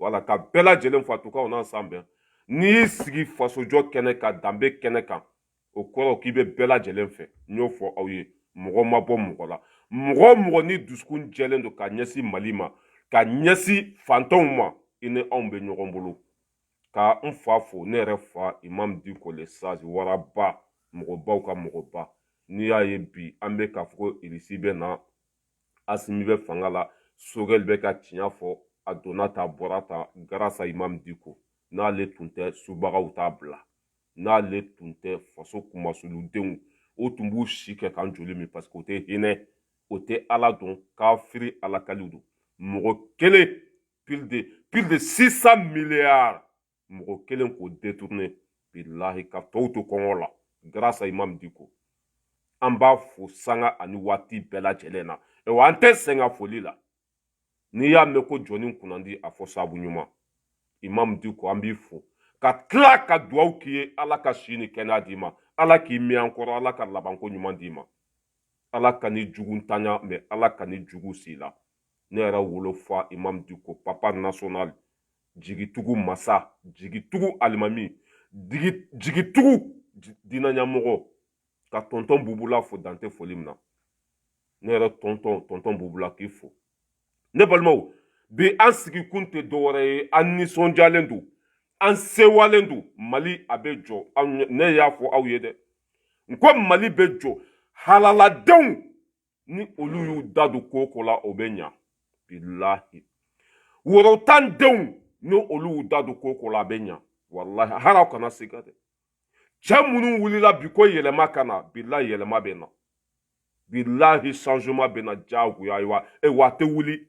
Voilà, ka bɛɛ lajɛlen fo, en tout cas on est ensemble. N'i y'i sigi fasojɔ kɛnɛ kan, danbe kɛnɛ kan, o kɔrɔ k'i bɛ bɛɛ lajɛlen fɛ. N y'o fɔ aw ye, mɔgɔ ma bɔ mɔgɔ la. Mɔgɔ o mɔgɔ ni dusukun jɛlen don ka ɲɛsin Mali ma, ka ɲɛsin fantanw ma, i ni anw bɛ ɲɔgɔn bolo. Ka n fa fo, ne yɛrɛ fa Imam Diko le Sage, waraba, mɔgɔbaw ka mɔgɔba. N'i y'a ye bi, an bɛ k'a fɔ ko Irisi bɛ na, Asimi bɛ fanga la, Sogɛl bɛ ka tiɲɛ fɔ, a donna ta, a bɔra ta, grâce à Imam Diko. N'ale tun tɛ, subagaw t'a bila. N'ale tun tɛ, faso kumasuludenw, o tun b'u si kɛ k'an joli min parce que o tɛ hinɛ, o tɛ Ala dɔn, kafiri alakaliw don. Mɔgɔ kelen, plus de 600 milliards, mɔgɔ kelen k'o détourné, bilahi ka tɔw to kɔngɔ la, grâce à Imam Diko. An b'a fo sanga ani waati bɛɛ lajɛlen na. Wa an tɛ sɛgɛn foli la. N'i y'a mɛn ko jɔnni kunnandi a fɔ sabu ɲuman. Imam Diko an b'i fo. Ka tila ka duwawu k'i ye Ala ka si ni kɛnɛya d'i ma. Ala k'i mɛn an kɔrɔ, Ala ka labanko ɲuman d'i ma. Ala ka ni jugu ntanya, mais Ala ka ni jugu s'i la. Ne yɛrɛ wolofa Imam Diko, papa national, jigitugu masa, jigitugu alimami, jigitugu diinɛ ɲɛmɔgɔ, ka tonton Bubula fo dan tɛ foli min na. Ne yɛrɛ tonton Bubula k'i fo. Ne balimaw, bi an sigikun tɛ dɔwɛrɛ ye, an nisɔndiyalen don, an sewalen don. Mali a bɛ jɔ, ne y'a fɔ aw ye dɛ. N ko Mali bɛ jɔ, halaladenw ni olu y'u da don ko o ko la, o bɛ ɲa. Bilahi. Worotandenw ni olu y'u da don ko o ko la, a bɛ ɲa. Wallahi, hali aw kana siga dɛ. Cɛ minnu wulila bi ko yɛlɛma ka na, bilahi yɛlɛma bɛ na. Bilahi changement bɛ na diyagoya wa a tɛ wuli.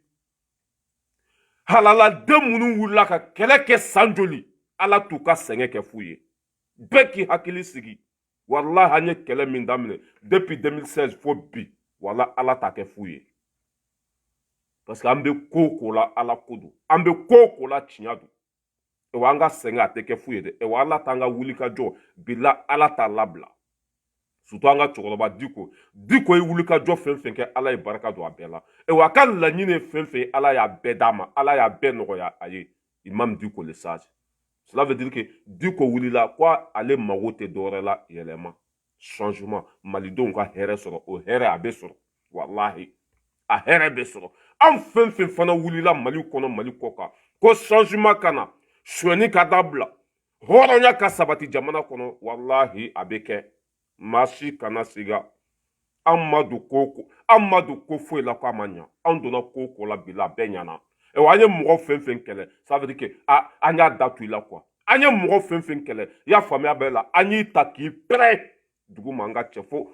Halaladen minnu wulila ka kɛlɛ kɛ san joli, Ala t'u ka sɛgɛn kɛ fu ye. Bɛɛ k'i hakili sigi. Wallahi an ye kɛlɛ min daminɛ depuis 2016 fo bi, wallahi Ala t'a kɛ fu ye. Parce que an bɛ ko o ko la Ala ko don, an bɛ ko o ko la tiɲɛ don. Ewa an ka sɛgɛn a tɛ kɛ fu ye dɛ. Ewa Ala t'an ka wuli ka jɔ, bilahi Ala t'a labila. Surtout an ka cɛkɔrɔba Diko ye wuli ka jɔ fɛn fɛn kɛ, Ala ye barika don a bɛɛ la. Ewa a ka laɲini ye fɛn fɛn ye, Ala y'a bɛɛ d'a ma, Ala y'a bɛɛ nɔgɔya a ye. Imam Diko le Sage. Cela veut dire que Diko wulila ko ale mago tɛ dɔwɛrɛ la, yɛlɛma, changement, malidenw ka hɛrɛ sɔrɔ, o hɛrɛ a bɛ sɔrɔ. Wallahi, a hɛrɛ bɛ sɔrɔ. An fɛn fɛn fana wulila Mali kɔnɔ, Mali kɔ kan, ko changement ka na, suɲɛni ka dabila, hɔrɔnya ka sabati jamana kɔnɔ, wallahi a bɛ kɛ. Maa si kana siga. An ma don ko foyi la ko a ma ɲa. An donna ko o ko la bi la, a bɛɛ ɲana. An ye mɔgɔ fɛn fɛn kɛlɛ, ça veut dire que an y'a da tu i la quoi. An ye mɔgɔ fɛn fɛn kɛlɛ, i y'a faamuya bɛɛ la, an y'i ta k'i pɛrɛ dugu ma, an ka cɛ fo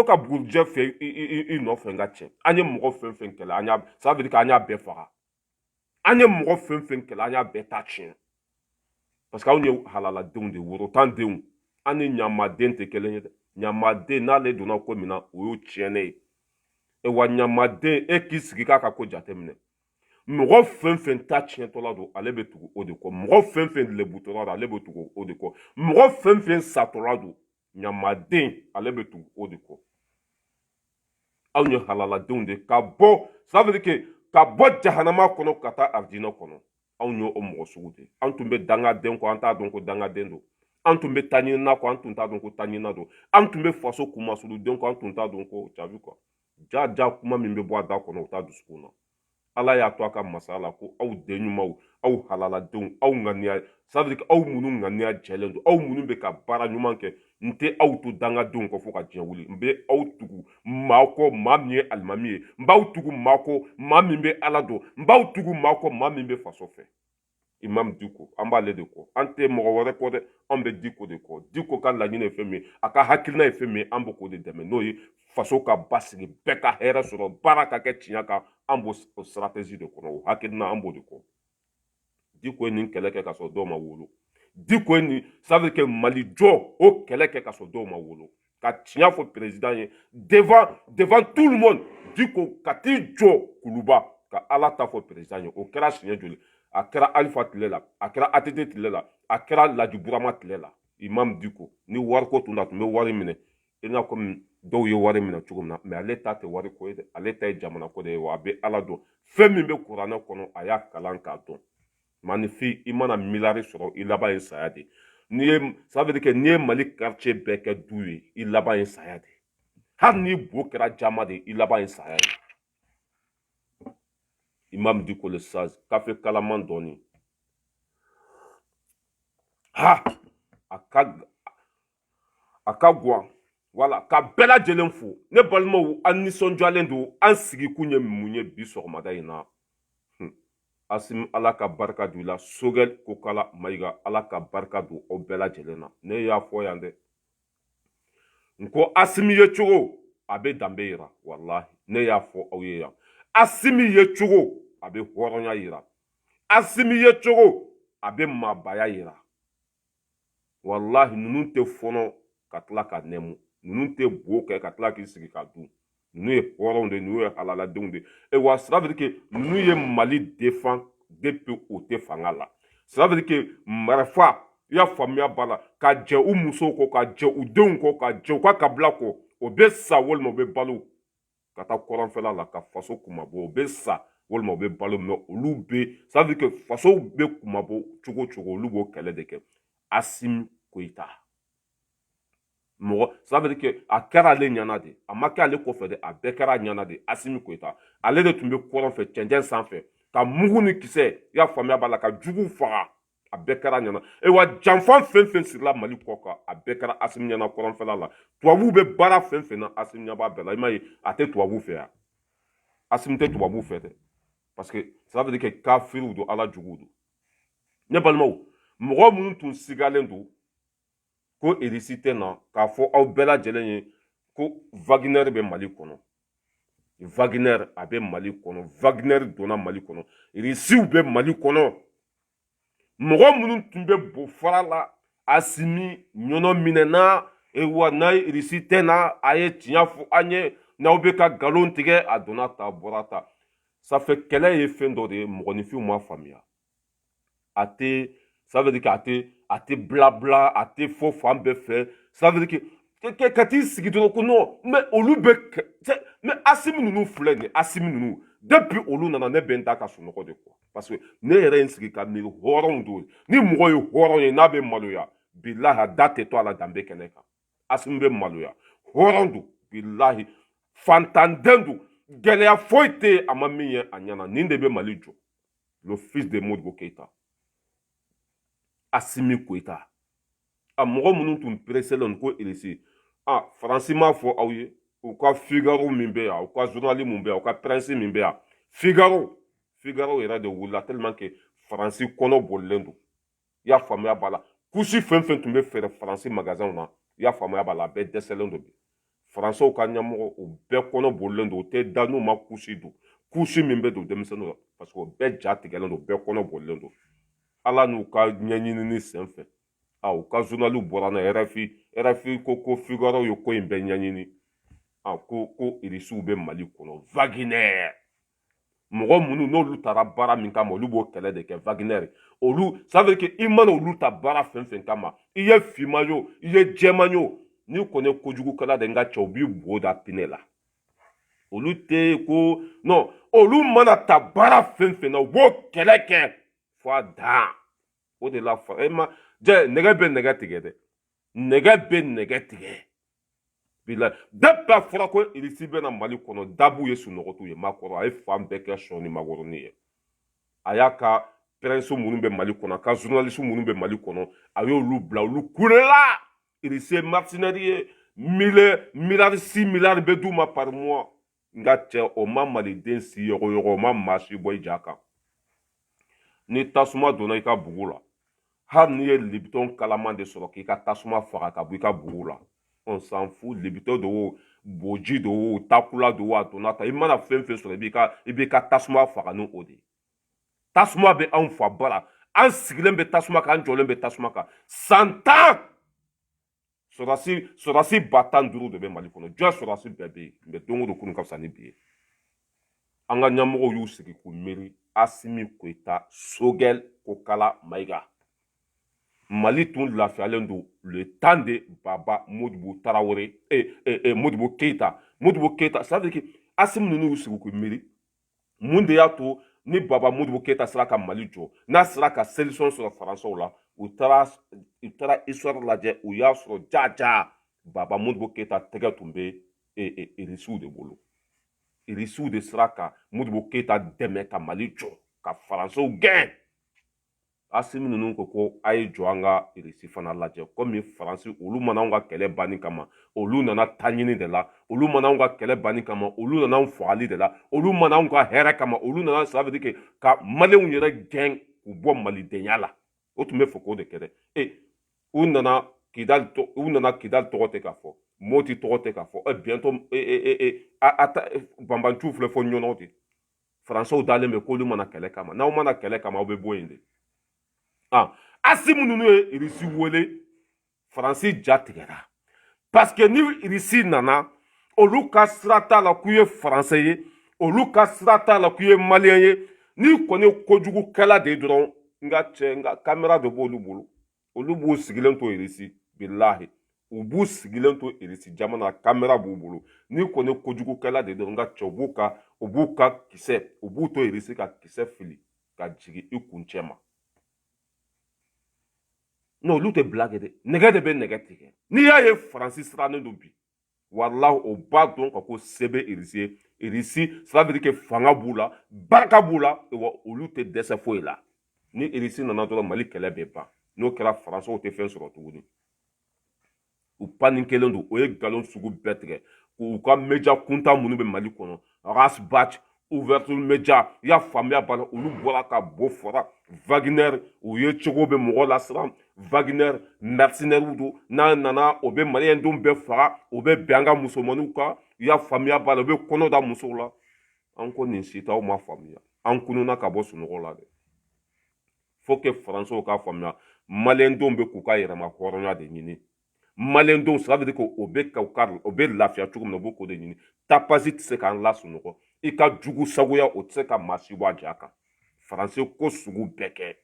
ka bugurijɛ fɛ i nɔfɛ, n ka cɛ. An ye mɔgɔ fɛn fɛn kɛlɛ, ça veut dire que an y'a bɛɛ faga. An ye mɔgɔ fɛn fɛn kɛlɛ, an y'a bɛɛ ta tiɲɛ. Parce que anw ye halaladenw de, worotandenw. An ni ɲamaden tɛ kelen ye dɛ. Ɲamaden n'ale donna ko min na, o y'o tiɲɛnen ye. Ewa ɲamaden, e k'i sigi k'a ka ko jateminɛ. Mɔgɔ fɛn fɛn ta tiɲɛtɔla don, ale bɛ tugu o de kɔ. Mɔgɔ fɛn fɛn lebutɔla don, ale bɛ tugu o de kɔ. Mɔgɔ fɛn fɛn satɔla don, ɲamaden, ale bɛ tugu o de kɔ. Anw ye halaladenw de, ka bɔ, ça veut dire que ka bɔ jahanama kɔnɔ ka taa arijinɛ kɔnɔ. Anw y'o mɔgɔ sugu de. An tun bɛ dangaden kɔ, an t'a dɔn ko dangaden don. An tun bɛ taɲina kɔ, an tun t'a dɔn ko taɲina don. An tun bɛ faso kumasuluden kɔ, an tun t'a dɔn ko, tu as vu quoi. Ja kuma min bɛ bɔ a da kɔnɔ, o t'a dusukun na. Ala y'a to a ka masaya la ko aw den ɲumanw, aw halaladenw, aw ŋaniya, ça veut dire que aw minnu ŋaniya jɛlen don, aw minnu bɛ ka baara ɲuman kɛ, n tɛ aw to dangadenw kɔ fo ka diɲɛ wuli. N bɛ aw tugu maa kɔ, maa min ye alimami ye. N b'aw tugu maa kɔ, maa min bɛ Ala dɔn. N b'aw tugu maa kɔ, maa min bɛ faso fɛ. Imam Diko, an b'ale de kɔ. An tɛ mɔgɔ wɛrɛ kɔ dɛ, an bɛ Diko de kɔ. Diko ka laɲini ye fɛn min ye, a ka hakilina ye fɛn min ye, an bɛ k'o de dɛmɛ. N'o ye faso ka basigi, bɛɛ ka hɛrɛ sɔrɔ, baara ka kɛ tiɲɛ kan, an b'o stratégie de kɔnɔ, o hakilina an b'o de kɔ. Diko ye nin kɛlɛ kɛ ka sɔrɔ dɔw ma wolo. Diko ye nin, ça veut dire que Mali jɔ, o kɛlɛ kɛ ka sɔrɔ dɔw ma wolo. Ka tiɲɛ fɔ président ye, devant tout le monde, Diko ka t'i jɔ kuluba, ka Ala ta fɔ président ye. O kɛra siɲɛ joli? A kɛra Alifa tile la, a kɛra ATT tile la, a kɛra Laji Burama tile la. Imam Diko, ni wariko tun na, a tun bɛ wari minɛ, i n'a comme dɔw ye wari minɛ cogo min na mais ale ta tɛ wari ko ye dɛ ale ta ye jamana ko de ye wa a bɛ ala dɔn fɛn min bɛ kuranɛ kɔnɔ a y'a kalan k'a dɔn maanifin i mana miliyari sɔrɔ i laban ye saya de ça veut dire que n'i ye mali quartier bɛɛ kɛ du ye i laban ye saya de hali n'i bo kɛra jama de i laban ye saya ye imam Diko le sage kafe kalaman dɔɔni ha a ka guwan wala ka bɛɛ lajɛlen fo ne balimaw an nisɔndiyalen don an sigikun ye mun ye bi sɔgɔmada in na Asim ala ka barika don i la Sogɛl Kokala Mayiga ala ka barika don aw bɛɛ lajɛlen na ne y'a fɔ yan dɛ n ko Asimi ye cogo a bɛ danbe yira walahi ne y'a fɔ aw ye yan Asimi ye cogo a bɛ hɔrɔnya yira Asimi ye cogo a bɛ maabaya yira walahi ninnu tɛ fɔnɔ ka tila ka nɛmu ninnu tɛ bo kɛ ka tila k'i sigi ka dun ninnu ye hɔrɔnw de ninnu ye halaladenw de wa ça veut dire que ninnu ye Mali défend depuis o tɛ fanga la ça veut dire que marifa i y'a faamuya b'a la ka jɛ u musow kɔ ka jɛ u denw kɔ ka jɛ u ka kabila kɔ o bɛ sa walima o bɛ balo ka taa kɔrɔnfɛla la ka faso kumabɔ o bɛ sa walima o bɛ balo mais olu bɛ ça veut dire que fasow bɛ kumabɔ cogo o cogo olu b'o kɛlɛ de kɛ Asimi Koyita mɔgɔ ça veut dire que a kɛra ale ɲɛna de a ma kɛ ale kɔfɛ de a bɛɛ kɛra a ɲɛna de Asimi Koyita ale de tun bɛ kɔrɔn fɛ cɛncɛn sanfɛ ka mugu ni kisɛ i y'a faamuya b'a la ka juguw faga a bɛɛ kɛra a ɲɛna wa janfan fɛn fɛn sirila Mali kɔ kan a bɛɛ kɛra Asimi ɲɛna kɔrɔnfɛla la tubabuw bɛ baara fɛn fɛn na Asimi ɲɛ b'a bɛɛ la i m'a ye a tɛ tubabuw fɛ yan Asimi tɛ tubabuw fɛ dɛ parce que ça veut dire que kafiriw don ala juguw don ne balimaw mɔgɔ minnu tun sigalen don ko irisi tɛ na k'a fɔ aw bɛɛ lajɛlen ye ko Wagner bɛ Mali kɔnɔ Wagner a bɛ Mali kɔnɔ Wagner donna Mali kɔnɔ irisiw bɛ Mali kɔnɔ mɔgɔ minnu tun bɛ bo fara la Asimi ɲɔnɔ minɛna wa n'a ye irisi tɛ na a ye tiɲɛ fɔ an ye n'aw bɛ ka nkalon tigɛ a donna ta a bɔra ta ça fait kɛlɛ ye fɛn dɔ de ye mɔgɔninfinw ma faamuya a tɛ ça veut dire que a tɛ blabla a tɛ fɔ fan bɛɛ fɛ ça veut dire que ka t'i sigi dɔrɔn ko non mais olu bɛ mais Asimi ninnu filɛ nin ye Asimi ninnu depuis olu nana ne bɛ n ta ka sunɔgɔ de quoi parce que ne yɛrɛ ye n sigi ka miiri hɔrɔnw don ni mɔgɔ ye hɔrɔn ye n'a bɛ maloya bilahi a da tɛ to a la danbe kɛnɛ kan Asimi bɛ maloya hɔrɔn don bilahi fantanden don gɛlɛya foyi tɛ yen a ma min ye a ɲɛna nin de bɛ Mali jɔ le fils de Modibo Keita Asimi Koyita a mɔgɔ minnu tun pereselen ko irisi Faransi m'a fɔ aw ye u ka Figaro min bɛ yan u ka journal min bɛ yan u ka presse min bɛ yan Figaro yɛrɛ de wulila tellement que Faransi kɔnɔ bolilen don i y'a faamuya b'a la kusi fɛn fɛn tun bɛ feere Faransi magasinw na i y'a faamuya b'a la a bɛɛ dɛsɛlen don bi Faransɛw ka ɲɛmɔgɔ u bɛɛ kɔnɔ bolilen don u tɛ da n'u ma kusi don kusi min bɛ don denmisɛnninw la parce que o bɛɛ ja tigɛlen don bɛɛ kɔnɔ bolilen don ala n'u ka ɲɛɲinini sen fɛ u ka journaliw bɔra na RFI ko Figaro ye ko in bɛɛ ɲɛɲini ko irisiw bɛ Mali kɔnɔ Wagner mɔgɔ minnu n'olu taara baara min kama olu b'o kɛlɛ de kɛ Wagner olu ça veut dire que i mana olu ta baara fɛn fɛn kama i ye finman ye o i ye jɛman ye o n'i kɔni ye kojugukɛla de n ka cɛ u b'i bo da pinɛ la olu tɛ ko non olu mana ta baara fɛn fɛn na u b'o kɛlɛ kɛ fo a dan o de la nɛgɛ bɛ nɛgɛ tigɛ dɛ nɛgɛ bɛ nɛgɛ tigɛ bila depuis a fɔra ko irisi bɛna Mali kɔnɔ dabu ye sunɔgɔtu ye makɔrɔ a ye fan bɛɛ kɛ sɔni makɔrɔni ye a y'a ka prince minnu bɛ Mali kɔnɔ a ka journaliste minnu bɛ Mali kɔnɔ a y'olu bila olu kulela irisi ye mercenaire ye miliyari 6 miliyari bɛ d'u ma par mois nka cɛ o ma maliden si yɔgɔyɔgɔ o ma maa si bɔ i ja kan ni tasuma donna i ka bugu la hali n'i ye libitɔn kalaman de sɔrɔ k'i ka tasuma faga ka bɔ i ka bugu la on s'en fout libitɔn do o boji do o takula do o a donna ta i mana fɛn fɛn sɔrɔ i b'i ka tasuma faga ni o de ye tasuma bɛ anw fa bara an sigilen bɛ tasuma kan an jɔlen bɛ tasuma kan san 10 sɔrɔdasi ba 15 de bɛ Mali kɔnɔ jɔn sɔrɔdasi bɛɛ bɛ yen mais don o don kunun ka fisa ni bi ye an ka ɲɛmɔgɔw y'u sigi k'u miiri Asimi Koyita Sogɛl Kokala Mayiga Mali tun lafiyalen don le temps de Baba Modibo Tarawele Modibo Keita. Modibo Keita, ça veut dire que Assimi ninnu y'u sigi k'u miiri mun de y'a to ni Baba Modibo Keita sera ka Mali jɔ n'a sera ka solution sɔrɔ Faransɛw la u taara histoire lajɛ u y'a sɔrɔ jaja Baba Modibo Keita tɛgɛ tun bɛ Irisiw de bolo Irisiw de sera ka Modibo Keita dɛmɛ ka Mali jɔ ka Faransɛw gɛn Assimi ninnu ko a ye jɔ an ka Irisi fana lajɛ komi Faransi olu mana anw ka kɛlɛ banni kama olu nana taa ɲini de la olu mana anw ka kɛlɛ banni kama olu nana anw fagali de la olu mana anw ka hɛrɛ kama olu nana ça veut dire que ka maliyɛnw yɛrɛ gɛn k'u bɔ malidenya la o tun bɛ fɛ k'o de kɛ dɛ u nana Kidali tɔgɔ tɛ ka fɔ Moti tɔgɔ tɛ ka fɔ bientôt Banbanciw filɛ fɔ ɲɔnɔ de Faransɛw dalen bɛ k'olu mana kɛlɛ kama n'aw mana kɛlɛ kama aw bɛ bɔ yen de Assimi ninnu ye Irisi wele Faransi ja tigɛra parce que ni Irisi nana olu ka sira t'a la k'u ye Faransɛ ye olu ka sira t'a la k'u ye Maliyɛn ye n'i kɔni ye kojugukɛla de ye dɔrɔn n ka caméra de b'olu bolo olu b'u sigilen to Irisi bilahi u b'u sigilen to Irisi jamana caméra b'u bolo n'i kɔni ye kojugukɛla de ye dɔrɔn n ka cɛ u b'u ka kisɛ u b'u to Irisi ka kisɛ fili ka jigin i kuncɛ ma non olu tɛ blague dɛ nɛgɛ de bɛ nɛgɛ tigɛ n'i y'a ye Faransi sirannen don bi walahi o b'a dɔn ka ko se bɛ Irisi ye Irisi ça veut dire que fanga b'u la barika b'u la wa olu tɛ dɛsɛ foyi la ni Irisi nana dɔrɔn Mali kɛlɛ bɛ ban n'o kɛra Faransɛw tɛ fɛn sɔrɔ tuguni u paniquelen don o ye nkalon sugu bɛɛ tigɛ k'u ka média kuntan minnu bɛ Mali kɔnɔ Rasbach Ouverture Média i y'a faamuya b'a la olu bɔra ka bɔ fɔra Wagner u ye cogo bɛ mɔgɔ lasiran Wagner mercenaires don n'a nana o bɛ maliyɛn denw bɛɛ faga o bɛ bɛn an ka musomaninw kan i y'a faamuya b'a la o bɛ kɔnɔ da musow la an ko nin si t'aw ma faamuya an kununa ka bɔ sunɔgɔ la dɛ faut que Faransɛw k'a faamuya maliyɛn denw bɛ k'u ka yɛrɛma hɔrɔnya de ɲini maliyɛn denw ça veut dire que o bɛ lafiya cogo min na u b'o k'o de ɲini tapasi tɛ se k'an lasunɔgɔ i ka jugu sagoya o tɛ se ka maa si bɔ a ja kan Faransɛ ko sugu bɛɛ kɛ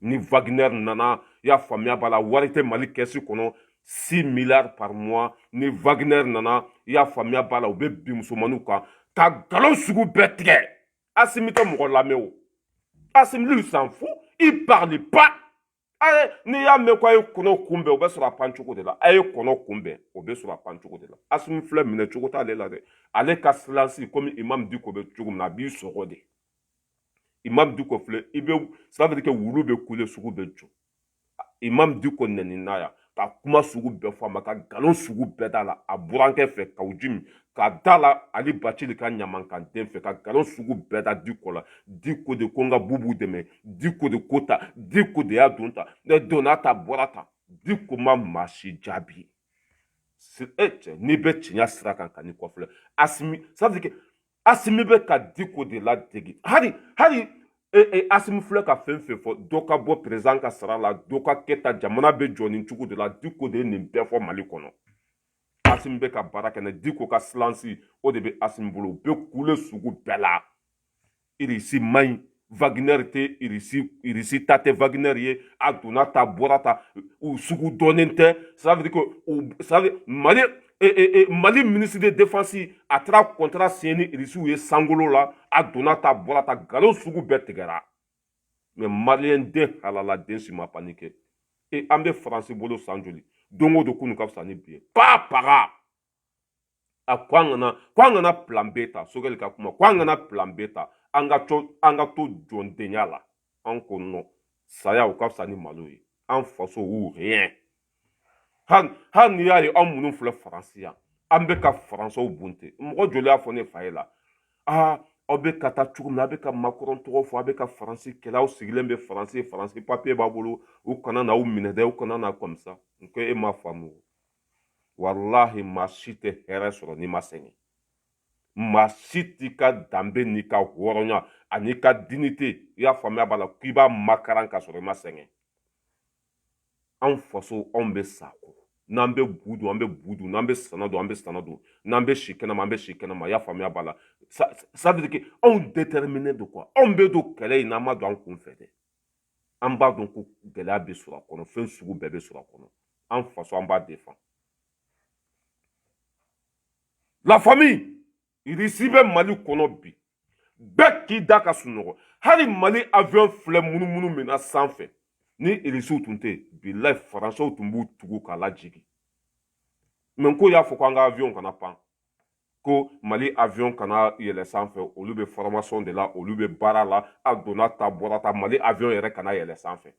ni Wagner nana i y'a faamuya b'a la wari tɛ Mali kɛsi kɔnɔ 6 milliards par mois ni Wagner nana i y'a faamuya b'a la u bɛ bin musomaninw kan ka nkalon sugu bɛɛ tigɛ Assimi tɛ mɔgɔ lamɛn o Assimi lui s'en fout il parle pas n'i y'a mɛn ko a ye kɔnɔ kunbɛn o bɛ sɔrɔ a pan cogo de la a ye kɔnɔ kunbɛn o bɛ sɔrɔ a pan cogo de la Assimi filɛ minɛ cogo t'ale la dɛ ale ka silence komi Imam Dicko bɛ cogo min na a b'i sɔgɔ de Imam Dicko filɛ i bɛ ça veut dire que wulu bɛ kule sugu bɛ jɔ Imam Dicko nɛnina yan ka kuma sugu bɛɛ fɔ a ma ka nkalon sugu bɛɛ da la a burankɛ fɛ ka uji min ka da la Ali Bacili ka ɲamankanden fɛ ka nkalon sugu bɛɛ da Dicko la Dicko de ko n ka bubu dɛmɛ Dicko de ko ta Dicko de y'a don ta ne donna ta bɔra ta Dicko ma maa si jaabi cɛ n'i bɛ tiɲɛ sira kan ka n'i kɔfilɛ Assimi ça veut dire que Assimi bɛ ka Dicko de ladege hali Assimi filɛ ka fɛn fɛn fɔ dɔ ka bɔ président ka sara la dɔ ka kɛ ta jamana bɛ jɔ nin cogo de la Dicko de ye nin bɛɛ fɔ Mali kɔnɔ Assimi bɛ ka baara kɛ Dicko ka silence o de bɛ Assimi bolo u bɛ kule sugu bɛɛ la Irisi man ɲi Wagner tɛ Irisi ta tɛ Wagner ye a donna ta bɔra ta u sugu dɔnnen tɛ ça veut dire que Mali ministre de défense a taara contrat signé ni Irisiw ye Sangolo la a donna ta bɔra ta nkalon sugu bɛɛ tigɛra mais maliyɛn den halaladen si ma paniqué an bɛ Faransi bolo san joli don o don k'u ka fisa ni bi ye paga a ko an kana plan B ta Sogɛli ka kuma ko an kana plan B ta an ka to jɔndenya la an ko non saya o ka fisa ni malo ye an faso ou rien hali n'i y'a ye anw minnu filɛ Faransi yan an bɛ ka Faransɛw bunte mɔgɔ joli y'a fɔ ne fa ye la aw bɛ ka taa cogo min na a bɛ ka Macron tɔgɔ fɔ a bɛ ka Faransi kɛlɛ aw sigilen bɛ Faransi papier b'a bolo u kana n'aw minɛ dɛ u kana na comme ça n ko e m'a faamu walahi maa si tɛ hɛrɛ sɔrɔ n'i ma sɛgɛn maa si t'i ka danbe n'i ka hɔrɔnya ani ka dignité i y'a faamuya b'a la k'i b'a makaran ka sɔrɔ i ma sɛgɛn anw faso anw bɛ sa ko n'an bɛ bu dun an bɛ bu dun n'an bɛ sana dun an bɛ sana dun n'an bɛ si kɛnɛma an bɛ si kɛnɛma i y'a faamuya b'a la ça veut dire que anw déterminé don quoi anw bɛ don kɛlɛ in na an ma don an kun fɛ dɛ an b'a dɔn ko gɛlɛya bɛ sɔrɔ a kɔnɔ fɛn sugu bɛɛ bɛ sɔrɔ a kɔnɔ an faso an b'a défend. La famille irisi bɛ Mali kɔnɔ bi bɛɛ k'i da ka sunɔgɔ hali Mali avion filɛ munumunu min na sanfɛ ni irisiw tun tɛ yen bilahi faransɛw tun b'u tugu k'a lajigin mais ko y'a fɔ ko an ka avion kana pan ko Mali avion kana yɛlɛ sanfɛ olu bɛ formation de la olu bɛ baara la a donna ta bɔra ta Mali avion yɛrɛ kana yɛlɛ sanfɛ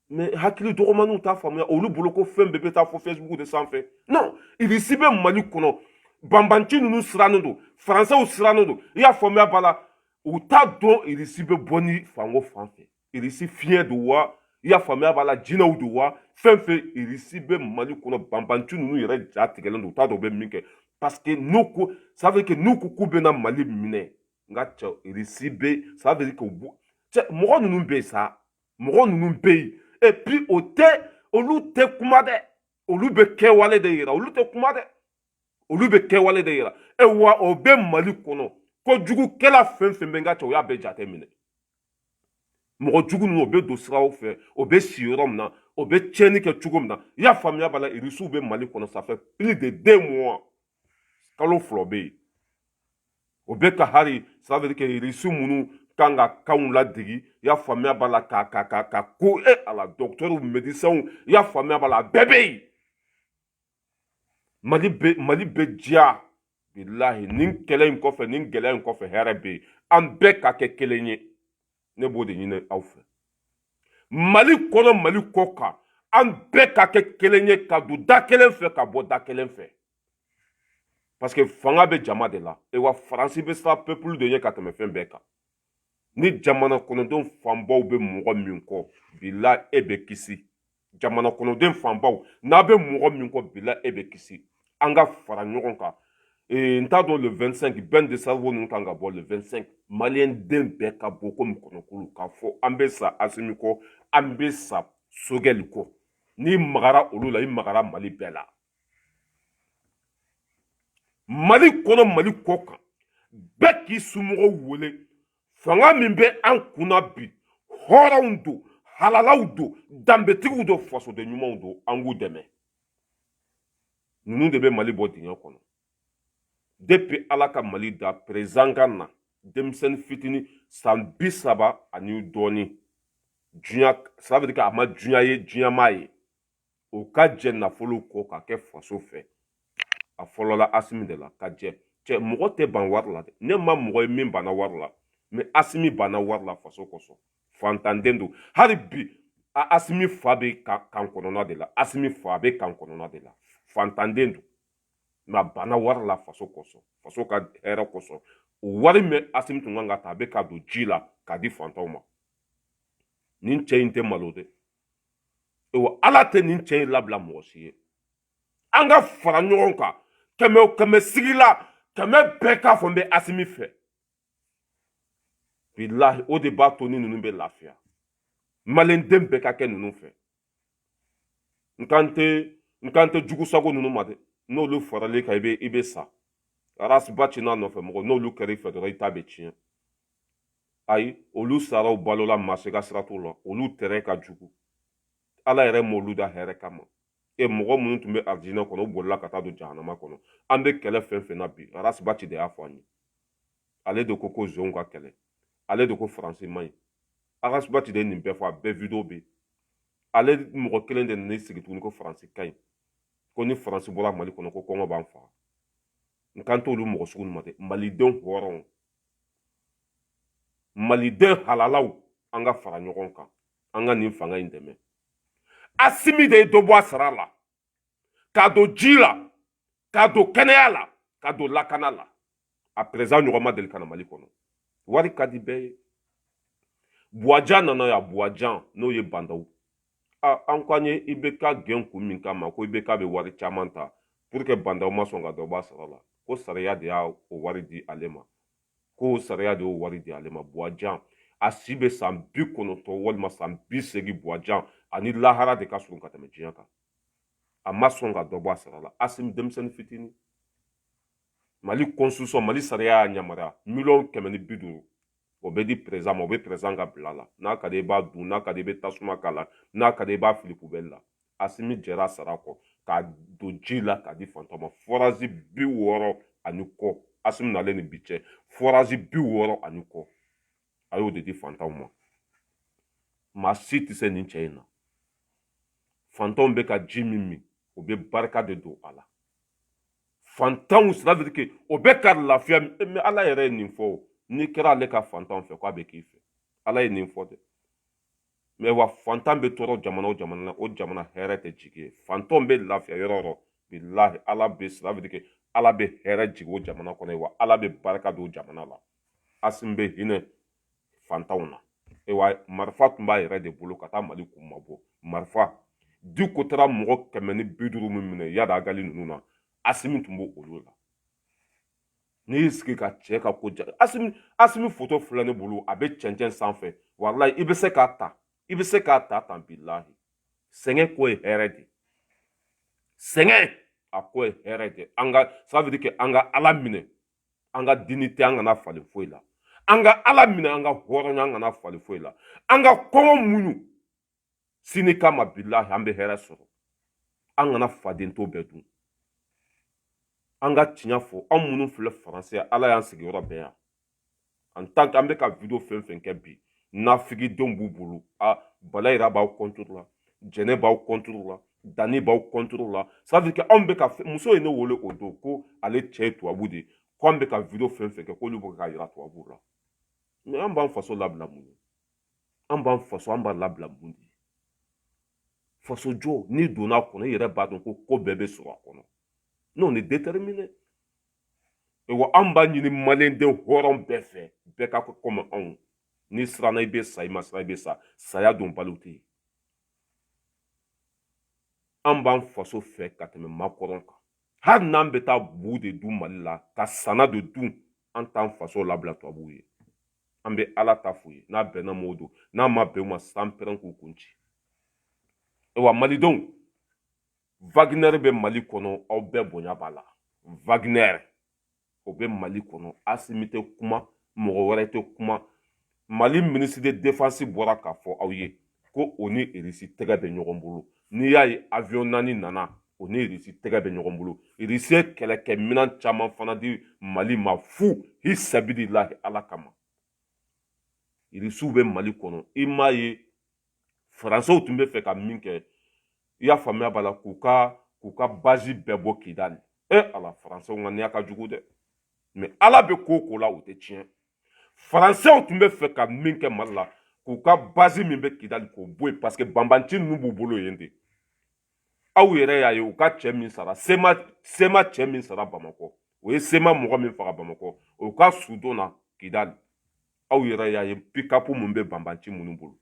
mais hakili dɔgɔmaninw t'a faamuya olu bolo ko fɛn bɛɛ bɛ taa fɔ Facebook de sanfɛ non irisi bɛ Mali kɔnɔ banbanci ninnu sirannen don faransɛw sirannen don i y'a faamuya b'a la u t'a dɔn irisi bɛ bɔ ni fanko fan fɛ irisi fiɲɛ don wa i y'a faamuya b'a la jinɛw don wa fɛn fɛn irisi bɛ Mali kɔnɔ banbanci ninnu yɛrɛ ja tigɛlen don u t'a dɔn u bɛ min kɛ parce que n'u ko ça veut dire que n'u ko k'u bɛna Mali minɛ n ka cɛ irisi bɛ ça veut dire que cɛ mɔgɔ ninnu bɛ yen sa mɔgɔ ninnu bɛ yen et puis olu tɛ kuma dɛ olu bɛ kɛwale de yira olu tɛ kuma dɛ olu bɛ kɛwale de yira wa o bɛ Mali kɔnɔ kojugukɛla fɛn fɛn bɛ n ka cɛ o y'a bɛɛ jate minɛ mɔgɔ jugu ninnu o bɛ don siraw fɛ o bɛ si yɔrɔ min na o bɛ tiɲɛni kɛ cogo min na i y'a faamuya b'a la irisiw bɛ Mali kɔnɔ ça fait plus de 2 mois kalo fila bɛ yen o bɛ ka hali ça veut dire que irisiw minnu kan ka kanw ladegi i y'a faamuya b'a la ka ko a la docteurs médecins i y'a faamuya b'a la a bɛɛ bɛ yen Mali bɛ diya bilahi nin kɛlɛ in kɔfɛ nin gɛlɛya in kɔfɛ hɛrɛ bɛ yen an bɛɛ ka kɛ kelen ye ne b'o de ɲini aw fɛ Mali kɔnɔ Mali kɔ kan an bɛɛ ka kɛ kelen ye ka don da kelen fɛ ka bɔ da kelen fɛ parce que fanga bɛ jama de la wa Faransi bɛ siran peuple de ɲɛ ka tɛmɛ fɛn bɛɛ kan ni jamana kɔnɔdenw fanbaw bɛ mɔgɔ min kɔ bilahi e bɛ kisi jamana kɔnɔden fanbaw n'a bɛ mɔgɔ min kɔ bilahi e bɛ kisi an ka fara ɲɔgɔn kan n t'a dɔn le 25 bɛn de cerveau ninnu kan ka bɔ le 25 maliyɛn den bɛɛ ka bɔ komi kɔnɔkulu k'a fɔ an bɛ sa Asimi kɔ an bɛ sa Sogɛli kɔ n'i magara olu la i magara Mali bɛɛ la Mali kɔnɔ Mali kɔ kan bɛɛ k'i somɔgɔw wele fanga min bɛ an kunna bi hɔrɔnw don halalaw don danbetigiw don fasoden ɲumanw don an k'u dɛmɛ ninnu de bɛ Mali bɔ dingɛ kɔnɔ depuis Ala ka Mali da président ka na denmisɛnnin fitinin san 30 ani dɔɔnin diɲɛ ça veut dire que a ma diɲɛ ye diɲɛmaa ye o ka jɛ nafolo kɔ ka kɛ faso fɛ a fɔlɔla Asimi de la ka jɛ cɛ mɔgɔ tɛ ban wari la dɛ ne ma mɔgɔ ye min banna wari la mais Asimi banna wari la faso kɔsɔn fantanden don hali bi Asimi fa bɛ kan kɔnɔna de la Asimi fa bɛ kan kɔnɔna de la fantanden don mais a banna wari la faso kɔsɔn faso ka hɛrɛ kɔsɔn o wari min Asimi tun kan ka ta a bɛ ka don ji la k'a di fantanw ma nin cɛ in tɛ malo dɛ Ala tɛ nin cɛ in labila mɔgɔ si ye an ka fara ɲɔgɔn kan kɛmɛ o kɛmɛ sigi la kɛmɛ bɛɛ k'a fɔ n bɛ Asimi fɛ bilahi o de b'a to ni ninnu bɛ lafiya maliyɛnden bɛɛ ka kɛ ninnu fɛ n kan tɛ jugu sago ninnu ma dɛ n'olu farali kan i bɛ sa arasiba ci n'a nɔfɛ mɔgɔ n'olu kɛra i fɛ dɔrɔn i ta bɛ tiɲɛ ayi olu saraw balola maa si ka sira t'u la olu tɛrɛ ka jugu Ala yɛrɛ m'olu da hɛrɛ kama mɔgɔ minnu tun bɛ arijinɛ kɔnɔ u bolila ka taa don jahanama kɔnɔ an bɛ kɛlɛ fɛn fɛn na bi arasiba ci de y'a fɔ an ye ale de ko zonw ka kɛlɛ ale de ko Faransi man ɲi arasiba ci de ye nin bɛɛ fɔ a bɛɛ video bɛ ale mɔgɔ kelen de nana sigi tuguni ko Faransi ka ɲi ko ni Faransi bɔra Mali kɔnɔ ko kɔngɔ b'an faga n kan t'olu mɔgɔ sugu ma dɛ malidenw hɔrɔnw maliden halalaw an ka fara ɲɔgɔn kan an ka nin fanga in dɛmɛ Asimi de ye dɔ bɔ a sara la k'a don ji la k'a don kɛnɛya la k'a don lakana la a président ɲɔgɔn ma deli ka na Mali kɔnɔ wari ka di bɛɛ ye Buwajan nana yan Buwajan n'o ye Bandaw an ko an ye IBK gɛn kun min kama ko IBK bɛ wari caman ta pour que Bandaw ma sɔn ka dɔ bɔ a sara la ko sariya de y'a o wari di ale ma ko sariya de y'o wari di ale ma Buwajan a si bɛ san 90 walima san 80 Buwajan ani lahara de ka surun ka tɛmɛ diɲɛ kan a ma sɔn ka dɔ bɔ a sara la Asimi denmisɛnnin fitinin Mali constitution Mali sariya y'a yamaruya 150 000 o bɛ di président ma o bɛ président ka bila la n'a ka di i b'a dun n'a ka di i bɛ tasuma k'a la n'a ka di i b'a fili poubelle la Asimi jɛra sara kɔ k'a don ji la k'a di fantan ma forage 60 ani kɔ Asimi nalen ni bi cɛ forage 60 ani kɔ a y'o de di fantanw ma maa si tɛ se nin cɛ in na fantanw bɛ ka ji min o bɛ barika de don a la fantanw cela veut dire que o bɛ ka lafiya mais ala yɛrɛ ye nin fɔ o n'i kɛra ale ka fantanw fɛ k'a bɛ k'i fɛ ala ye nin fɔ dɛ mais wa fantan bɛ tɔɔrɔ jamana o jamana na o jamana hɛrɛ tɛ jigi ye fantanw bɛ lafiya yɔrɔ o yɔrɔ bilahi ala bɛ cela veut dire que ala bɛ hɛrɛ jigi o jamana kɔnɔ wa ala bɛ barika don jamana la Asimi bɛ hinɛ fantanw na marifa tun b'a yɛrɛ de bolo ka taa mali kun mabɔ marifa Diko taara mɔgɔ 150 min minɛ yada agali ninnu na Asimi tun b'o olu la n'i y'i sigi ka cɛ ka ko ja Asimi photo filɛ ne bolo a bɛ cɛncɛn sanfɛ walahi i bɛ se k'a ta tan bilahi sɛgɛn ko ye hɛrɛ de sɛgɛn a ko ye hɛrɛ de ça veut dire que an ka ala minɛ an ka dignité an kana falen foyi la an ka ala minɛ an ka hɔrɔnya an kana falen foyi la an ka kɔngɔ muɲu sini kama bilahi an bɛ hɛrɛ sɔrɔ an kana fadento bɛɛ dun an ka tiɲɛ fɔ an minnu filɛ faransɛ ala y'an sigiyɔrɔ bɛɛ yan en tant que an bɛ ka video fɛn fɛn kɛ bi nafigidenw b'u bolo balayira b'aw contre la jɛnɛ b'aw contre la dani b'aw contre la ça veut dire que anw bɛ ka muso ye ne wele o don ko ale cɛ ye tubabu de ko an bɛ ka video fɛn fɛn kɛ k'olu bɛ ka yira tubabuw la mais an b'an faso labila mun ye an b'an faso an b'a labila mun de faso jɔ n'i donna a kɔnɔ i yɛrɛ b'a dɔn ko bɛɛ bɛ sɔrɔ a kɔnɔ non on est déterminé wa an b'a ɲini maliyɛnden hɔrɔn bɛɛ fɛ bɛɛ ka kɛ komi anw n'i siranna i bɛ sa i ma siran i bɛ sa saya don balo tɛ yen an b'an faso fɛ ka tɛmɛ makɔrɔn kan hali n'an bɛ taa bu de dun mali la ka sana de dun an t'an faso labila tubabuw ye an bɛ ala ta f'u ye n'a bɛnna m'o don n'a ma bɛn o ma san pɛrɛn k'u kun ci wa malidenw Wagner bɛ mali kɔnɔ aw bɛɛ bonya b'a la Wagner o bɛ mali kɔnɔ Asimi tɛ kuma mɔgɔ wɛrɛ tɛ kuma mali ministre de défense bɔra k'a fɔ aw ye ko o ni Irisi tɛgɛ bɛ ɲɔgɔn bolo n'i y'a ye avion 4 nana o ni Irisi tɛgɛ bɛ ɲɔgɔn bolo Irisi ye kɛlɛkɛminɛn caman fana di mali ma fu hi sabililahi ala kama Irisiw bɛ mali kɔnɔ i m'a ye faransɛw tun bɛ fɛ ka min kɛ i y'a faamuya b'a la k'u ka base bɛɛ bɔ Kidali ala faransɛw ka n'iya ka jugu dɛ mais ala bɛ ko la o tɛ tiɲɛ faransɛw tun bɛ fɛ ka min kɛ mali la k'u ka base min bɛ Kidali k'o bɔ yen parce que banbanci ninnu b'u bolo yen de aw yɛrɛ y'a ye u ka cɛ min sara sema cɛ min sara bamakɔ o ye sema mɔgɔ min faga bamakɔ o ka sudon na Kidali aw yɛrɛ y'a ye pick-up mun bɛ banbanci minnu bolo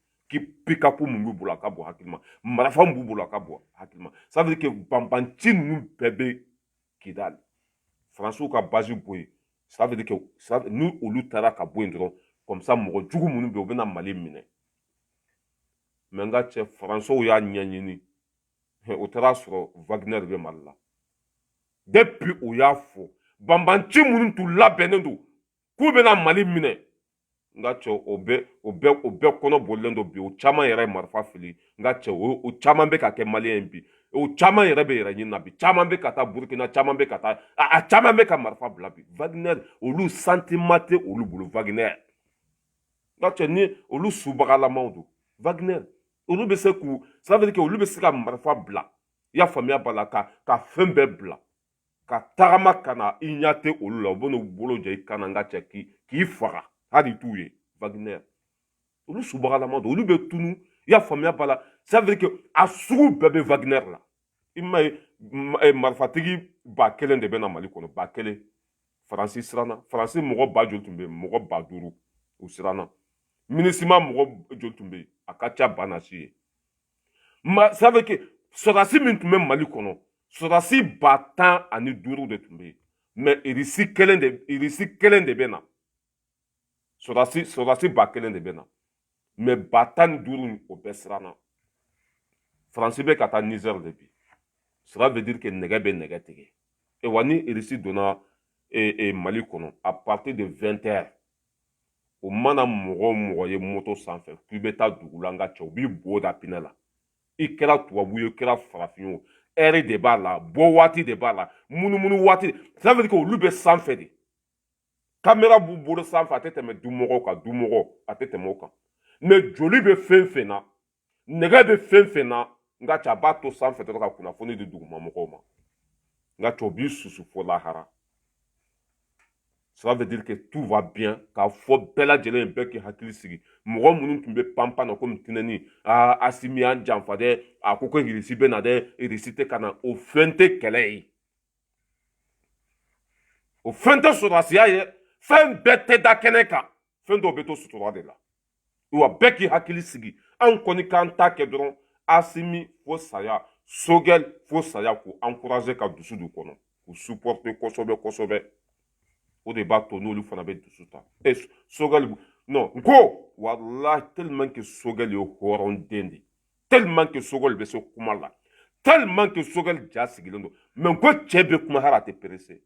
pick-up mun b'u bolo a ka bɔ hakili ma marifa mun b'u bolo a ka bɔ hakili ma ça veut dire que banbanci ninnu bɛɛ bɛ Kidali faransiw ka base bɔ yen ça veut dire que ni olu taara ka bɔ yen dɔrɔn comme ça mɔgɔ jugu minnu bɛ yen u bɛna mali minɛ mais n ka cɛ faransɛw y'a ɲɛɲini o taara sɔrɔ Wagner bɛ mali la depuis o y'a fɔ banbanci minnu tun labɛnnen don k'u bɛna mali minɛ n ka cɛ o bɛɛ kɔnɔ bolilen don bi o caman yɛrɛ ye marifa fili n ka cɛ o caman bɛ ka kɛ maliyɛn bi o caman yɛrɛ bɛ yɛrɛ ɲini na bi caman bɛ ka taa burukina caman bɛ ka taa a caman bɛ ka marifa bila bi Wagner olu sentiment tɛ olu bolo Wagner n ka cɛ ni olu subagalamaw don Wagner olu bɛ se k'u ça veut dire que olu bɛ se ka marifa bila i y'a faamuya b'a la ka fɛn bɛɛ bila ka tagama ka na i ɲɛ tɛ olu la u bɛ n'u bolo jɛ i kan na n ka cɛ k'i faga hali t'u ye Wagner olu subagalama don olu bɛ tunu i y'a faamuya b'a la ça veut dire que a sugu bɛɛ bɛ Wagner la i ma ye marifatigi 1000 de bɛ na mali kɔnɔ 1000 faransi siranna faransi mɔgɔ 1000 tun bɛ yen mɔgɔ 5000 u siranna minisima mɔgɔ joli tun bɛ yen a ka ca banasi ye ça veut dire que sɔrɔdasi min tun bɛ mali kɔnɔ sɔrɔdasi 105 de tun bɛ yen mais Irisi kelen de bɛ na sɔrɔdasi 1000 de bɛ na mais 105 o bɛɛ siranna faransi bɛ ka taa Niger de bi cela veut dire que nɛgɛ bɛ nɛgɛ tigɛ wa ni Irisi donna mali kɔnɔ à partir de 20 heures o mana mɔgɔ ye moto sanfɛ k'i bɛ taa dugu la n ka cɛ u b'i bo da pinɛ la i kɛra tubabu ye i kɛra farafin ye ɛri de b'a la bɔ waati de b'a la munumunu waati ça veut dire que olu bɛ sanfɛ de kamera b'u bolo sanfɛ a tɛ tɛmɛ dumɔgɔw kan dumɔgɔ a tɛ tɛmɛ o kan mais joli bɛ fɛn fɛn na nɛgɛ bɛ fɛn fɛn na n ka cɛ a b'a to sanfɛ dɔrɔn ka kunnafoni di dugumamɔgɔw ma n ka cɛ o b'i susu fo lahara. Ça veut dire que tout va bien k'a fɔ bɛɛ lajɛlen bɛɛ k'i hakili sigi mɔgɔ minnu tun bɛ panpan na komi tinɛni Asimi y'an janfa dɛ a ko irisi bɛ na dɛ irisi tɛ ka na o fɛn tɛ kɛlɛ ye o fɛn tɛ sɔrɔsiya ye fɛn bɛɛ tɛ da kɛnɛ kan fɛn dɔw bɛ to sutura de la wa bɛɛ k'i hakili sigi an kɔni k'an ta kɛ dɔrɔn Asimi fo saya Sogɛl fo saya k'u encourager ka dusu d'u kɔnɔ k'u supporter kosɛbɛ kosɛbɛ o de b'a to n'olu fana bɛ dusu ta Sogɛl non n ko walahi tellement que Sogɛl ye hɔrɔnden de tellement que Sogɛl bɛ se kuma la tellement que Sogɛl ja sigilen don mais n ko cɛ bɛ kuma hali a tɛ perese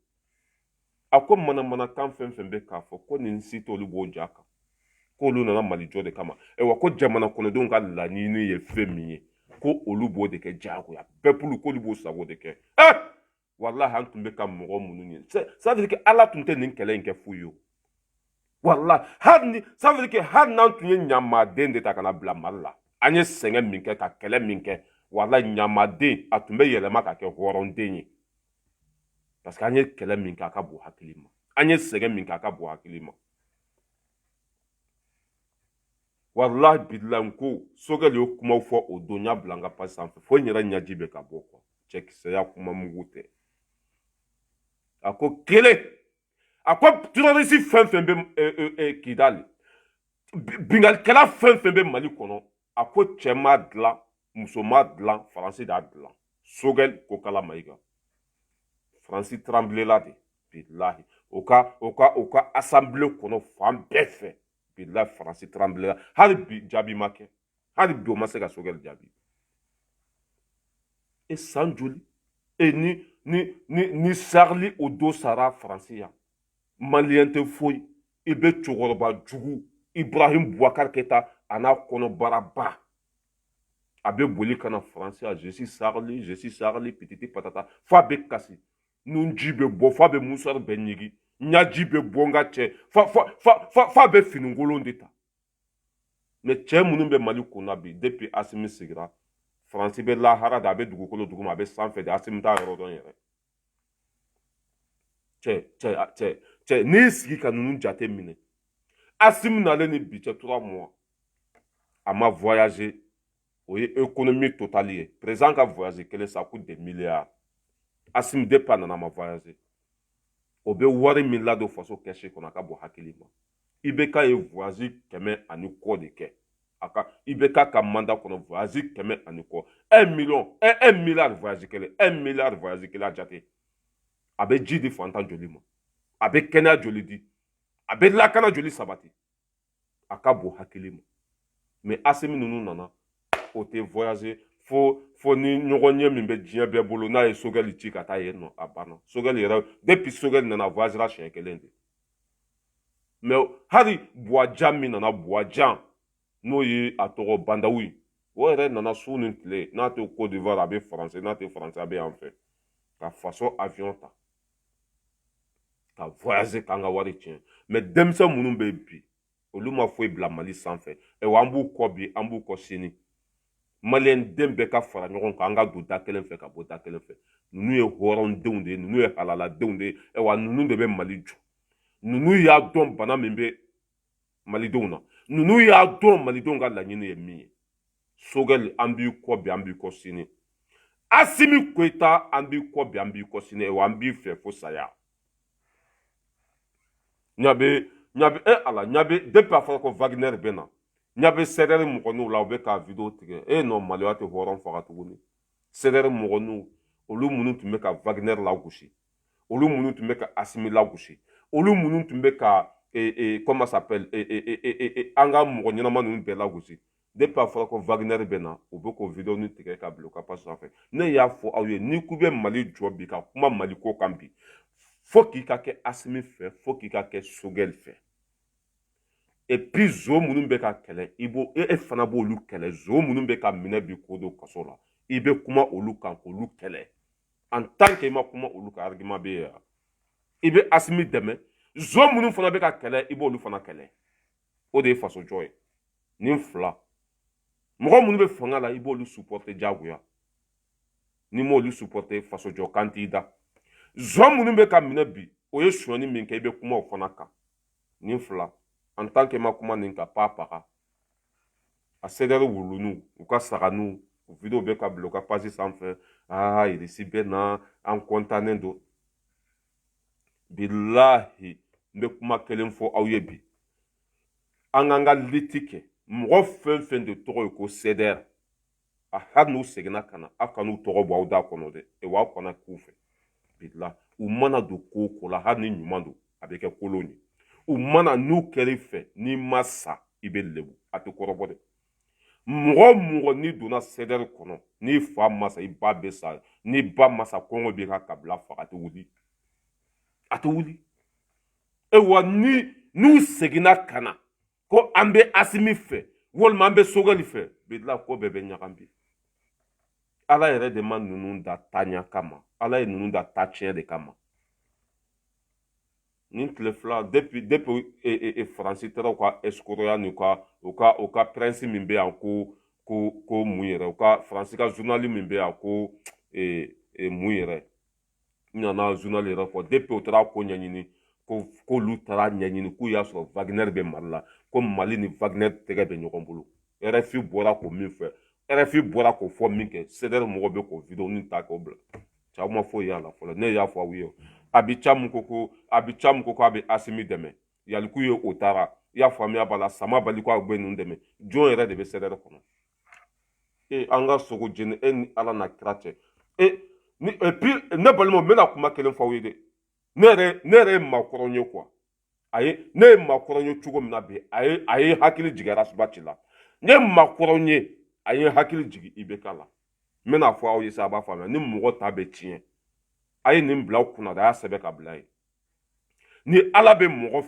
a ko manamanakan fɛn fɛn bɛ k'a fɔ ko nin si t'olu b'o ja kan k'olu nana Mali jɔ de kama wa ko jamana kɔnɔdenw ka laɲini ye fɛn min ye ko olu b'o de kɛ diyagoya peuple k'olu b'o sago de kɛ walahi an tun bɛ ka mɔgɔ minnu ye ça veut dire que ala tun tɛ nin kɛlɛ in kɛ fu ye o walahi ça veut dire que hali n'an tun ye ɲamaden de ta ka na bila Mali la an ye sɛgɛn min kɛ ka kɛlɛ min kɛ walahi ɲamaden a tun bɛ yɛlɛma ka kɛ hɔrɔnden ye parce que an ye kɛlɛ min kɛ a ka bon hakili ma an ye sɛgɛn min kɛ a ka bon hakili ma walahi bilahi n ko Sogɛl ye kumaw fɔ o don n y'a bila n ka page sanfɛ fo n yɛrɛ ɲaji bɛ ka bɔ quoi cɛkisɛya kuma mugu tɛ a ko kelen a ko terroriste fɛn fɛn bɛ Kidali bingalikɛla fɛn fɛn bɛ Mali kɔnɔ a ko cɛ m'a dilan muso m'a dilan Faransi de y'a dilan Sogɛl ko Kala Mayiga Faransi tremblela de bilahi o ka assemblée kɔnɔ fan bɛɛ fɛ bilahi Faransi tremblela hali bi jaabi ma kɛ hali bi o ma se ka Sogɛl jaabi e san joli ni sarili o don sara Faransi yan maliyɛn tɛ foyi i bɛ cɛkɔrɔba jugu Ibrahim Boubacar Keita a n'a kɔnɔbaraba a bɛ boli ka na Faransi yan je suis sarili pititi patata f'a bɛ kasi nunji bɛ bɔ f'a bɛ musɔrɔ bɛ ɲigi ɲaji bɛ bɔ n ka cɛ f'a bɛ finikolon de ta mais cɛ minnu bɛ Mali kunna bi depuis Asimi sigira Faransi bɛ lahara de a bɛ dugukolo duguma a bɛ sanfɛ de Asimi t'a yɔrɔ dɔn yɛrɛ cɛ n'i sigi ka ninnu jate minɛ Asimi nalen ni bi cɛ 3 mois a ma voyager o ye économie totale ye président ka voyager kelen ça coûte des milliards Asimi depuis a nana ma voyager o bɛ wari min ladon faso kɛsi kɔnɔ a ka bon hakili ma IBK ye voyage 100 kɔ de kɛ IBK ka mandat kɔnɔ voyage 100 kɔ 1 milliard voyage kelen 1 milliard voyage kelen a jate a bɛ ji di fantan joli ma a bɛ kɛnɛya joli di a bɛ lakana joli sabati a ka bon hakili ma mais Asimi ninnu nana o tɛ voyager fo ni ɲɔgɔn ɲɛ min bɛ diɲɛ bɛɛ bolo n'a ye Sogɛl ci ka taa yen nɔ a banna Sogɛl yɛrɛ depuis Sogɛl nana voyagera siɲɛ kelen de mais hali Buwajan min nana Buwajan n'o ye a tɔgɔ Bandawi o yɛrɛ nana su ni tile n'a tɛ Côte d'Ivoire a bɛ Faransɛ n'a tɛ Faransɛ a bɛ yan fɛ ka faso avion ta ka voyager k'an ka wari tiɲɛ mais denmisɛn minnu bɛ bi olu ma foyi bila Mali sanfɛ wa an b'u kɔ bi an b'u kɔ sini maliyɛn den bɛɛ ka fara ɲɔgɔn kan an ka don da kelen fɛ ka bɔ da kelen fɛ ninnu ye hɔrɔndenw de ye ninnu ye halaladenw de ye wa ninnu de bɛ Mali jɔ ninnu y'a dɔn bana min bɛ malidenw na ninnu y'a dɔn malidenw ka laɲini ye min ye Sogɛl an b'i kɔ bi an b'i kɔ sini Asimi Goïta an b'i kɔ bi an b'i kɔ sini wa an b'i fɛ fo saya ɲabe depuis a fɔra ko Wagner bɛ na ɲabe CDR mɔgɔninw la u bɛ ka video tigɛ non maliya tɛ hɔrɔn faga tuguni CDR mɔgɔninw olu minnu tun bɛ ka Wagner lagosi olu minnu tun bɛ ka Asimi lagosi olu minnu tun bɛ ka comment ça s'appelle an ka mɔgɔ ɲɛnama ninnu bɛɛ lagosi depuis a fɔra ko Wagner bɛ na u bɛ k'o video ni tigɛ ka bila u ka page sanfɛ ne y'a fɔ aw ye n'i k'u bɛ Mali jɔ bi ka kuma Mali ko kan bi fo k'i ka kɛ Asimi fɛ fo k'i ka kɛ Sogɛl fɛ et puis zo minnu bɛ ka kɛlɛ i b'o e fana b'olu kɛlɛ zo minnu bɛ ka minɛ bi k'o don kaso la i bɛ kuma olu kan k'olu kɛlɛ en tant que i ma kuma olu kan argument bɛ yen i bɛ Asimi dɛmɛ zo minnu fana bɛ ka kɛlɛ i b'olu fana kɛlɛ o de ye faso jɔ ye nin fila mɔgɔ minnu bɛ fanga la i b'olu supporter diyagoya ni m'olu supporter faso jɔ kan t'i da zon minnu bɛ ka minɛ bi o ye sonyani min kɛ i bɛ kuma o fana kan nin fila en tant que ma kuma nin ka pa paga a CDR wulunu u ka saganu video bɛ ka bila u ka page sanfɛ irisi bɛ na an kɔntannen don bilahi n bɛ kuma kelen fɔ aw ye bi an k'an ka liti kɛ mɔgɔ fɛn fɛn de tɔgɔ ye ko CDR a hali n'u seginna ka na aw kan'u tɔgɔ bɔ aw da kɔnɔ dɛ wa kana k'u fɛ bilahi u mana don ko o ko la hali ni ɲuman don a bɛ kɛ kolon ye u mana n'u kɛr'i fɛ n'i ma sa i bɛ lebu a tɛ kɔrɔbɔ dɛ mɔgɔ mɔgɔ n'i donna CDR kɔnɔ n'i fa ma sa i ba bɛ sa n'i ba ma sa kɔngɔ b'i ka kabila faga a tɛ wuli a tɛ wuli wa n'u seginna ka na ko an bɛ Asimi fɛ walima an bɛ Sogɛli fɛ bilahi ko bɛɛ bɛ ɲagami bi ala yɛrɛ de ma ninnu da taaɲa kama ala ye ninnu da taa tiɲɛ de kama nin tile fila depuis Faransi taara u ka escroya ni u ka prince min bɛ yan ko mun yɛrɛ u ka Faransi ka journal min bɛ yan ko mun yɛrɛ n nana journal yɛrɛ fɔ depuis u taara ko ɲɛɲini k'olu taara ɲɛɲini k'u y'a sɔrɔ Wagner bɛ Mali la ko Mali ni Wagner tɛgɛ bɛ ɲɔgɔn bolo RFI bɔra k'o min fɛ RFI bɔra k'o fɔ min kɛ CDR mɔgɔ bɛ k'o video ni ta k'o bila cɛw ma foyi y'a la fɔlɔ ne y'a fɔ aw ye Abicam ko ko a bɛ Asimi dɛmɛ Yaliku ye o taara i y'a faamuya b'a la Sama Bali ko a bɛ ninnu dɛmɛ jɔn yɛrɛ de bɛ CDR kɔnɔ an ka sogo jeni e ni ala na kira cɛ et puis ne balimaw n bɛna kuma kelen fɔ aw ye dɛ ne yɛrɛ ye maakɔrɔ ye quoi ne ye maakɔrɔ ye cogo min na bi a ye hakili jigin Arasubaci la ne ye maakɔrɔ ye a ye hakili jigin IBK la n bɛna fɔ aw ye sa a b'a faamuya ni mɔgɔ ta bɛ tiɲɛ a ye nin bila aw kunna de a y'a sɛbɛn ka bila ye ni ala bɛ mɔgɔ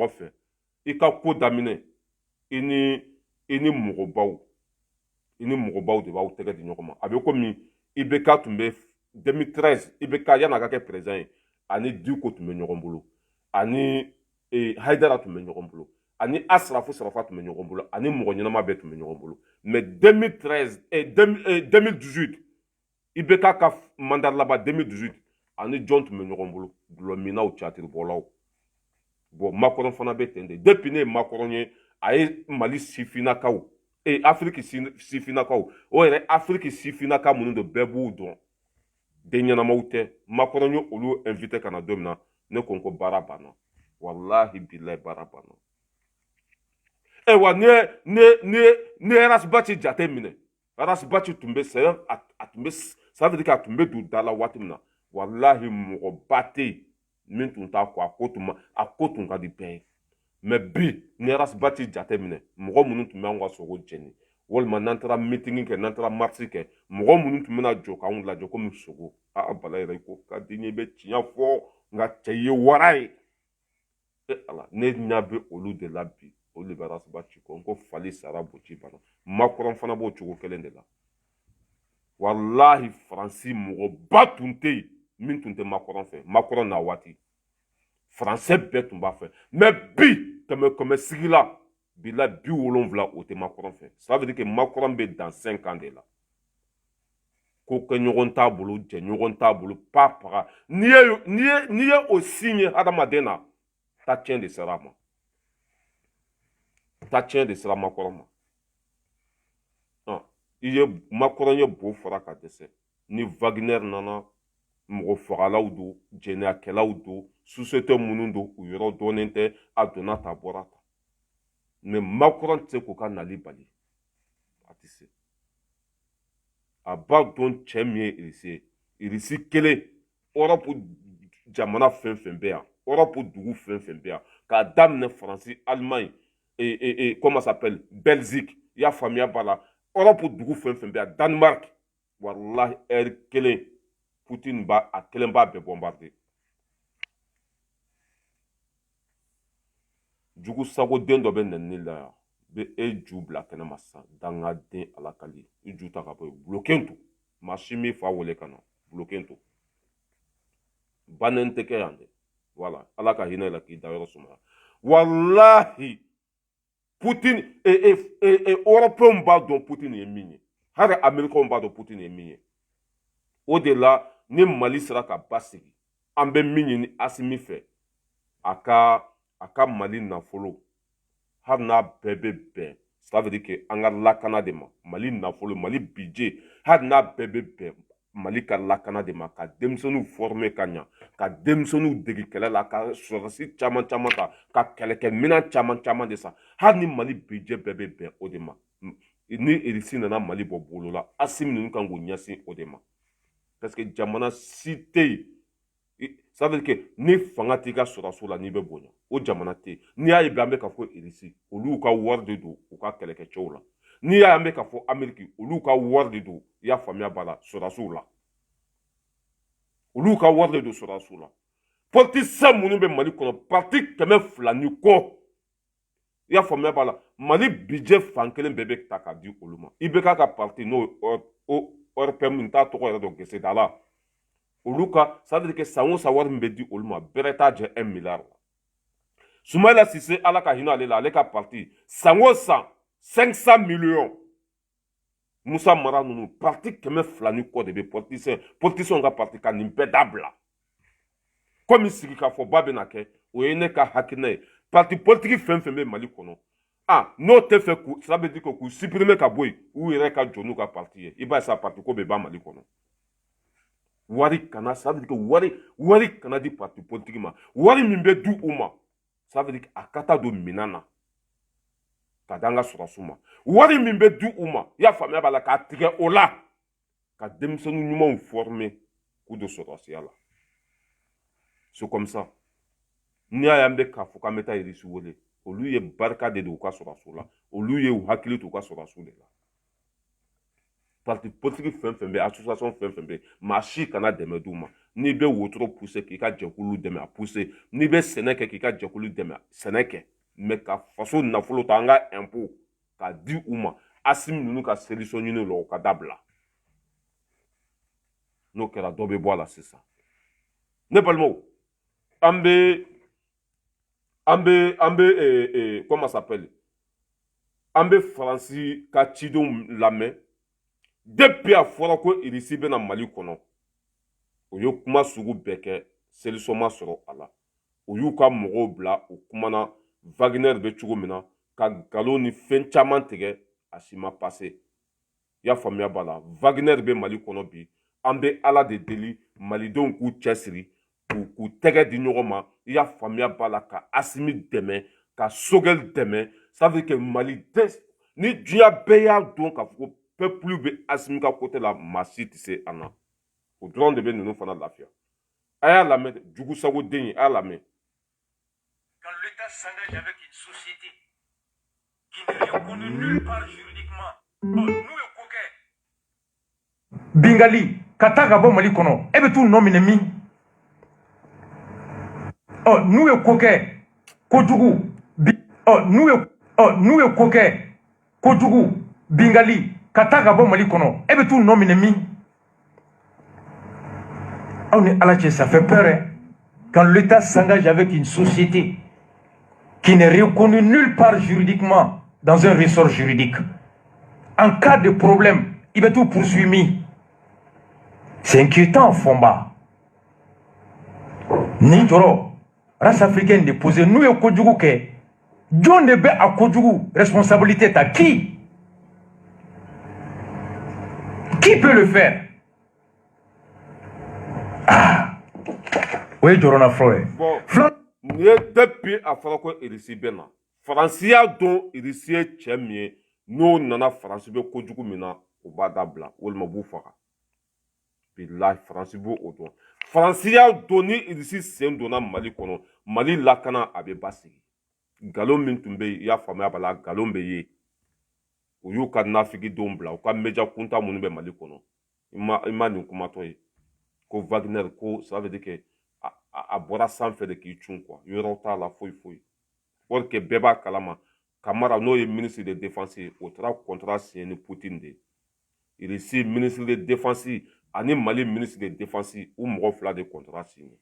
fɛ i ka ko daminɛ i ni mɔgɔbaw de b'aw tɛgɛ di ɲɔgɔn ma a bɛ komi IBK tun bɛ 2013 IBK yan'a ka kɛ président ye ani Diko tun bɛ ɲɔgɔn bolo ani Haidara tun bɛ ɲɔgɔn bolo ani Asrafu Sarafa tun bɛ ɲɔgɔn bolo ani mɔgɔ ɲɛnama bɛɛ tun bɛ ɲɔgɔn bolo mais 2018 IBK ka mandat laban 2018 ani jɔn tun bɛ ɲɔgɔn bolo dulɔminaw catiribɔlaw bon Macron fana bɛ ten de depuis ne ye Macron ye a ye Mali sifinnakaw Afrique sifinnakaw o yɛrɛ Afrique sifinnaka minnu don bɛɛ b'u dɔn den ɲɛnamaw tɛ Macron ye olu invité ka na don min na ne ko n ko baara banna walahi bilahi baara banna wa ni ye Arasubaci jate minɛ Arasubaci tun bɛ ça veut dire que a tun bɛ don da la waati min na walahi mɔgɔba tɛ yen min tun t'a kɔ a ko tun ka di bɛɛ ye mais bi ni Arasubaci jate minɛ mɔgɔ minnu tun bɛ anw ka sogo jeni walima n'an taara meeting kɛ n'an taara marche kɛ mɔgɔ minnu tun bɛna jɔ k'anw lajɛ komi sogo bala yɛrɛ ko ka di n ye i bɛ tiɲɛ fɔ nka cɛ ye wara ye ala ne ɲɛ bɛ olu de la bi olu de bɛ Arasubaci kɔ n ko fali sara boci bana Macron fana b'o cogo kelen de la walahi Faransi mɔgɔba tun tɛ yen min tun tɛ Macron fɛ Macron na waati Français bɛɛ tun b'a fɛ mais bi kɛmɛ sigi la bila 70 o tɛ Macron fɛ ça veut dire que Macron bɛ dans 5 ans de la ko kɛ ɲɔgɔn t'a bolo jɛ ɲɔgɔn t'a bolo pa paga n'i ye o signe ye hadamaden na ta tiɲɛ de sera a ma ta tiɲɛ de sera Macron ma i ye Macron ye bo fara ka dɛsɛ ni Wagner nana mɔgɔ fagalaw don jɛnɛyakɛlaw don société minnu don u yɔrɔ dɔnnen tɛ a donna ta bɔra ta mais Macron tɛ se k'u ka nali bali a tɛ se a b'a dɔn cɛ min ye Irisi kelen Europe jamana fɛn fɛn bɛ yan Europe dugu fɛn fɛn bɛ yan k'a daminɛ Faransi Allemagne comment ça s'appelle Belgique i y'a faamuya b'a la Europe dugu fɛn fɛn bɛ yan Danemark walahi heure kelen Poutine a kelen b'a bɛɛ bombarder jugu sago den dɔ bɛ nɛni la yan bɛ e ju bila kɛnɛ ma sisan dangaden ala kali i ju ta ka bɔ yen buloken to maa si min fa wele ka na buloken to bannen tɛ kɛ yan dɛ wala ala ka hinɛ la k'i da yɔrɔ sumaya walahi Poutine européenw b'a dɔn Poutine ye min ye hali américains b'a dɔn Poutine ye min ye o de la ni Mali sera ka basigi an bɛ min ɲini Asimi fɛ a ka Mali nafolo hali n'a bɛɛ bɛ bɛn ça veut dire que an ka lakana de ma Mali nafolo Mali budget hali n'a bɛɛ bɛ bɛn Mali ka lakana de ma ka denmisɛnninw former ka ɲa ka denmisɛnninw degi kɛlɛ la ka sɔrɔdasi caman caman ta ka kɛlɛkɛminɛn caman caman de sa hali ni Mali budget bɛɛ bɛ bɛn o de ma ni Irisi nana Mali bɔ bolo la Asimi ninnu kan k'u ɲɛsin o de ma parce que jamana si tɛ yen ça veut dire que ni fanga t'i ka sɔrɔdaso la n'i bɛ bonya o jamana tɛ yen n'i y'a ye bi an bɛ ka fɔ Irisi olu ka wari de don u ka kɛlɛkɛcɛw la n'i y'a ye an bɛ ka fɔ Amérique olu ka wari de don i y'a faamuya b'a la sɔrɔdasiw la olu ka wari de don sɔrɔdasiw la politicien minnu bɛ Mali kɔnɔ parti 200 ni kɔ i y'a faamuya b'a la Mali budget fan kelen bɛɛ bɛ ta k'a di olu ma IBK ka parti n'o ORPM n t'a tɔgɔ yɛrɛ dɔn geseda la olu ka ça veut dire que san o san wari min bɛ di olu ma bɛrɛ t'a jɛ 1 milliard la Soumaïla Cissé ala ka hinɛ ale la ale ka parti san o san 500 millions Musa Mara ninnu parti 200 ni kɔ de bɛ politicien ka parti ka nin bɛɛ dabila komi sigikafɔba bɛ na kɛ o ye ne ka hakilina ye parti politique fɛn fɛn bɛ Mali kɔnɔ n'o tɛ fɛ k'u ça veut dire que k'u supprimer ka bɔ yen u yɛrɛ ka jɔ n'u ka parti ye i b'a ye sa parti ko bɛ ban Mali kɔnɔ wari kana ça veut dire que wari kana di parti politique ma wari min bɛ di u ma ça veut dire que a ka taa don minan na ka da an ka sɔrɔdasiw ma wari min bɛ di u ma i y'a faamuya b'a la k'a tigɛ o la ka denmisɛnnin ɲumanw former k'u don sɔrɔdasiya la c'est comme ça n'i y'a ye an bɛ k'a fɔ k'an bɛ taa Irisi wele olu ye barika de don u ka sɔrɔdasiw la olu ye u hakili to u ka sɔrɔdasiw de la parti politique fɛn fɛn bɛ association fɛn fɛn bɛ maa si kana dɛmɛ d'u ma n'i bɛ wotoro pousser k'i ka jɛkulu dɛmɛ a pousser n'i bɛ sɛnɛ kɛ k'i ka jɛkulu dɛmɛ sɛnɛ kɛ mais ka faso nafolo ta an ka impôt k'a di u ma Asimi ninnu ka solution ɲini o la o ka dabila n'o kɛra dɔ bɛ bɔ a la sisan ne balimaw an bɛ comment ça s'appelle an bɛ Faransi ka cidenw lamɛn depuis a fɔra ko Irisi bɛna Mali kɔnɔ o ye kuma sugu bɛɛ kɛ solution ma sɔrɔ a la o y'u ka mɔgɔw bila u kumana Wagner bɛ cogo min na ka nkalon ni fɛn caman tigɛ a si ma passé i y'a faamuya b'a la Wagner bɛ Mali kɔnɔ bi an bɛ ala de deli malidenw k'u cɛsiri k'u tɛgɛ di ɲɔgɔn ma i y'a faamuya b'a la ka Asimi dɛmɛ ka Sogɛl dɛmɛ ça veut dire que maliden ni diɲɛ bɛɛ y'a dɔn k'a fɔ ko peuple bɛ Asimi ka côté la maa si tɛ se an na o dɔrɔn de bɛ ninnu fana lafiya a y'a lamɛn jugu sago den ye a y'a lamɛn. Quand l'État s'engage avec une société qui n'est reconnue nulle part juridiquement, nous et Koké. Bingali, kata ka bɔ Mali kɔnɔ, e bɛ t'u nɔ minɛ min? N'u ye ko kɛ kojugu, n'u ye ko kɛ kojugu, Bingali, kata ka bɔ Mali kɔnɔ, e bɛ t'u nɔ minɛ min? Aw ni Ala cɛ, ça fait peur, hein? Quand l'État s'engage avec une société qui n'est reconnue nulle part juridiquement dans un ressort juridique, en cas de problème, il va tout poursuivre. C'est inquiétant, Fomba. Ni joro, race africaine déposée, nous et Kodjougouke, John Nebe à Kodjougou, responsabilité à qui? Qui peut le faire? Ah! Oui, Jorona Floé. Bon, depuis à Farako Irisi Bena, Francia dont Irisi Tchemie, nous nana France be Kodjougou mina, au Badabla, ou le Mabou Fara. Puis là, France bo au don. Francia doni Irisi Sen donna Mali kono, Mali lakana abe basi. Galon mintumbe, ya famia bala, galon beye. Ou yu ka nafigi dombla, ou ka meja kunta mounube Mali kono. Ima n'ukumatoye. Ko Wagner, ko, ça veut dire que a bɔra sanfɛ de k'i cun quoi yɔrɔ t'a la foyi foyi or que bɛɛ b'a kalama Kamara n'o ye ministre de défense ye o taara contrat signé ni Poutine de ye Russie ministre de défense ani Mali ministre de défense u mɔgɔ fila de contrat signé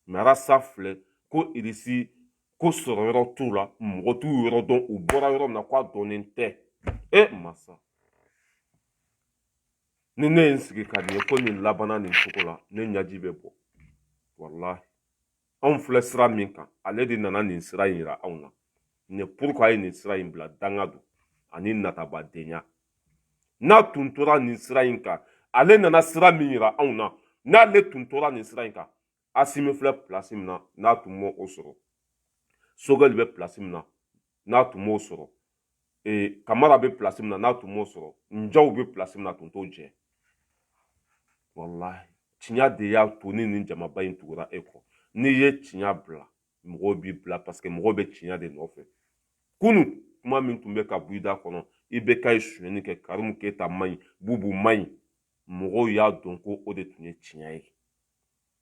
mais Arasa filɛ ko Russie ko sɔrɔ yɔrɔ t'u la mɔgɔ t'u yɔrɔ dɔn u bɔra yɔrɔ min na k'a dɔnnen tɛ masa ni ne ye n sigi ka nin ye ko nin labanna nin cogo la ne ɲaji bɛ bɔ wallahi anw filɛ sira min kan ale de nana nin sira in yira anw na ne pourquoi a ye nin sira in bila danga don ani natabadenya n'a tun tora nin sira in kan ale nana sira min yira anw na n'ale tun tora nin sira in kan Asimi filɛ place min na n'a tun m'o sɔrɔ Sogɛli bɛ place min na n'a tun m'o sɔrɔ Kamara bɛ place min na n'a tun m'o sɔrɔ Njaw bɛ place min na a tun t'o jɛ wallahi tiɲɛ de y'a to ni nin jamaba in tugura e kɔ n'i ye tiɲɛ bila mɔgɔw b'i bila parce que mɔgɔw bɛ tiɲɛ de nɔfɛ kunu kuma min tun bɛ ka bɔ i da kɔnɔ i bɛ ka sonyɛni kɛ Karimu Keyita man ɲi Bubu man ɲi mɔgɔw y'a dɔn ko o de tun ye tiɲɛ ye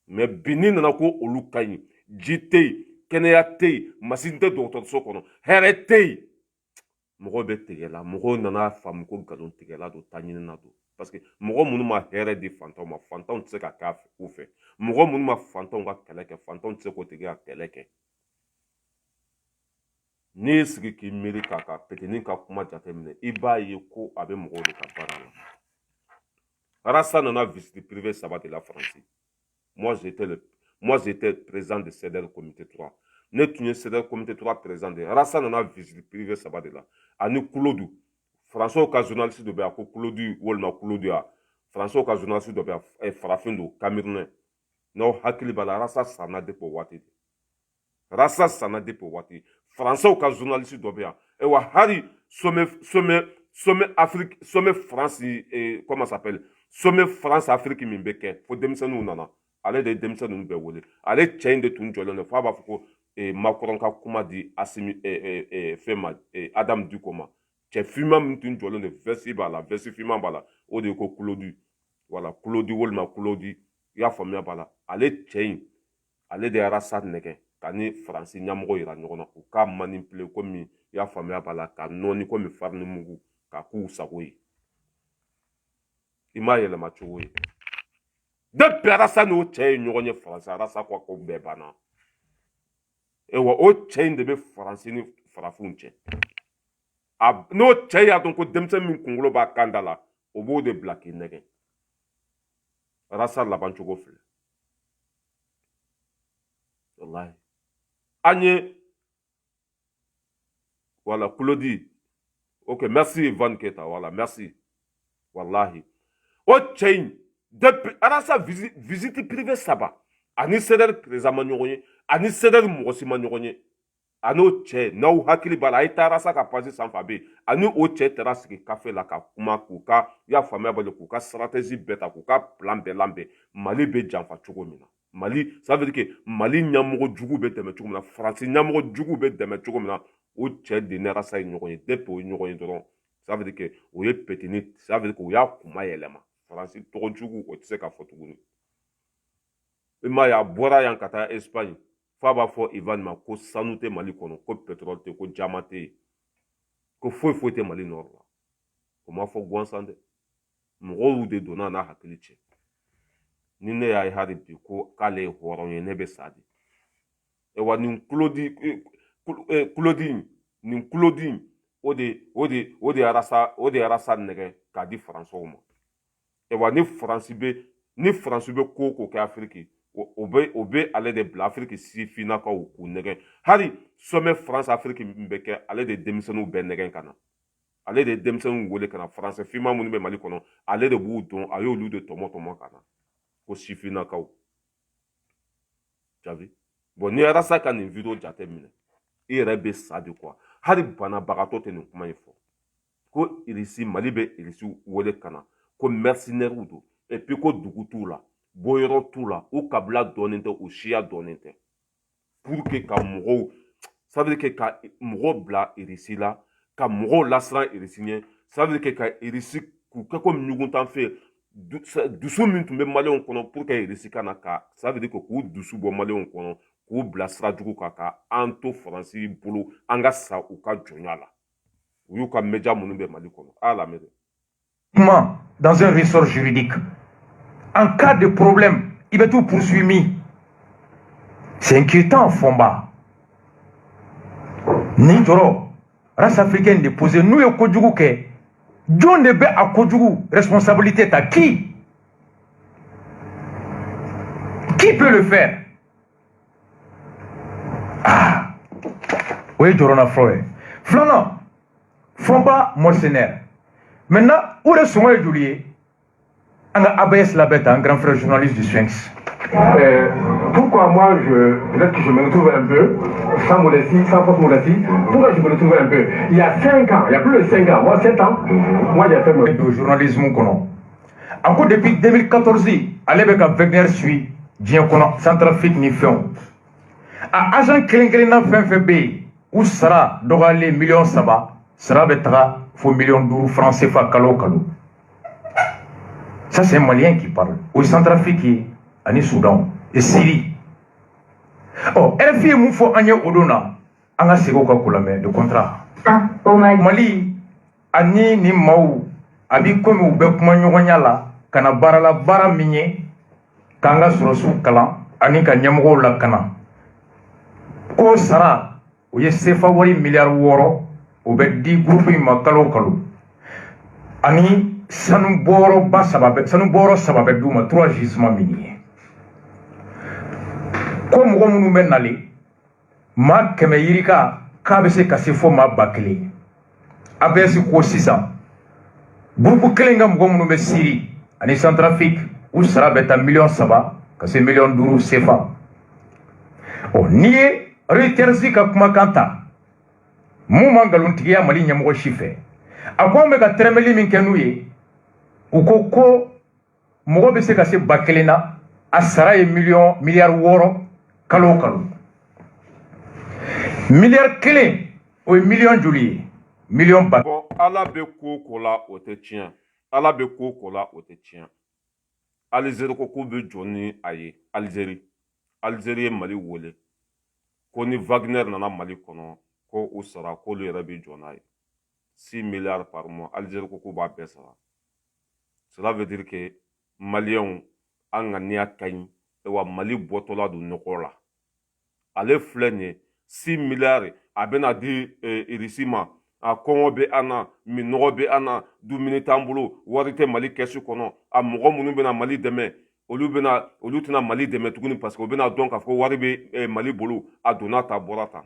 mais bi n'i nana ko olu ka ɲi ji tɛ yen kɛnɛya tɛ yen masini tɛ dɔgɔtɔrɔso kɔnɔ hɛrɛ tɛ yen mɔgɔw bɛ tigɛ la mɔgɔw nana faamu ko nkalon tigɛla don taɲinina don parce que mɔgɔ minnu ma hɛrɛ di fantanw ma fantanw tɛ se ka kɛ u fɛ mɔgɔ minnu ma fantanw ka kɛlɛ kɛ fantanw tɛ se k'o tigi ka kɛlɛ kɛ n'i y'i sigi k'i miiri k'a ka Petini ka kuma jateminɛ i b'a ye ko a bɛ mɔgɔw de ka baara la Arasa nana visite privée saba de la France moi j'étais président de CEDER comité 3 ne tun ye CEDER comité 3 président de Arasa nana visite privée saba de la ani Kulodu François ka journaliste dɔ bɛ yan ko Kulodu walima Kulodu ya François ka journaliste dɔ bɛ yan farafin don Camerounais n'aw hakili b'a la Arasa sanna depuis o waati de Arasa sanna depuis o waati François ka journaliste dɔ bɛ yan wa hali sommet Afrique sommet France comment ça s'appelle sommet France Afrique min bɛ kɛ fo denmisɛnninw nana ale de ye denmisɛnninw bɛɛ wele ale cɛ in de tun jɔlen don f'a b'a fɔ ko Macron ka kuma di Asimi fɛn ma Adam Diko ma cɛ finman min tun jɔlen don vɛsi b'a la vɛsi finman b'a la o de ye ko Kulodi voilà Kulodi walima Kulodi i y'a faamuya b'a la ale cɛ in ale de ye Arasa nɛgɛ ka ni Faransi ɲɛmɔgɔ yira ɲɔgɔn na u k'a manipuler komi i y'a faamuya b'a la ka nɔɔni komi farini mugu k'a k'u sago ye i m'a yɛlɛma cogo ye depuis Arasa n'o cɛ ye ɲɔgɔn ye Faransi Arasa ko ko bɛɛ banna wa o cɛ in de bɛ Faransi ni farafinw cɛ n'o cɛ y'a dɔn ko denmisɛnnin min kunkolo b'a kan da la o b'o de bila k'i nɛgɛ Arasa laban cogo filɛ wallahi an ye voilà Kulodi ok merci Van Keita voilà merci wallahi o cɛ in depuis Arasa visite privée saba ani CEDER président ma ɲɔgɔn ye ani CEDER mɔgɔ si ma ɲɔgɔn ye a n'o cɛ n'aw hakili b'a la a ye taa Arasa ka page sanfɛ a bɛ yen ani o cɛ taara sigi kafe la ka kuma k'u ka i y'a faamuya bali k'u ka stratégie bɛɛ ta k'u ka plan bɛɛ labɛn Mali bɛ janfa cogo min na Mali ça veut dire que Mali ɲɛmɔgɔ jugu bɛ dɛmɛ cogo min na Faransi ɲɛmɔgɔ jugu bɛ dɛmɛ cogo min na o cɛ de ni Arasa ye ɲɔgɔn ye depuis o ye ɲɔgɔn ye dɔrɔn ça veut dire que o ye Petini ça veut dire que o y'a kuma yɛlɛma Faransi tɔgɔ jugu o tɛ se ka fɔ tuguni i m'a ye a bɔra yan ka taa Espagne f'a b'a fɔ Ivan ma ko sanu tɛ Mali kɔnɔ ko pétrole tɛ ko jama tɛ yen ko foyi foyi tɛ Mali nɔrɔ la o ma fɔ gansan dɛ mɔgɔw de donna n'a hakili cɛ ni ne y'a ye hali bi ko k'ale ye hɔrɔn ye ne bɛ sa de wa nin Kulodi nin Kulodi o de Arasa nɛgɛ k'a di Faransɛw ma wa ni Faransi bɛ ko ko kɛ Afiriki o bɛ ale de bila Afiriki sifinnakaw k'u nɛgɛ hali sommet France Afiriki min bɛ kɛ ale de denmisɛnninw bɛɛ nɛgɛ ka na ale de denmisɛnninw wele ka na Faransɛ finman minnu bɛ Mali kɔnɔ ale de b'u dɔn a y'olu de tɔmɔ ka na ko sifinnakaw jabi bon ni Arasa ka nin video jate minɛ i yɛrɛ bɛ sa de quoi hali banabagatɔ tɛ nin kuma in fɔ ko Irisi Mali bɛ Irisi wele ka na ko mercenaires don et puis ko dugu t'u la bɔyɔrɔ t'u la u kabila dɔɔnin tɛ u siya dɔɔnin tɛ pour que ka mɔgɔw ça veut dire que ka mɔgɔw bila Irisi la ka mɔgɔw lasiran Irisi ɲɛ ça veut dire que ka Irisi k'u kɛ komi ɲuguntan fɛ dusu min tun bɛ maliyɛnw kɔnɔ pour que Irisi ka na ka ça veut dire que k'u dusu bɔ maliyɛnw kɔnɔ k'u bila sira jugu kan ka an to faransi bolo an ka sa u ka jɔnya la u y'u ka média minnu bɛ mali kɔnɔ a lamɛn. Dans un ressort juridique, en cas de problème, il va tout poursuivre. C'est inquiétant, Fomba. Nintoro, race africaine déposée, nous et Kodjougou, John Nebe à Kodjougou, responsabilité à qui? Qui peut le faire? Ah, oui, Jorona Froy. Flanant, Fomba, mercenaire. Maintenant, où est son Juliet? Un ABS Labette, un grand frère journaliste du Sphinx. Pourquoi moi, peut-être que je me retrouve un peu, sans modestie, sans fausse modestie, pourquoi je me retrouve un peu? Il y a 5 ans, il y a plus de 5 ans, moi 7 ans, moi j'ai fait le journalisme. Encore depuis 2014, avec Wagner suit, Centrafrique ni film. À agent Klingrena FNFB, où sera Dogale million Saba, sera Betra, faut million d'euros francs CFA Kalo. Ça, c'est un Malien qui parle. Au Centrafrique, en Soudan et Syrie. Oh, RFI Moufo Anye Odona, Anga Segoka Koulame, de contrat. Ah, au Mali. Mali, Ani ni Maou, Abi Komu Bekmanyonyala, Kana Barala Bara Minye, Kanga Sorosu Kalan, Ani Kanyamgo la Kana. Ko Sara, où y a Sefa Wari milliard Woro, au Bedi Groupe Makalo Kalo. Ani Sanu Boro Sababe Douma, 3 gisements miniers. Comme nous mène aller, ma Kemeirika, Kabese Kasefo ma bakle. Abesi ko 600. Groupe Klingam Gomu be Syrie, en Centrafrique, où sera beta million Saba, que million d'euros CFA. Oh, nié, Reuters ka kumakanta. Mouma galuntiya Mali nyamgo chiffre. A quoi me ka tremeli min kenouye, ou koko, mogo be se kase bakelena, a sara milliard woro, kalo. Milliard kele, ou million julie, million bak. Bon, ala be ko kola o te tiɲɛ. Ala be ko kola o te tiɲɛ. Alizeri ko k'u be jɔ ni a ye. Alizeri ye Mali wele. Ko ni Wagner nana Mali kɔnɔ, ko u sara, k'olu yɛrɛ be jɔ n'a ye. 6 milliards par mois. Alizeri ko k'u b'a bɛɛ sara. Cela veut dire que Maliens an ŋaniya ka ɲi. Wa Mali bɔtɔla don nɔgɔ la. Ale filɛ nin ye 6 milliards a bɛna di Irisi ma. A kɔngɔ bɛ an na, minɔgɔ bɛ an na, dumuni t'an bolo, wari tɛ Mali kɛsu kɔnɔ. A mɔgɔ minnu bɛna Mali dɛmɛ, olu tɛna Mali dɛmɛ tuguni parce que u bɛna dɔn k'a fɔ wari bɛ Mali bolo, a donna ta bɔra ta.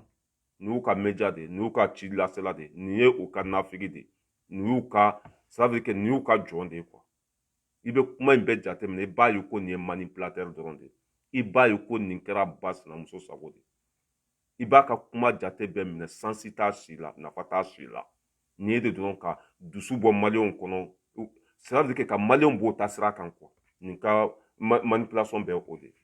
Nin y'u ka média de, nin y'u ka ci lasela de, nin ye u ka nafigi de, nin y'u ka, ça veut dire que nin y'u ka jɔn de quoi. I bɛ kuma in bɛɛ jateminɛ, i b'a ye ko nin ye manipulateur dɔrɔn de. I b'a ye ko nin kɛra ba sinamuso sago de. I b'a ka kuma jate bɛɛ minɛ sansi t'a si la, nafa t'a si la. Nin ye de dɔrɔn ka dusu bɔ Maliens kɔnɔ. Ça veut dire que ka Maliens b'o ta sira kan quoi. Nin ka manipulation bɛɛ o de.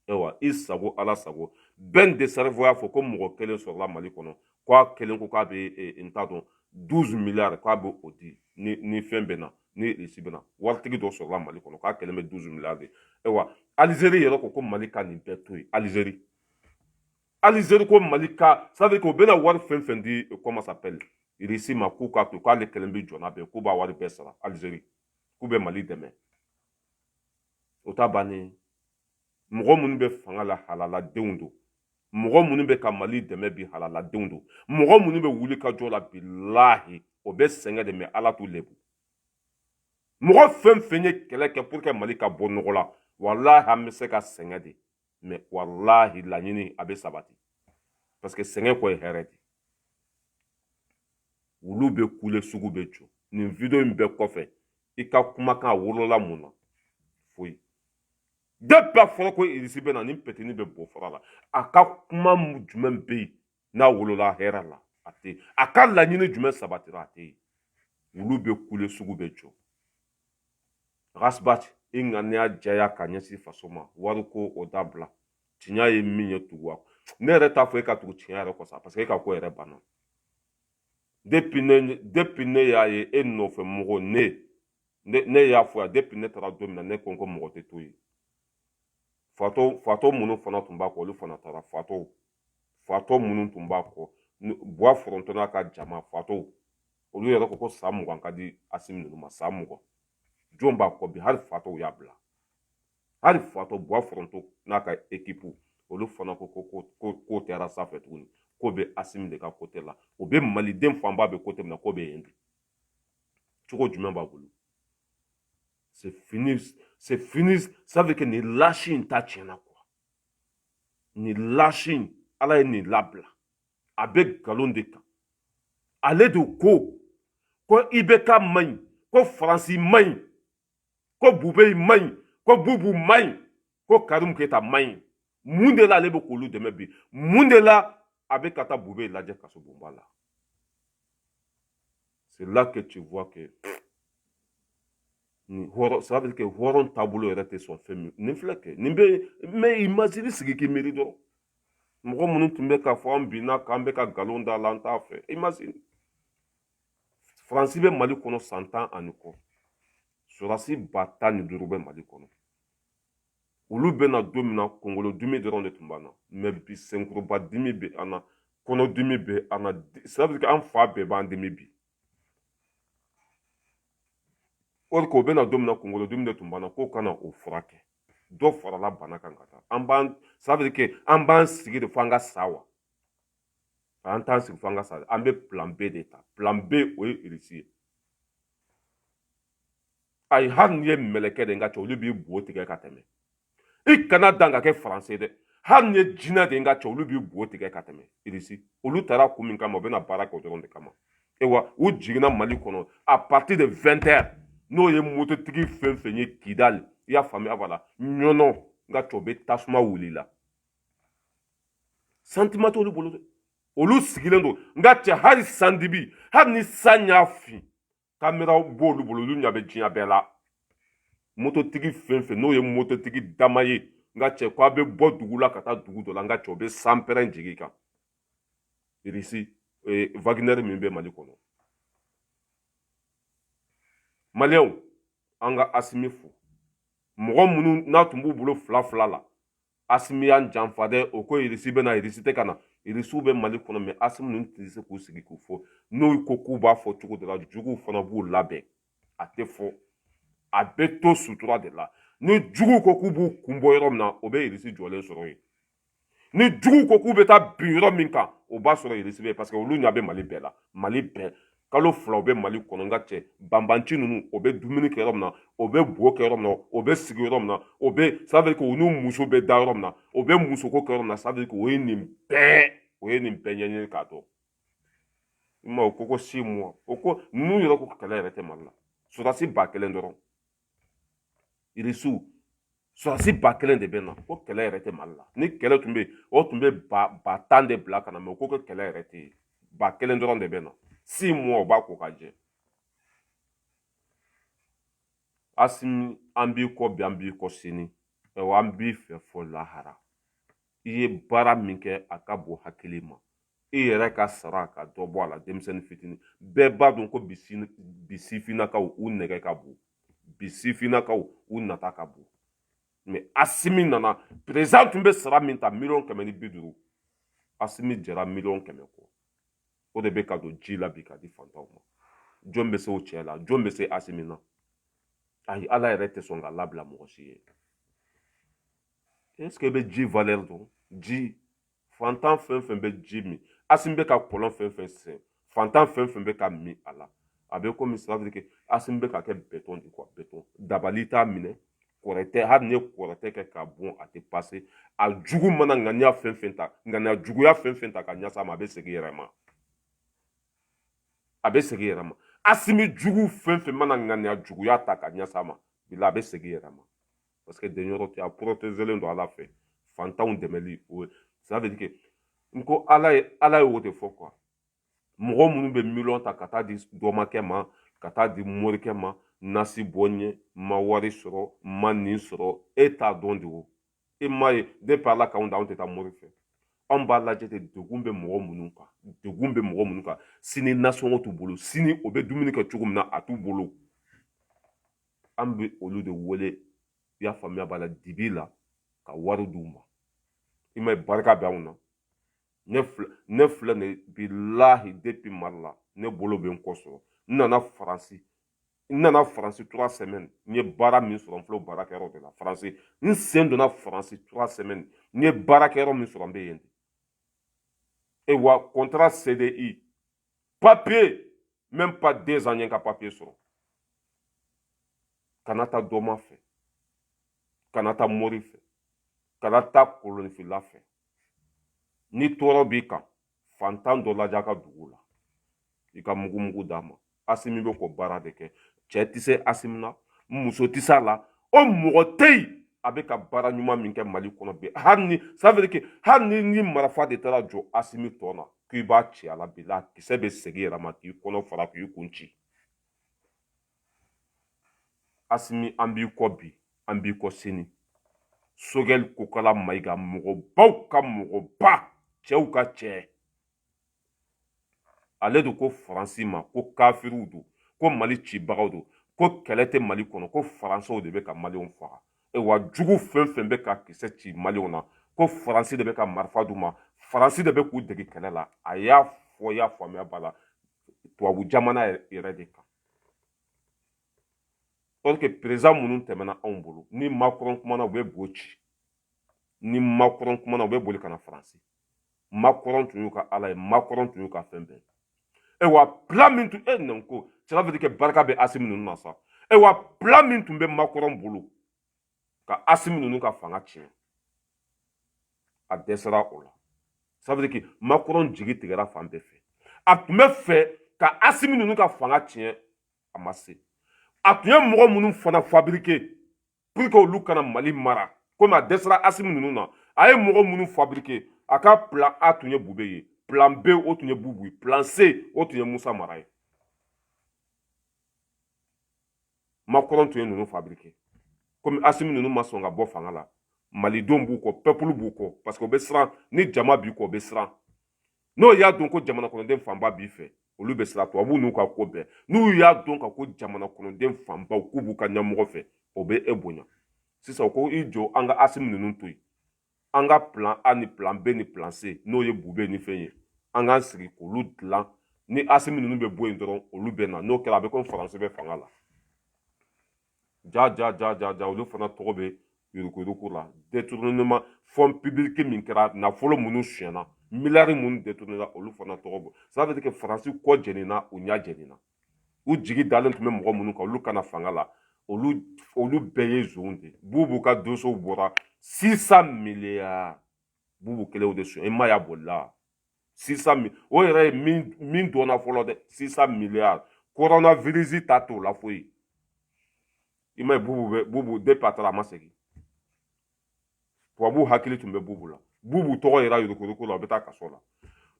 Ewa, i sago ala sago. Ben de cerveau y'a fɔ ko mɔgɔ kelen sɔrɔla Mali kɔnɔ. K'a kelen ko k'a bɛ n t'a dɔn 12 milliards k'a bɛ o di ni fɛn bɛ na. Ni Irisi bɛ na. Waritigi dɔ sɔrɔla Mali kɔnɔ k'a kelen bɛ 12 milliards de. Ewa, Alizeri yɛrɛ ko Mali ka nin bɛɛ to yen. Alizeri ko Mali ka, ça veut dire qu'u bɛna wari fɛn fɛn di, comment ça s'appelle, Irisi ma k'u k'a to k'ale kelen bɛ jɔ n'a bɛɛ k'u b'a wari bɛɛ sara Alizeri. K'u bɛ Mali dɛmɛ. O t'a bannen. Mɔgɔ minnu bɛ fanga la halaladenw don. Mɔgɔ minnu bɛ ka Mali dɛmɛ bi halaladenw don. Mɔgɔ minnu bɛ wuli ka jɔ la bilahi o bɛ sɛgɛn de mais Ala t'u lebu. Mɔgɔ fɛn fɛn ye kɛlɛ kɛ pour que Mali ka bɔ nɔgɔ la, wallahi an bɛ se ka sɛgɛn de, mais wallahi laɲini a bɛ sabati parce que sɛgɛn kɔ ye hɛrɛ de. Wulu bɛ kule sugu bɛ jɔ. Nin video in bɛɛ kɔfɛ i ka kumakan a wolola mun na? Foyi. Depuis a fɔra ko Irisi bɛ na ni petini bɛ bɔ fara la, a ka kuma jumɛn bɛ yen n'a wolola hɛrɛ la? A tɛ yen. A ka laɲini jumɛn sabatira? A tɛ yen. Wulu bɛ kule sugu bɛ jɔ. Rasbach i ŋaniya jɛya ka ɲɛsin faso ma, wari ko o dabila. Tiɲɛ ye min ye tugu a. Ne yɛrɛ t'a fɔ e ka tugu tiɲɛ yɛrɛ kɔ sa parce que e ka ko yɛrɛ banna. Depuis ne y'a ye e nɔfɛ mɔgɔ ne y'a fɔ yan depuis ne taara don min na ne ko n ko mɔgɔ tɛ to yen. fato minnu fana tun b'a kɔ olu fana taara fato minnu tun b'a kɔ buwa foronto n'a ka jama fato olu yɛrɛ ko san 20 ka di Asimi ninnu ma san 20 jɔn b'a kɔ bi hali fato y'a bila hali fato buwa foronto n'a ka ekipu olu fana ko tɛra sanfɛ tuguni ko bɛ Asimi de ka kote la o bɛ maliden fanba bɛ kote min na ko bɛ yen bi cogo jumɛn b'a bolo c'est fini ça veut que ni lâche in ta tiɲɛna quoi ni lâche in ala ye nin labila a bɛ nkalon de kan ale de ko IBK man ɲi ko Faransi man ɲi ko Bube man ɲi ko Bubu man ɲi ko Karim Keita man ɲi mun de la ale bɛ k'olu dɛmɛ bi mun de la a bɛ ka taa Bube lajɛ kaso bonba la c'est là que tu vois que ça veut dire que hɔrɔn taabolo yɛrɛ tɛ sɔn fɛn min nin filɛ kɛ nin bɛ mais imagine sigi k'i miiri dɔrɔn mɔgɔ minnu tun bɛ k'a fɔ an binna k'an bɛ ka nkalon da la an t'a fɛ imagine Faransi bɛ Mali kɔnɔ san 10 ani kɔ sɔrɔdasi 15,000 bɛ Mali kɔnɔ olu bɛna don min na kungolo dimi dɔrɔn de tun b'an na mais bi senkuruba dimi bɛ an na kɔnɔdimi bɛ an na ça veut dire que an fa bɛɛ b'an dimi bi o de ko bɛna don min na kungolo dimi de tun b'an na k'o kana o furakɛ dɔ farala bana kan ka taa ça veut dire que an b'an sigi de fo an ka sa wa an t'an sigi fo an ka sa an bɛ plan B de ta plan B o ye Irisi ye ayi hali n'i ye mɛlɛkɛ de nka cɛ olu b'i bo tigɛ ka tɛmɛ i kana dan ka kɛ Faransɛ ye dɛ hali n'i ye jinɛ de nka cɛ olu b'i bo tigɛ ka tɛmɛ Irisi olu taara kun min kama u bɛna baara kɛ o dɔrɔn de kama ewa u jiginna Mali kɔnɔ à partir de 20h n'o ye mototigi fɛn fɛn ye Kidali i y'a faamuya wala ɲɔnɔ nka cɛ o bɛ tasuma wulila sentiment t'olu bolo dɛ olu sigilen don nka cɛ hali sandibi hali ni san y'a fin kameraw b'olu bolo olu ɲɛ bɛ diɲɛ bɛɛ la mototigi fɛn fɛn n'o ye mototigi dama ye nka cɛ ko a bɛ bɔ dugu la ka taa dugu dɔ la nka cɛ o bɛ sanpɛrɛn jigin kan Irisi Wagner min bɛ Mali kɔnɔ Maliyɛnw an ka Asimi fo mɔgɔ minnu n'a tun b'u bolo fila la Asimi y'an janfa dɛ o ko Irisi bɛ na Irisi tɛ ka na Irisiw bɛ Mali kɔnɔ mais Asimi ninnu tɛ se k'u sigi k'u fɔ n'u ko k'u b'a fɔ cogo de la juguw fana b'u labɛn a tɛ fɔ a bɛ to sutura de la ni juguw ko k'u b'u kun bɔ yɔrɔ min na o bɛ Irisi jɔlen sɔrɔ yen ni juguw ko k'u bɛ taa bin yɔrɔ min kan o b'a sɔrɔ Irisi bɛ yen parce que olu ɲɛ bɛ Mali bɛɛ la Mali bɛɛ kalo 2 o bɛ Mali kɔnɔ nka cɛ banbanci ninnu o bɛ dumuni kɛ yɔrɔ min na o bɛ bo kɛ yɔrɔ min na o bɛ sigi yɔrɔ min na o bɛ ça veut dire que o n'u muso bɛ da yɔrɔ min na o bɛ musoko kɛ yɔrɔ min na ça veut dire que o ye nin bɛɛ ɲɛɲini k'a dɔn i ma o ko 6 mois o ko ninnu yɛrɛ ko kɛlɛ yɛrɛ tɛ Mali la sɔrɔdasi 1000 dɔrɔn Irisiw sɔrɔdasi 1000 de bɛ na ko kɛlɛ yɛrɛ tɛ Mali la ni kɛlɛ tun bɛ yen o tun bɛ ba 10 de bila ka na mais o ko kɛlɛ yɛrɛ tɛ yen 1000 dɔrɔn de bɛ na 6 mois o b'a ko ka jɛ Asimi an b'i kɔ bi an b'i kɔ sini an b'i fɛ fɔ lahara i ye baara min kɛ a ka bon hakili ma i yɛrɛ ka sara ka dɔ bɔ a la denmisɛnnin fitinin bɛɛ b'a dɔn ko bi sifinnakaw u nɛgɛ ka bon bi sifinnakaw u nata ka bon mais Asimi nana président tun bɛ sara min ta 150 Asimi jɛra 100 kɔ o de bɛ ka don ji la bi ka di fantanw ma jɔn bɛ se o cɛ la jɔn bɛ se Asimi na ayi ala yɛrɛ tɛ sɔn ka labila mɔgɔ si ye est ce que i bɛ ji valeur dɔn ji fantan fɛn fɛn bɛ ji min Asimi bɛ ka kɔlɔn fɛn fɛn sen fantan fɛn fɛn bɛ ka min a la a bɛ komi ça veut dire que Asimi bɛ ka kɛ béton de quoi béton dabali t'a minɛ kɔrɔtɛ hali ni ye kɔrɔtɛ kɛ ka bon a tɛ passer a jugu mana ŋaniya fɛn fɛn ta ŋaniya juguya fɛn fɛn ta ka ɲɛsin a ma a bɛ segin yɛrɛ ma a bɛ segin yɛrɛ ma Asimi jugu fɛn fɛn mana ŋaniya juguya ta ka ɲɛsin a ma bila a bɛ segin yɛrɛ ma parce que denyɔrɔ tɛ a protégelen don ala fɛ fantanw dɛmɛli o ça veut dire que n ko ala ye o de fɔ quoi mɔgɔ minnu bɛ miliyɔn ta ka taa di dɔmakɛ ma ka taa di morikɛ ma nasi bɔ n ye ma wari sɔrɔ ma nin sɔrɔ e t'a dɔn de o e m'a ye depuis ala k'anw da anw tɛ taa mori fɛ anw b'a lajɛ de degun bɛ mɔgɔ minnu kan sini nasɔngɔ t'u bolo sini o bɛ dumuni kɛ cogo min na a t'u bolo an bɛ olu de wele i y'a faamuya b'a la dibi la ka wari d'u ma i ma ye barika bɛ anw na ne filɛ nin bilahi depuis mali la ne bolo bɛ n kɔ sɔrɔ n nana faransi 3 semaines n ye baara min sɔrɔ n filɛ o baarakɛyɔrɔ de la faransi n sen donna faransi 3 semaines n ye baarakɛyɔrɔ min sɔrɔ n bɛ yen de et wa contrat CDI papier même pas 2 ans n ye n ka papier sɔrɔ kana taa dɔma fɛ kana taa mori fɛ kana taa kolonifila fɛ ni tɔɔrɔ b'i kan fantan dɔ lajɛ a ka dugu la i ka mugumugu d'a ma Asimi bɛ k'o baara de kɛ cɛ tɛ se Asimi na muso tɛ se a la o mɔgɔ tɛ yen a bɛ ka baara ɲuman min kɛ Mali kɔnɔ bi ça veut dire que hali ni marifa de taara jɔ Asimi tɔ la k'i b'a ci a la bi la kisɛ bɛ segin yɛrɛ ma k'i kɔnɔ fara k'i kun ci Asimi an b'i kɔ bi an b'i kɔ sini Sogɛli Kokala Mayiga mɔgɔbaw ka mɔgɔba cɛw ka cɛ ale do ko faransi ma ko kafiriw do ko Mali cibagaw do ko kɛlɛ tɛ Mali kɔnɔ ko faransɛw de bɛ ka maliyɛnw faga wa jugu fɛn fɛn bɛ ka kisɛ ci maliyɛnw na ko faransi de bɛ ka marifa d'u ma faransi de bɛ k'u dege kɛlɛ la a y'a fɔ y'a faamuya b'a la tubabu jamana yɛrɛ de kan parce que président minnu tɛmɛna anw bolo ni Macron kumana u bɛ bo ci ni Macron kumana u bɛ boli ka na faransi Macron tun y'u ka ala ye Macron tun y'u ka fɛn bɛɛ wa plan min tun nin ko cela veut dire que barika bɛ Asimi ninnu na sa wa plan min tun bɛ Macron bolo ka Asimi ninnu ka fanga tiɲɛ a dɛsɛra o la ça veut dire que Macron jigi tigɛra fan bɛɛ fɛ a tun bɛ fɛ ka Asimi ninnu ka fanga tiɲɛ a ma se a tun ye mɔgɔ minnu fana fabriquer pour que olu kana Mali mara komi a dɛsɛra Asimi ninnu na a ye mɔgɔ minnu fabriquer a ka plan A tun ye Bube ye plan B o tun ye Bubu ye plan C o tun ye Musa Mara ye Macron tun ye ninnu fabriquer komi Asimi ninnu ma sɔn ka bɔ fanga la malidenw b'u kɔ peuple b'u kɔ parce que o bɛ siran ni jama b'i kɔ o bɛ siran n'o y'a dɔn ko jamana kɔnɔden fanba b'i fɛ olu bɛ siran tubabuw n'u ka ko bɛɛ n'u y'a dɔn ka ko jamana kɔnɔden fanbaw k'u b'u ka ɲɛmɔgɔ fɛ o bɛ e bonya sisan o ko i jɔ an ka Asimi ninnu to yen an ka plan A ni plan B ni plan C n'o ye Bube ni fɛn ye an k'an sigi k'olu dilan ni Asimi ninnu bɛ bɔ yen dɔrɔn olu bɛ na n'o kɛra a bɛ komi faransi bɛ fanga la ja olu fana tɔgɔ bɛ yuruku la détournement fonds public min kɛra nafolo minnu suyana miliyari minnu détournera olu fana tɔgɔ bɔ ça veut dire que faransi kɔ jɛnina u ɲɛ jɛnina u jigi dalen tun bɛ mɔgɔ minnu kan olu kana fanga la olu bɛɛ ye zonw de Bubu ka dosow bɔra 600 milliards Bubu kɛlɛw de sɔn i ma y'a bolila 600 milliards o yɛrɛ ye min dɔnna fɔlɔ dɛ 600 milliards coronavirus ta t'o la foyi i ma ye Bubu depuis a taara a ma segin tubabu hakili tun bɛ Bubu la Bubu tɔgɔ yɛrɛ yuruku la a bɛ taa kaso la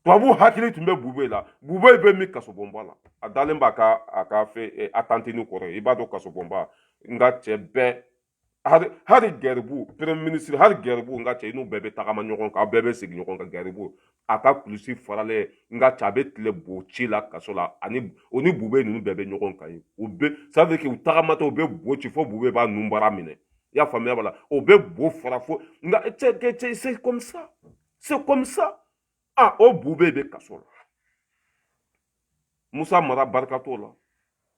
tubabu hakili tun bɛ Bube la Bube bɛ min kasobonba la a dalen b'a ka fɛ atantini kɔrɔ i b'a dɔn kasobonba nka cɛ bɛɛ hali Gɛribu premier ministre hali Gɛribu nka cɛ i n'u bɛɛ bɛ tagama ɲɔgɔn kan aw bɛɛ bɛ segin ɲɔgɔn kan Gɛribu a ka kulusi faralen nka cɛ a bɛ tile bo ci la kaso la o ni Bube ninnu bɛɛ bɛ ɲɔgɔn kan ye u bɛ ça veut dire que u tagamatɔ u bɛ bo ci fo Bube b'a nun bara minɛ i y'a faamuya b'a la o bɛ bo fara fo nka cɛ c'est comme ça o Bube bɛ kaso la Musa Mara barika t'o la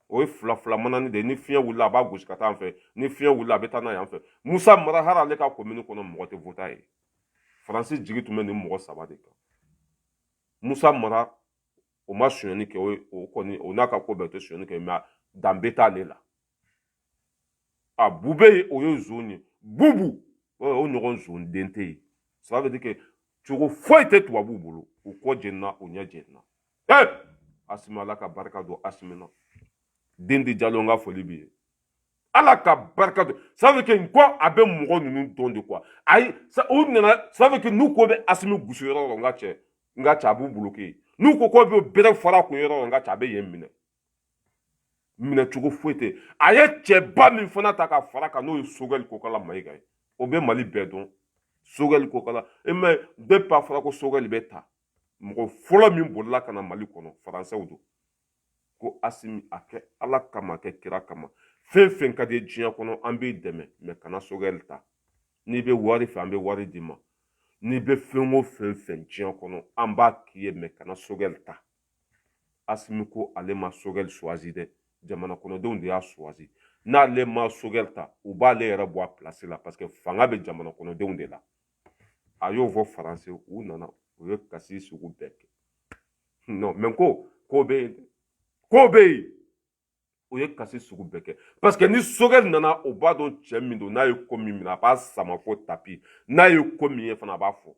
o ye fila manani de ni fiɲɛ wulila a b'a gosi ka taa an fɛ ni fiɲɛ wulila a bɛ taa n'a yan fɛ Musa Mara hali ale ka commune kɔnɔ mɔgɔ tɛ vota ye faransi jigi tun bɛ nin mɔgɔ 3 de kan Musa Mara o ma sonyani kɛ o kɔni o n'a ka ko bɛɛ tɛ sonyani kɛ mais danbe t'ale la a Bube o ye zon ye Bubu o ɲɔgɔn zon den tɛ yen ça veut dire que cogo foyi tɛ tubabuw bolo u kɔ jɛnina u ɲɛ jɛnina Asimi ala ka barika don Asimi na Dendi Diallo ka foli b'i ye ala ka barika don ça veut dire que ko a bɛ mɔgɔ ninnu dɔn de quoi ayi u nana ça veut dire que n'u ko bɛ Asimi gusu yɔrɔ la nka cɛ a b'u bloqué n'u ko bɛ bɛrɛ fara kun yɔrɔ la nka cɛ a bɛ yen minɛ cogo foyi tɛ a ye cɛba min fana ta ka fara kan n'o ye Sogɛli Kokala Mayiga ye o bɛ Mali bɛɛ dɔn Sogɛli Kokala mais depuis a fɔra ko Sogɛli bɛ ta mɔgɔ fɔlɔ min bolila ka na Mali kɔnɔ faransɛw don ko Asimi a kɛ ala kama a kɛ kira kama fɛn fɛn ka di diɲɛ kɔnɔ an b'i dɛmɛ mais kana Sogɛli ta n'i bɛ wari fɛ an bɛ wari d'i ma n'i bɛ fɛn o fɛn fɛn diɲɛ kɔnɔ an b'a k'i ye mɛ kana Sogɛl ta Asimi ko ale ma Sogɛl choisi dɛ jamana kɔnɔdenw de y'a choisi n'ale ma Sogɛl ta u b'ale yɛrɛ bɔ a place la parce que fanga bɛ jamana kɔnɔdenw de la a y'o fɔ faransi u nana u ye kasi sugu bɛɛ kɛ non mais ko bɛ yen ko bɛ yen u ye kasi sugu bɛɛ kɛ parce que ni Sogɛl nana o b'a dɔn cɛ min don n'a ye ko min minɛ a b'a sama fo tapi n'a ye ko min ye fana a b'a fɔ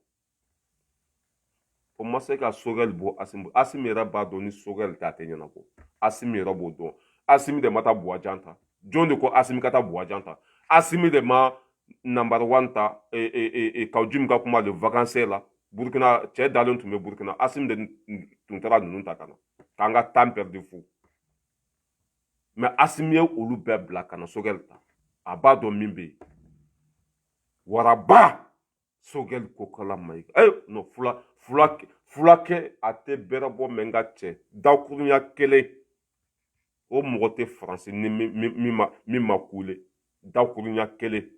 o ma se ka Sogɛl bɔ Asimi yɛrɛ b'a dɔn ni Sogɛl tɛ a tɛ ɲɛnabɔ Asimi yɛrɛ b'o dɔn Asimi de ma taa Buwajan ta jɔn de ko Asimi ka taa Buwajan ta Asimi de ma number 1 ta Kawjim ka kuma le vacances la Burkina cɛ dalen tun bɛ Burkina Asimi de tun taara ninnu ta ka na k'an ka temps perdu fu mais Asimi ye olu bɛɛ bila ka na Sogɛl ta a b'a dɔn min bɛ yen waraba Sogɛl ko kala Mayiga non fulakɛ a tɛ bɛrɛ bɔ mɛ n ka cɛ dakurunya kelen o mɔgɔ tɛ faransi ni min ma kule dakurunya kelen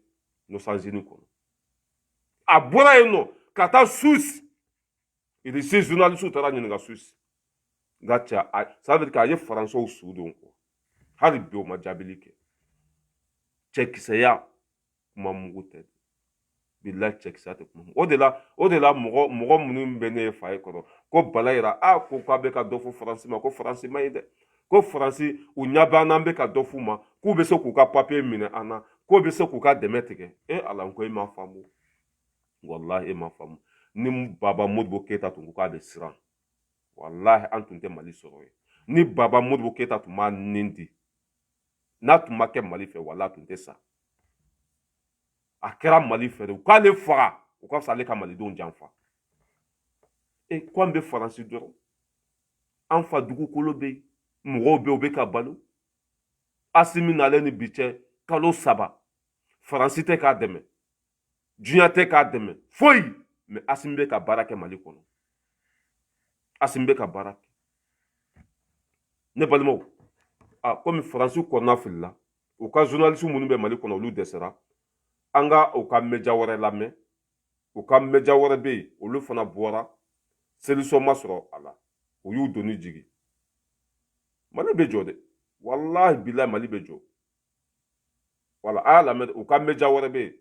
Nations-Unies kɔnɔ a bɔra yen nɔ ka taa Suisse irisi journaliste taara ɲininka Suisse n ka cɛ ça veut dire k'a ye faransɛw su don kɔ hali bi o ma jaabili kɛ cɛkisɛya kuma mugu tɛ bilahi cɛkisɛya tɛ kuma o de la mɔgɔ minnu bɛ ne fa ye kɔrɔ ko bala yira ko k'a bɛ ka dɔ fɔ faransi ma ko faransi ma ɲi dɛ ko faransi u ɲɛ b'an na an bɛ ka dɔ f'u ma k'u bɛ se k'u ka papiye minɛ an na k'u bɛ se k'u ka dɛmɛ tigɛ ala ko e m'a faamu walahi e m'a faamu ni baba Modibo Keyita tun ko k'a bɛ siran walahi an tun tɛ Mali sɔrɔ ye ni baba Modibo Keyita tun b'a nin di n'a tun ma kɛ Mali fɛ walahi tun tɛ sa a kɛra Mali fɛ de u k'ale faga u ka fisa ale ka malidenw janfa ko an bɛ faransi dɔrɔn an fa dugukolo bɛ yen mɔgɔw bɛ yen u bɛ ka balo Asimi nalen ni bi cɛ kalo 3 faransi tɛ k'a dɛmɛ diɲɛ tɛ k'a dɛmɛ foyi mais Asimi bɛ ka baara kɛ Mali kɔnɔ Asimi bɛ ka baara kɛ ne balimaw komi faransi kɔnɔna filila u ka journaliste minnu bɛ Mali kɔnɔ olu dɛsɛra an ka u ka média wɛrɛ lamɛn u ka média wɛrɛ bɛ yen olu fana bɔra solution ma sɔrɔ a la u y'u doni jigi Mali bɛ jɔ dɛ wallahi bilahi Mali bɛ jɔ wala a y'a lamɛn u ka média wɛrɛ bɛ yen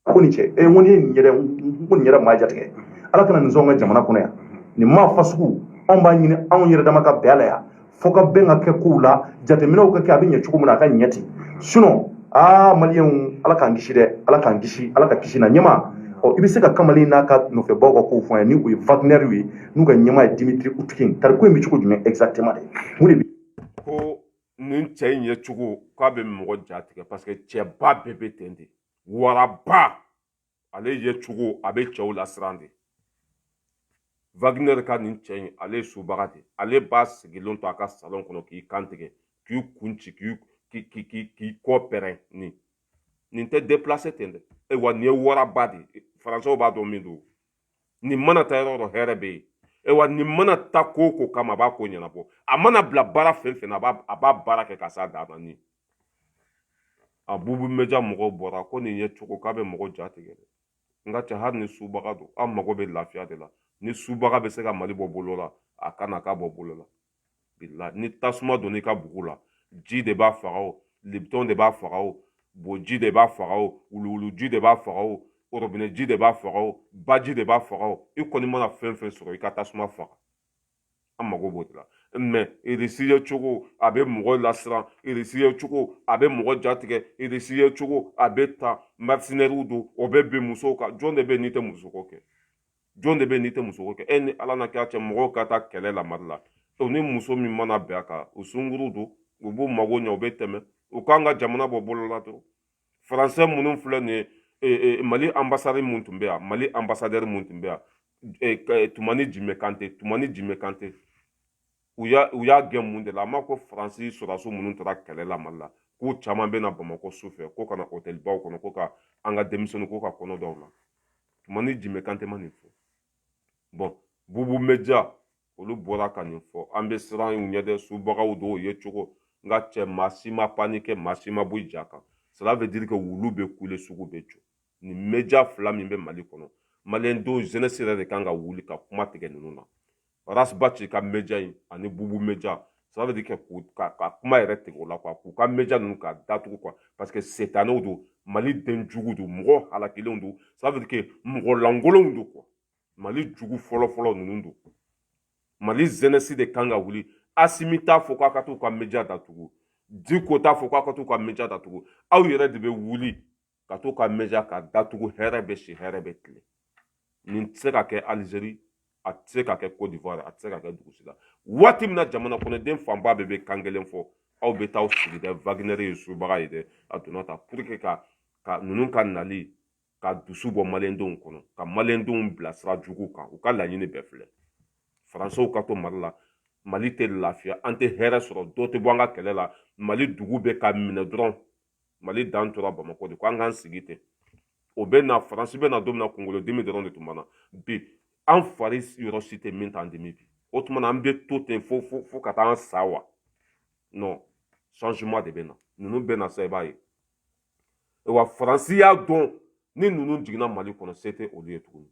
ko ni cɛ n ko nin yɛrɛ maa jatigɛ ala kana nin sɔn ka jamana kɔnɔ yan nin maa fasugu anw b'a ɲini anw yɛrɛ dama ka bɛn a la yan fo ka bɛn ka kɛ kow la jateminɛw ka kɛ a bɛ ɲɛ cogo min na a ka ɲɛ ten sinon maliyɛnw ala k'an kisi dɛ ala k'an kisi ala ka kisi na ɲɛma i bɛ se ka kamalen n'a ka nɔfɛbaw ka kow fɔ an ye ni o ye Wagner ye n'u ka ɲɛma ye Dimitri Utkin tariku in bɛ cogo jumɛn exactement de mun de bɛ ko nin cɛ in ye cogo k'a bɛ mɔgɔ ja tigɛ parce que cɛba bɛɛ bɛ ten de waraba ale ye cogo a bɛ cɛw lasiran de Wagner ka nin cɛ in ale ye subaga de ale b'a sigilen to a ka salon kɔnɔ k'i kan tigɛ k'i kun ci k'i kɔ pɛrɛn nin tɛ déplacé ten dɛ wa nin ye waraba de faransɛw b'a dɔn min don nin mana taa yɔrɔ o yɔrɔ hɛrɛ bɛ yen wa nin mana taa ko o ko kama a b'a ko ɲɛnabɔ a mana bila baara fɛn fɛn na a b'a baara kɛ ka s'a dan na nin a bubu media mɔgɔw bɔra ko nin ye cogo k'a bɛ mɔgɔ ja tigɛ dɛ n ka cɛ hali ni subaga don an mago bɛ lafiya de la ni subaga bɛ se ka Mali bɔ bolo la a kana k'a bɔ bolo la bilahi ni tasuma donn'i ka bugu la ji de b'a faga o Lipton de b'a faga o boji de b'a faga o wuluwuluji de b'a faga o robinet ji de b'a faga o baji de b'a faga o i kɔni mana fɛn fɛn sɔrɔ i ka tasuma faga an mago b'o de la mais irisi ye cogo a bɛ mɔgɔ lasiran irisi ye cogo a bɛ mɔgɔ jatigɛ irisi ye cogo a bɛ ta mercenaires don o bɛ bin musow kan jɔn de bɛ n'i tɛ musoko kɛ jɔn de bɛ n'i tɛ musoko kɛ ni ala na kɛ cɛ mɔgɔw ka taa kɛlɛ la Mali la ni muso min mana bɛn a kan o sunkuru don u b'u mago ɲɛ u bɛ tɛmɛ u k'an ka jamana bɔ bolo la dɔrɔn faransɛ minnu filɛ nin ye Mali ambassade mun tun bɛ yan Mali ambassadeur mun tun bɛ yan Tumani Jime Kante u y'a gɛn mun de la a ma ko faransi sɔrɔdaso minnu taara kɛlɛ la Mali la k'u caman bɛ na Bamakɔ su fɛ ko ka na hôtel baw kɔnɔ ko ka an ka denmisɛnninw ko ka kɔnɔ daw la Tumani Jime Kante ma nin fɔ bon bubu media olu bɔra ka nin fɔ an bɛ siran u ɲɛ dɛ subagaw don o ye cogo n ka cɛ maa si ma paniquer maa si ma bɔ i ja kan cela veut dire que wulu be kule sugu be jo ni media fila min be Mali kono malien do jeunesse yɛrɛ de kan ka wuli ka kuma tigɛ ninnu na rasbachi ka media in ani bubu media cela veut dire que ka kuma yɛrɛ tigɛ o la quoi k'u ka media ninnu ka datugu quoi parce que setanɛw do Mali den jugu do mɔgɔ halakilenw do cela veut dire que mɔgɔ lankolonw do quoi Mali jugu fɔlɔ ninnu do Mali jeunesse de kan ka wuli Asimi t'a fɔ k'a ka t'u ka media datugu Diko t'a fɔ k'a ka t'u ka media datugu aw yɛrɛ de bɛ wuli ka t'u ka media ka datugu hɛrɛ bɛ si hɛrɛ bɛ tile nin tɛ se ka kɛ Algérie a tɛ se ka kɛ Côte d'Ivoire a tɛ se ka kɛ dugu si la waati min na jamana kɔnɔden fanba bɛɛ bɛ kan kelen fɔ aw bɛ taa sigi dɛ Wagner ye subaga ye dɛ a donna ta pour que ka ninnu ka nali ka dusu bɔ maliyɛndenw kɔnɔ ka maliyɛndenw bila sira jugu kan u ka laɲini bɛɛ filɛ Français ka to Mali la Mali tɛ lafiya an tɛ hɛrɛ sɔrɔ dɔ tɛ bɔ an ka kɛlɛ la Mali dugu bɛ ka minɛ dɔrɔn Mali dan tora Bamako de ko an k'an sigi ten o bɛ na France bɛ na don min na kunkolo dimi dɔrɔn de tun b'an na bi an fari yɔrɔ si tɛ min t'an dimi bi o tuma na an bɛ to ten fo ka taa an sa wa non changement de bɛ na ninnu bɛ na sa i b'a ye wa France y'a dɔn ni ninnu jiginna Mali kɔnɔ se tɛ olu ye tuguni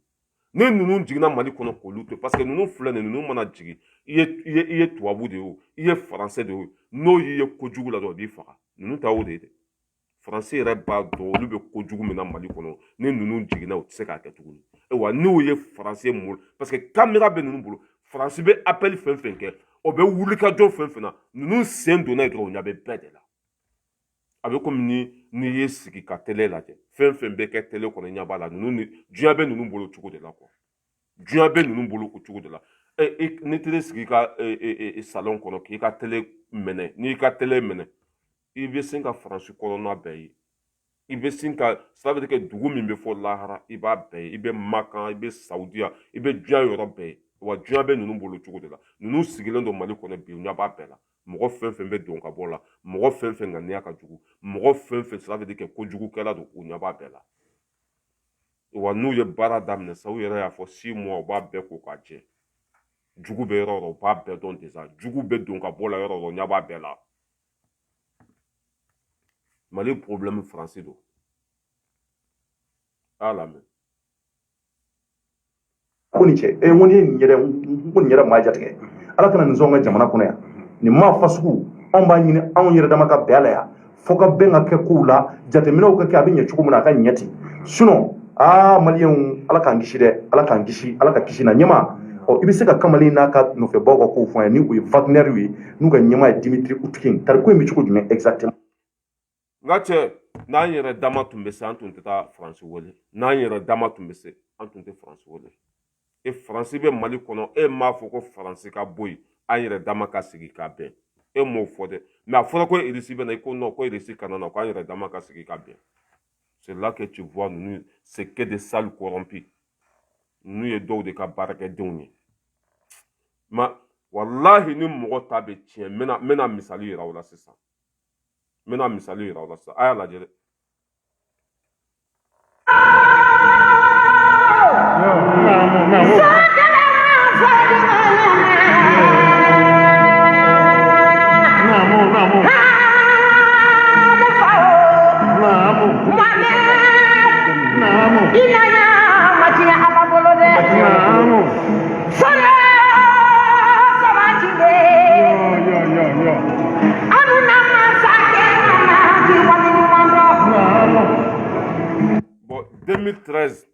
ni ninnu jiginna Mali kɔnɔ k'olu to parce que ninnu filɛ nin ninnu mana jigin i ye tubabu de ye o i ye français de ye o n'o y'i ye kojugu la dɔrɔn o b'i faga ninnu ta o de ye dɛ français yɛrɛ b'a dɔn olu bɛ kojugu min na Mali kɔnɔ ni ninnu jiginna o tɛ se k'a kɛ tuguni wa n'o ye français mɔl parce que caméra bɛ ninnu bolo France bɛ appel fɛn fɛn kɛ o bɛ wulikajɔ fɛn fɛn na ninnu sen donna yen dɔrɔn o ɲɛ bɛ bɛɛ de la a bɛ komi n'i ye sigi ka télé lajɛ fɛn fɛn bɛ kɛ télé kɔnɔ ɲɛ b'a la diɲɛ bɛ ninnu bolo cogo de la quoi diɲɛ bɛ ninnu bolo o cogo de la n'i tɛ sigi i ka salon kɔnɔ k'i ka télé minɛ n'i ka télé minɛ i bɛ sin ka France kɔnɔna bɛɛ ye i bɛ sin ka ça veut dire que dugu min bɛ fɔ lahara i b'a bɛɛ ye i bɛ Makan i bɛ Saudiya i bɛ diɲɛ yɔrɔ bɛɛ ye wa diɲɛ bɛ ninnu bolo cogo de la ninnu sigilen don Mali kɔnɔ bi u ɲɛ b'a bɛɛ la mɔgɔ fɛn fɛn bɛ don ka bɔ la mɔgɔ fɛn fɛn ŋaniya ka jugu mɔgɔ fɛn fɛn ça veut dire que kojugukɛla don u ɲɛ b'a bɛɛ la wa n'u ye baara daminɛ sa u yɛrɛ y'a fɔ 6 mois u b'a bɛɛ ko k'a jɛ jugu bɛ yɔrɔ o yɔrɔ u b'a bɛɛ dɔn déjà jugu bɛ don ka bɔ la yɔrɔ o yɔrɔ u ɲɛ b'a bɛɛ la Mali problème français do a lamɛn ko ni cɛ ŋo ni nin yɛrɛ maa jatigɛ ala kana nin sɔn ka jamana kɔnɔ yan nin maa fasugu anw b'a ɲini anw yɛrɛ dama ka bɛn a la yan fo ka bɛn ka kɛ kow la jateminɛw ka kɛ a bɛ ɲɛ cogo min na a ka ɲɛ ten sinon maliyɛnw ala k'an kisi dɛ ala k'an kisi ala ka kisi na ɲɛma i bɛ se ka kamalen n'a ka nɔfɛbaw ka kow fɔ yan ni o ye Wagner ye n'u ka ɲɛma ye Dimitri Utkin tariku in bɛ cogo jumɛn exactement nka cɛ n'an yɛrɛ dama tun bɛ se an tun tɛ taa France wele n'an yɛrɛ dama tun bɛ se an tun tɛ France wele France bɛ Mali kɔnɔ e m'a fɔ ko France ka bɔ yen an yɛrɛ dama ka sigi ka bɛn e m'o fɔ dɛ mais a fɔra ko RICI bɛ na i ko non ko RICI kana na k'an yɛrɛ dama ka sigi ka bɛn c'est là que tu vois ninnu c'est que des salles corrompues ninnu ye dɔw de ka baarakɛdenw ye ma wallahi ni mɔgɔ ta bɛ tiɲɛ n bɛna misali yira aw la sisan a y'a lajɛ dɛ Bon, 2013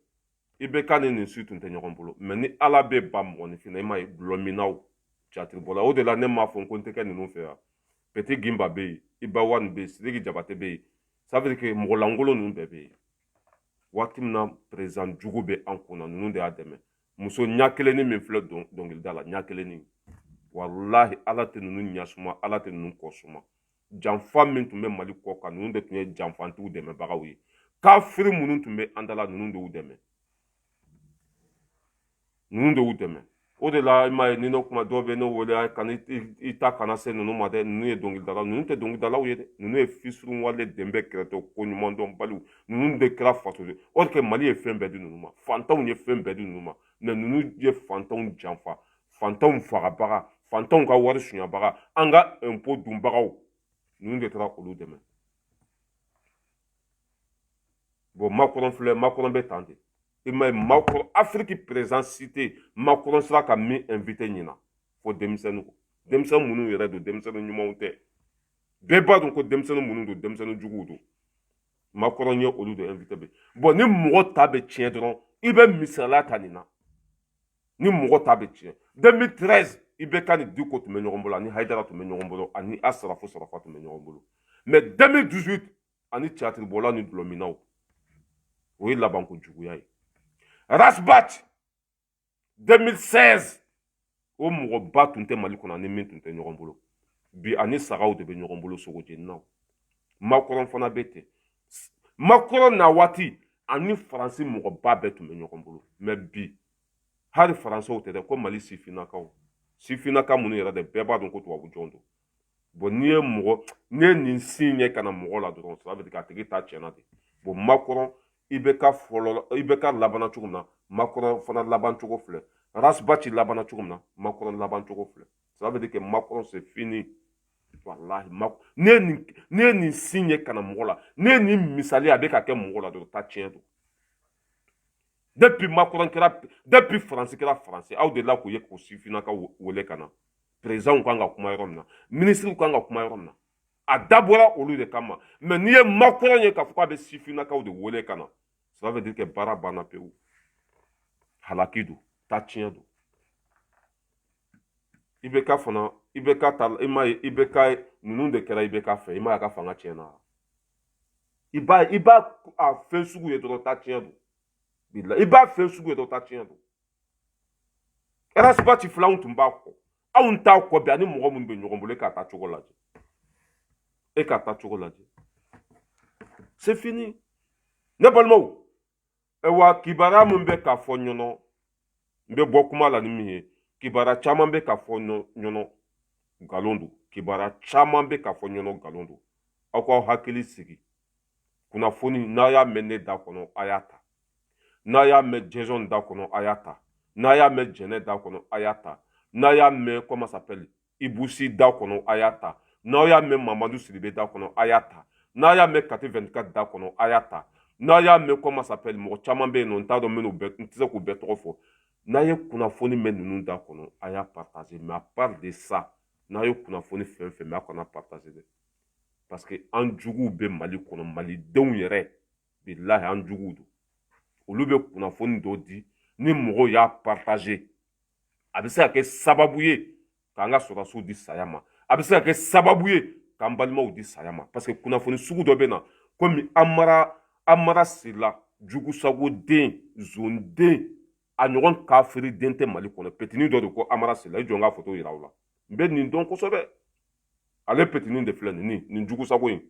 i bɛ ka ni nin su tun tɛ ɲɔgɔn bolo mais ni ala bɛ ba mɔgɔninfin na i m'a ye gulɔminaw catiribɔla o de la ne m'a fɔ ko n tɛ kɛ ninnu fɛ yan Petit Gimba bɛ yen Ibawan bɛ yen Sidiki Jabate bɛ yen ça veut dire que mɔgɔ lankolon ninnu bɛɛ bɛ yen waati min na président jugu bɛ an kunna ninnu de y'a dɛmɛ muso ɲɛ kelennin min filɛ dɔnkilida la ɲɛ kelennin walahi ala tɛ ninnu ɲɛ suma ala tɛ ninnu kɔ suma janfa min tun bɛ Mali kɔ kan ninnu de tun ye janfantigiw dɛmɛbagaw ye kafiri minnu tun bɛ an da la ninnu de y'u dɛmɛ o de la i m'a ye ni ne kuma dɔw bɛ ne wele kana i ta kana se ninnu ma dɛ ninnu ye dɔnkilidala ninnu tɛ dɔnkilidalaw ye dɛ ninnu ye fisuuru wale denbɛ kɛrɛtɛ ko ɲuman dɔn baliw ninnu de kɛra fasoden o de kɛ Mali ye fɛn bɛɛ di ninnu ma fantanw ye fɛn bɛɛ di ninnu ma mais ninnu ye fantanw janfa fantanw fagabaga fantanw ka wari sunyabaga an ka impôt dunbagaw ninnu de taara olu dɛmɛ bon Macron fleur Macron be tante il m'a Macron Afrique présent cité Macron sera ka mi invité nyina fo demsenu munu yere do demsenu nyumo te beba donc demsenu munu do demsenu jugu do Macron ye olu de invité be bon ni mo ta be tien dron ibe misala tanina ni mo ta be tien 2013 ibe kan du ko to menyombola ni haidara to menyombolo ani asrafo sarafa to menyombolo mais 2018 ani théâtre bola ni dolominao oui la banque jugu yayi Rasbat 2016 o mo ba tunte mali kona ni min tunte nyombolo bi ani saraw de be nyombolo sogo jenna Macron fana bete Macron na wati ani français mo ba betu me nyombolo mais bi hari français o te de ko mali sifina ka munu yera de beba don ko to wabu jondo bon ni mo ni signe kana mo la don ça veut dire ka tegi ta chena de bon Macron ibeka folo ibeka labana chugumna Macron fana laban chugo fle Rasbati labana chugumna Macron laban chugo fle ça veut dire que Macron c'est fini wallahi ni signe kana mo la ni misali abeka ke mo la do ta chendo depuis Macron depuis français français au delà ko yeko sifina ka wole kana président ko anga kuma yoromna ministre ko anga kuma yoromna a dabora olu de kama mais ni Macron ye ka fuka be sifina ka de wole kana ça veut dire que barabana peu halakidu tachiendo ibeka fona ibeka tal ibeka nunu de kera ibeka fe ima ka fanga chena iba a fe sugu ye do tachiendo iba fe sugu do tachiendo era spati flaun tumbako a ta ko bi ani mo mun be nyogombole ka ta chocolate e ka ta chocolate c'est fini ne balmo e wa kibara mun be ka fo nyono mbe bokuma la ni mi kibara chama be ka fo nyono galondo kibara chama be ka fo nyono galondo akwa hakili sigi kuna foni na ya mene da kono ayata na ya me Jason da kono ayata na ya me Jene da kono ayata na ya me comment s'appelle Ibusi da kono ayata na ya me Mamadou Sidibé da kono ayata na ya me Kati 24 da kono ayata na ya me comment s'appelle mo chama be no ntado me no bet ntise ko betrofo na ye kuna foni me nunu da kono aya partager mais à part de ça na ye kuna foni fe mais akona partager parce que an jugu be Mali kono Mali denw yere billahi an jugu do olu be kuna foni do di ni mogo ya partager abisa ke sababu ye kanga sura su di sayama abisa ke sababu ye kambalima di sayama parce que kuna foni sugu do be na comme amara sila jugu sago den zonde a ɲɔgɔn kafiri den tɛ Mali kɔnɔ petini dɔ de ko amara sila i jɔ n ka photo yira u la n bɛ nin dɔn kosɛbɛ ale petini de filɛ nin jugu sago in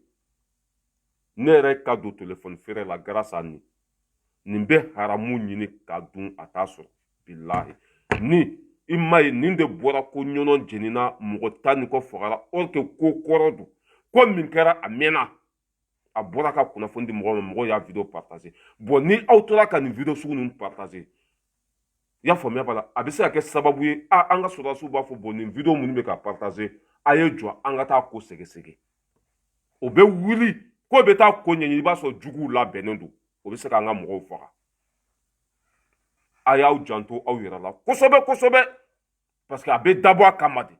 ne yɛrɛ ka don téléphone feere la grâce à nin bɛ haramu ɲini ka dun a t'a sɔrɔ bilahi ni i ma ye nin de bɔra ko ɲɔnɔ jenina mɔgɔ ta nin kɔ fagara or que ko kɔrɔ don ko min kɛra a mɛnna a bɔra ka kunnafoni di mɔgɔ ma mɔgɔ y'a vidéo partager bon ni aw tora ka nin vidéo sugu ninnu partager y'a faamuya b'a la a bɛ se ka kɛ sababu ye an ka sɔrɔdasiw b'a fɔ bon nin vidéo minnu bɛ ka partager a ye jɔ an ka taa ko sɛgɛsɛgɛ o bɛ wuli ko bɛ taa ko ɲɛɲini i b'a sɔrɔ juguw labɛnnen don o bɛ se k'an ka mɔgɔw faga a y'aw janto aw yɛrɛ la kosɛbɛ kosɛbɛ parce que a bɛ dabɔ a kama de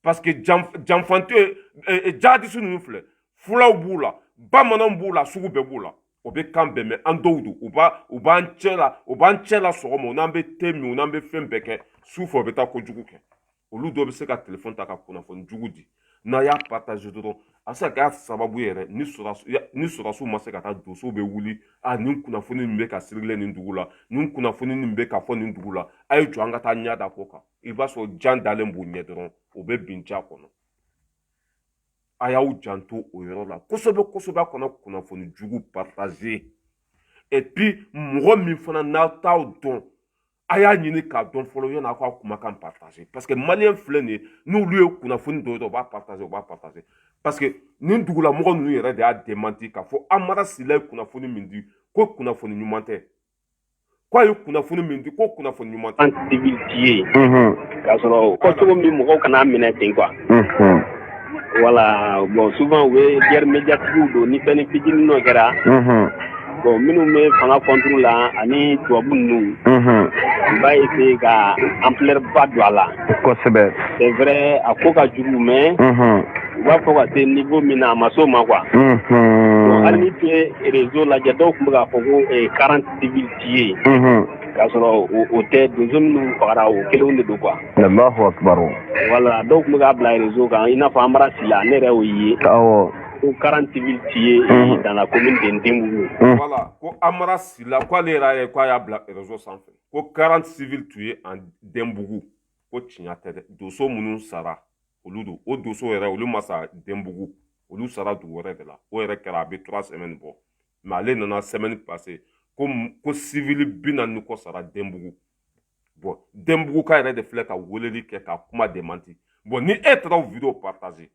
parce que janfante jahadisi ninnu filɛ fulaw b'u la bamananw b'u la sugu bɛɛ b'u la o bɛ kan bɛn mɛ an dɔw don u b'an cɛ la sɔgɔma u n'an bɛ te min u n'an bɛ fɛn bɛɛ kɛ su fɛ u bɛ taa kojugu kɛ olu dɔw bɛ se ka telefɔni ta ka kunnafoni jugu di n'a y'a partager dɔrɔn a bɛ se ka kɛ sababu yɛrɛ ni sɔrɔdasiw ma se ka taa doso bɛ wuli nin kunnafoni min bɛ ka sirilen nin dugu la nin kunnafoni min bɛ ka fɔ nin dugu la a ye jɔ an ka taa ɲɛ da ko kan i b'a sɔrɔ jan dalen b'u ɲɛ dɔrɔn o bɛ bin ja kɔnɔ a y'aw janto o yɔrɔ la kosɛbɛ kosɛbɛ a kana kunnafoni jugu partager et puis mɔgɔ min fana n'a t'aw dɔn a y'a ɲini k'a dɔn fɔlɔ yan'a k'a kumakan partager parce que maliyɛn filɛ nin ye n'olu ye kunnafoni dɔ ye u b'a partager parce que nin dugulamɔgɔ ninnu yɛrɛ de y'a démenti k'a fɔ Amara Sila ye kunnafoni min di ko kunnafoni ɲuman tɛ ko a ye kunnafoni min di ko kunnafoni ɲuman tɛ. An civilité ye k'a sɔrɔ ko cogo min mɔgɔw kana minɛ ten quoi. Voilà bon souvent u bɛ guerre médiatique don ni fɛn fitinin dɔ kɛra bon minnu bɛ fanga contre la ani tubabu ninnu n b'a essayer ka ampleur ba don a la kosɛbɛ c'est vrai a ko ka jugu mais u b'a fɔ ka se niveau min na a ma s'o ma quoi bon hali ni tun ye réseau lajɛ dɔw tun bɛ k'a fɔ ko 40 civils tués k'a sɔrɔ o tɛ donso minnu fagara o kelenw de don quoi Allahu akbar voilà dɔw tun bɛ k'a bila réseau kan i n'a fɔ Amara Sila ne yɛrɛ y'o ye awɔ ko 40 civils tués dans la commune de Ndenbougou voilà ko Amara Sila ko ale yɛrɛ ye ko a y'a bila réseau sanfɛ ko 40 civils tués en Denbougou ko tiɲɛ tɛ dɛ doso minnu sara olu don o doso yɛrɛ olu ma sa Denbougou olu sara dugu wɛrɛ de la o yɛrɛ kɛra a bɛ 3 semaines bɔ mais ale nana semaine passée ko civil 40 kɔ sara Denbougou bon Denbougou ka yɛrɛ de filɛ ka weleli kɛ ka kuma démenti bon ni e taara o vidéo partager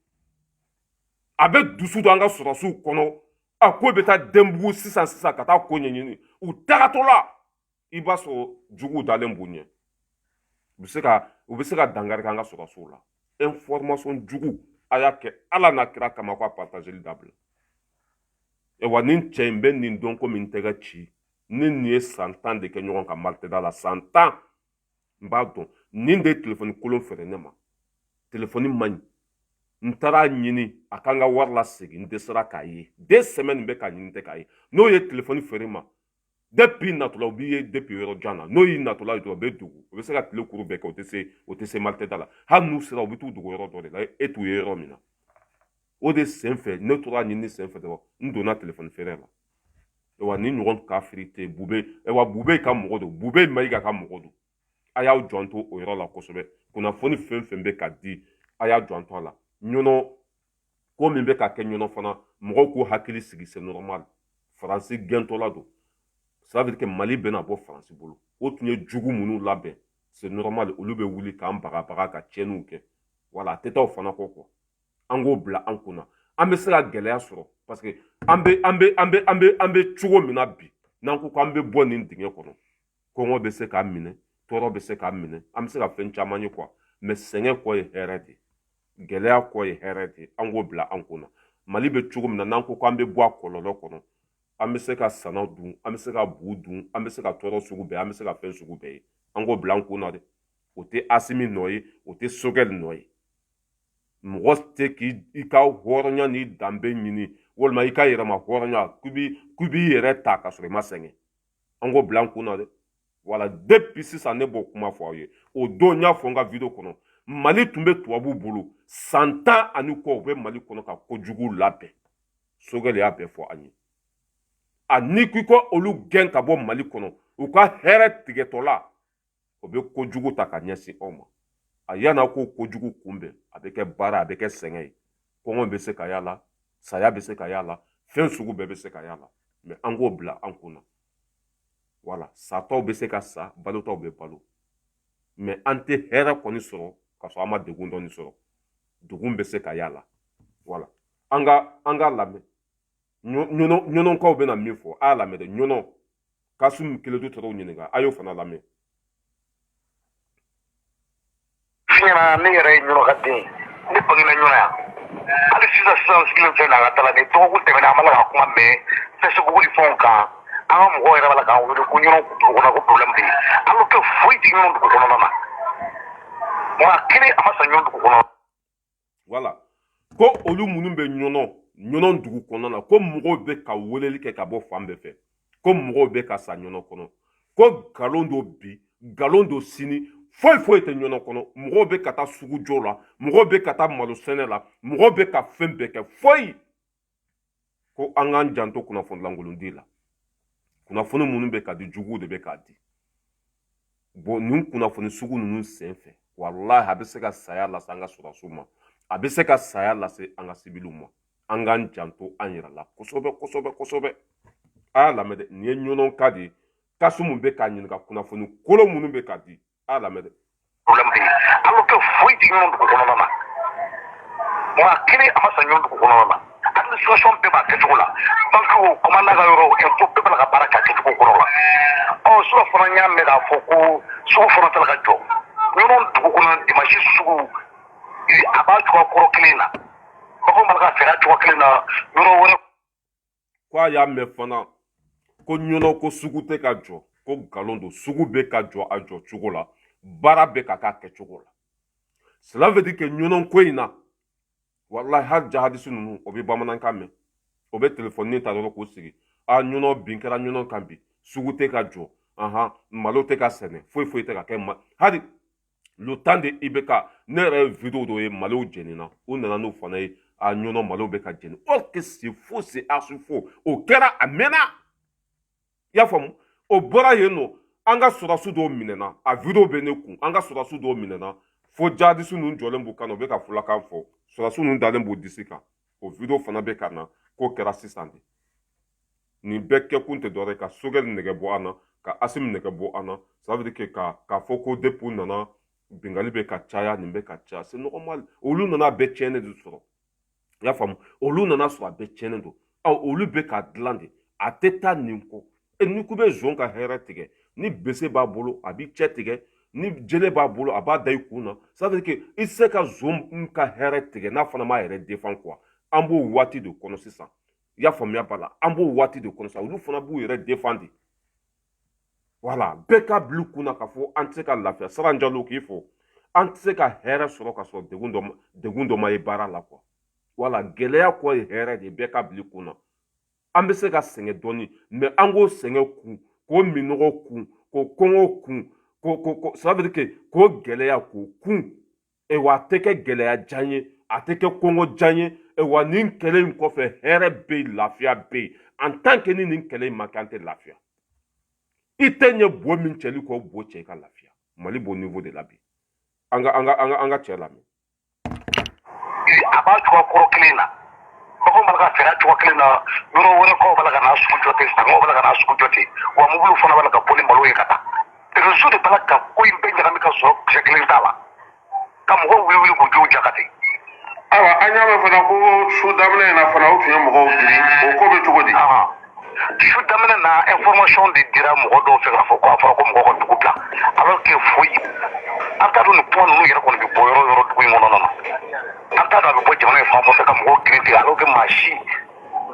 a bɛ dusu don an ka sɔrɔsiw kɔnɔ a ko bɛ taa Denbougou sisan ka taa ko ɲɛɲini u tagatɔ la i b'a sɔrɔ juguw dalen b'u ɲɛ u bɛ se ka dankari kɛ an ka sɔrɔsiw la information jugu a y'a kɛ ala n'a kira kama ko a partageli dabila wa nin cɛ in bɛ nin dɔn ko min tɛgɛ ci ni nin ye san 10 de kɛ ɲɔgɔn kan Malteda la san 10 n b'a dɔn nin de ye telefɔni kolon feere ne ma telefɔni man ɲi n taara ɲini a kan ka wari lasegin n dɛsɛra k'a ye 2 semaines bɛ k'a ɲini tɛ k'a ye n'o ye telefɔni feere ma depuis natɔla u b'i ye depuis yɔrɔ jan na n'o y'i natɔla ye dɔrɔn u bɛ dogo u bɛ se ka tile kuru bɛɛ kɛ o tɛ se Malteda la hali n'u sera u bɛ t'u dogo yɔrɔ dɔ de la e t'u ye yɔrɔ min na o de sen fɛ ne tora ɲini sen fɛ dɔrɔn n donna telefɔni feere la wa ni ɲɔgɔn kafiri tɛ Bube ka mɔgɔ don Bube Mayiga ka mɔgɔ don a y'aw janto o yɔrɔ la kosɛbɛ kunnafoni fɛn fɛn bɛ ka di a y'a janto a la ɲɔnɔ ko min bɛ ka kɛ ɲɔnɔ fana mɔgɔw k'u hakili sigi c'est normal Faransi gɛntɔla don ça veut dire que Mali bɛna bɔ Faransi bolo o tun ye jugu minnu labɛn c'est normal olu bɛ wuli k'an bagabaga ka tiɲɛniw kɛ voilà a tɛ taa o fana kɔ quoi an k'o bila an kunna an bɛ se ka gɛlɛya sɔrɔ parce que an bɛ cogo min na bi n'an ko k'an bɛ bɔ nin dingɛ kɔnɔ kɔngɔ bɛ se k'an minɛ tɔɔrɔ bɛ se k'an minɛ an bɛ se ka fɛn caman ye quoi mais sɛgɛn kɔ ye hɛrɛ de gɛlɛya kɔ ye hɛrɛ de an k'o bila an kunna Mali bɛ cogo min na n'an ko k'an bɛ bɔ a kɔlɔlɔ kɔnɔ an bɛ se ka sanaw dun an bɛ se ka bu dun an bɛ se ka tɔɔrɔ sugu bɛɛ an bɛ se ka fɛn sugu bɛɛ ye an k'o bila an kunna dɛ o tɛ Asimi nɔ ye o tɛ Sogɛli nɔ ye mɔgɔ tɛ k'i ka hɔrɔnya ni danbe ɲini walima i ka yɛrɛma hɔrɔnya k'i b'i yɛrɛ ta ka sɔrɔ i ma sɛgɛn an k'o bila an kunna dɛ voilà depuis sisan ne b'o kuma fɔ aw ye o don n y'a fɔ n ka video kɔnɔ Mali tun bɛ tubabuw bolo san 10 ani kɔ u bɛ Mali kɔnɔ ka kojugu labɛn Sogɛli y'a bɛɛ fɔ an ye a ni k'i ko olu gɛn ka bɔ Mali kɔnɔ u ka hɛrɛ tigɛtɔla o bɛ kojugu ta ka ɲɛsin aw ma a yan'a ko kojugu kunbɛn a bɛ kɛ baara a bɛ kɛ sɛgɛn ye kɔngɔ bɛ se ka y'a la saya bɛ se ka y'a la fɛn sugu bɛɛ bɛ se ka y'a la mais an k'o bila an kunna voilà satɔw bɛ se ka sa balotɔw bɛ balo mais an tɛ hɛrɛ kɔni sɔrɔ ka sɔrɔ an ma degun dɔɔni sɔrɔ degun bɛ se ka y'a la voilà an ka lamɛn ɲɔnɔnkaw bɛna min fɔ a y'a lamɛn dɛ ɲɔnɔ Kasum Keledu tɔrɔw ɲininka a y'o fana lamɛn fiɲɛna ne yɛrɛ ye ɲɔnɔ ka den ne bangena ɲɔnɔ yan hali sisan sigilen fɛn na a ka taa la ni dɔgɔkun tɛmɛna an b'a la ka kuma mɛn Facebook ni fɛnw kan an ka mɔgɔw yɛrɛ b'a la k'an wele ko ɲɔnɔ dugu kɔnɔ ko problème bɛ yen alors que foyi tɛ ɲɔnɔ dugu kɔnɔna na maa kelen a ma sa ɲɔnɔ dugu kɔnɔ voilà ko olu minnu bɛ ɲɔnɔ dugu kɔnɔna na ko mɔgɔw bɛ ka weleli kɛ ka bɔ fan bɛɛ fɛ ko mɔgɔw bɛ ka sa ɲɔnɔ kɔnɔ ko nkalon dɔ bi nkalon dɔ sini foyi tɛ ɲɔnɔ kɔnɔ mɔgɔw bɛ ka taa sugujɔ la mɔgɔw bɛ ka taa malo sɛnɛ la mɔgɔw bɛ ka fɛn bɛɛ kɛ foyi ko an k'an janto kunnafoni langolondi la kunnafoni minnu bɛ ka di juguw de bɛ k'a di bon nin kunnafoni sugu ninnu sen fɛ walahi a bɛ se ka saya lase an ka sɔrɔsiw ma a bɛ se ka saya lase an ka sibiliw ma an k'an janto an yɛrɛ la kosɛbɛ a y'a lamɛn dɛ nin ye ɲɔnɔ ka de ye Kasumu bɛ k'a ɲininka kunnafoni kolon minnu bɛ ka di a y'a lamɛn dɛ problème bɛ yen alors que foyi tɛ ɲɔnɔ dugu kɔnɔna na maa kelen a ma sa ɲɔnɔ dugu kɔnɔna na administration bɛɛ b'a kɛcogo la banques commandant ka yɔrɔ impôt bɛɛ b'a la ka baara kɛ a kɛcogo kɔrɔ la sugu fana y'a mɛn k'a fɔ ko sugu fana tala ka jɔ ɲɔnɔ dugu kɔnɔ dimanche sugu a b'a cogoya kɔrɔ kelen na baganw b'a la ka feere a cogoya kelen na yɔrɔ wɛrɛ ko a y'a mɛn fana ko ɲɔnɔ ko sugu tɛ ka jɔ ko nkalon don sugu bɛ ka jɔ a jɔ cogo la baara bɛ ka k'a kɛcogo la cela veut dire que ɲɔnɔ ko in na wallahi hali jahadisi ninnu o bɛ bamanankan mɛn o bɛ telefɔni ta dɔrɔn k'o sigi a ɲɔnɔ bin kɛra ɲɔnɔ kan bi sugu tɛ ka jɔ malo tɛ ka sɛnɛ foyi foyi tɛ ka kɛ hali le temps de IBK ne yɛrɛ ye vidéo dɔ ye malow jɛnina u nana n'o fana ye a ɲɔnɔ malo bɛ ka jɛni or que c'est faux c'est archi faux o kɛra a mɛnna i y'a faamu o bɔra yen nɔ an ka sɔrɔdasi dɔw minɛna a vidéo bɛ ne kun an ka sɔrɔdasi dɔw minɛna fo jihadisi ninnu jɔlen b'u kan na u bɛ ka fulakan fɔ sɔrɔdasi ninnu dalen b'u disi kan o vidéo fana bɛ ka na k'o kɛra sisan de nin bɛɛ kɛkun tɛ dɔwɛrɛ ka Sogɛli nɛgɛ bɔ an na ka Asimu nɛgɛ bɔ an na ça veut dire que k'a fɔ ko depuis u nana bingali bɛ ka caya nin bɛ ka caya c'est normal olu nana bɛɛ tiɲɛnen de sɔrɔ i y'a faamu olu nana sɔrɔ a bɛɛ tiɲɛnen don olu bɛ ka dilan de a tɛ taa nin kɔ ni ku bɛ zon ka hɛrɛ tigɛ ni bese b'a bolo a b'i cɛ tigɛ ni jele b'a bolo a b'a da i kun na ça veut dire que i tɛ se ka zon ka hɛrɛ tigɛ n'a fana m'a yɛrɛ défend quoi an b'o waati de kɔnɔ sisan i y'a faamuya b'a la an b'o waati de kɔnɔ sisan olu fana b'u yɛrɛ défend de voilà bɛɛ ka bila u kun na k'a fɔ an tɛ se ka lafiya Saran Jalo k'i fɔ an tɛ se ka hɛrɛ sɔrɔ ka sɔrɔ degun dɔ ma ye baara la quoi voilà gɛlɛya kɔ ye hɛrɛ de bɛɛ ka bila i kun na an bɛ se ka sɛgɛn dɔɔni mais an k'o sɛgɛn kun k'o minɔgɔ kun k'o kɔngɔ kun ça veut dire que k'o gɛlɛya k'o kun wa a tɛ kɛ gɛlɛya jan ye a tɛ kɛ kɔngɔ jan ye wa nin kɛlɛ in kɔfɛ hɛrɛ bɛ yen lafiya bɛ yen en tant que ni nin kɛlɛ in ma kɛ an tɛ lafiya i tɛ ɲɛ bo min cɛli kɔ bo cɛ i ka lafiya Mali b'o niveau de la bi an ka cɛ lamɛn a b'a cogoya kɔrɔ kelen na baganw b'a la ka fɛɛrɛ cogo kelen na yɔrɔ wɛrɛ kɔw b'a la ka n'a sugu jɔ ten sangaw b'a la ka n'a sugu jɔ ten wa mobiliw fana b'a la ka bɔ ni malo ye ka taa réseau de b'a la ka ko in bɛɛ ɲagami ka sɔrɔ kisɛ kelen t'a la ka mɔgɔw wuli k'u denw ja ka ten ayiwa an y'a mɛn fana ko su daminɛ in na fana u tun ye mɔgɔw biri o ko bɛ cogo di su daminɛ na information de dira mɔgɔ dɔw fɛ k'a fɔ ko a fɔra ko mɔgɔw ka dugu bila alors que foyi an t'a dɔn nin kuma ninnu yɛrɛ kɔni bɛ bɔ yɔrɔ yɔrɔ dugu in kɔnɔna na an t'a dɔn a bɛ bɔ jamana in fan fɛ ka mɔgɔw girin tigɛ alors que maa si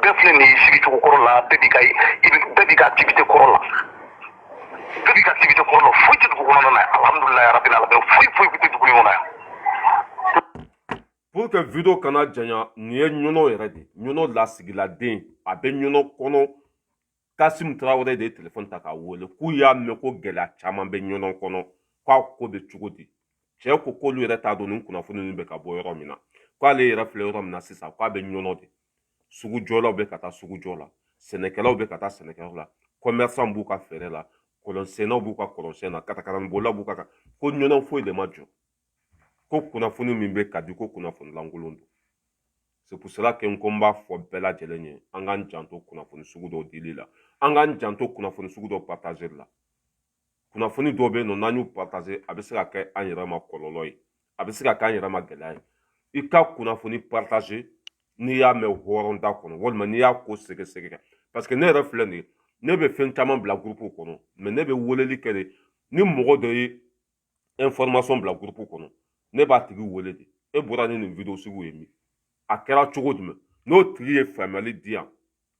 bɛɛ filɛ nin ye sigicogo kɔrɔ la bɛɛ b'i ka activité kɔrɔ la bɛɛ b'i ka activité kɔrɔ la foyi tɛ dugu kɔnɔna na alhamdulilayi rabbil alamin foyi tɛ dugu in kɔnɔ yan. pour que vidéo kana janya nin ye ɲɔnɔ yɛrɛ de ɲɔnɔ lasigiladen a bɛ ɲɔnɔ kɔnɔ Kasimu Tarawele de ye téléphone ta k'a wele k'u y'a mɛn ko gɛlɛya caman bɛ ɲɔnɔ kɔnɔ k'a ko bɛ cogo di cɛ ko k'olu yɛrɛ t'a dɔn nin kunnafoni ninnu bɛ ka bɔ yɔrɔ min na k'ale yɛrɛ filɛ yɔrɔ min na sisan k'a bɛ ɲɔnɔ de sugujɔlaw bɛ ka taa sugujɔ la sɛnɛkɛlaw bɛ ka taa sɛnɛkɛlaw la commerçant b'u ka feere la kɔlɔnsɛnnaw b'u ka kɔlɔnsɛn na katakalanbɔlaw b'u ka ko ɲɔnɔ foyi de ma jɔ ko kunnafoni min bɛ ka di ko kunnafoni lankolon don c'est pour cela que n ko n b'a fɔ bɛɛ lajɛlen ye an k'an janto kunnafoni sugu dɔw dili la an k'an janto kunnafoni sugu dɔw partager la kunnafoni dɔw bɛ yen nɔ n'an y'u partager a bɛ se ka kɛ an yɛrɛ ma kɔlɔlɔ ye a bɛ se ka kɛ an yɛrɛ ma gɛlɛya ye i ka kunnafoni partager n'i y'a mɛn hɔrɔnda kɔnɔ walima n'i y'a ko sɛgɛsɛgɛ parce que ne yɛrɛ filɛ nin ye ne bɛ fɛn caman bila groupe kɔnɔ mais ne bɛ weleli kɛ de ni mɔgɔ dɔ ye information bila groupe kɔnɔ ne b'a tigi wele de e bɔra ni nin vidéo sugu ye min a kɛra cogo jumɛn n'o tigi ye faamuyali di yan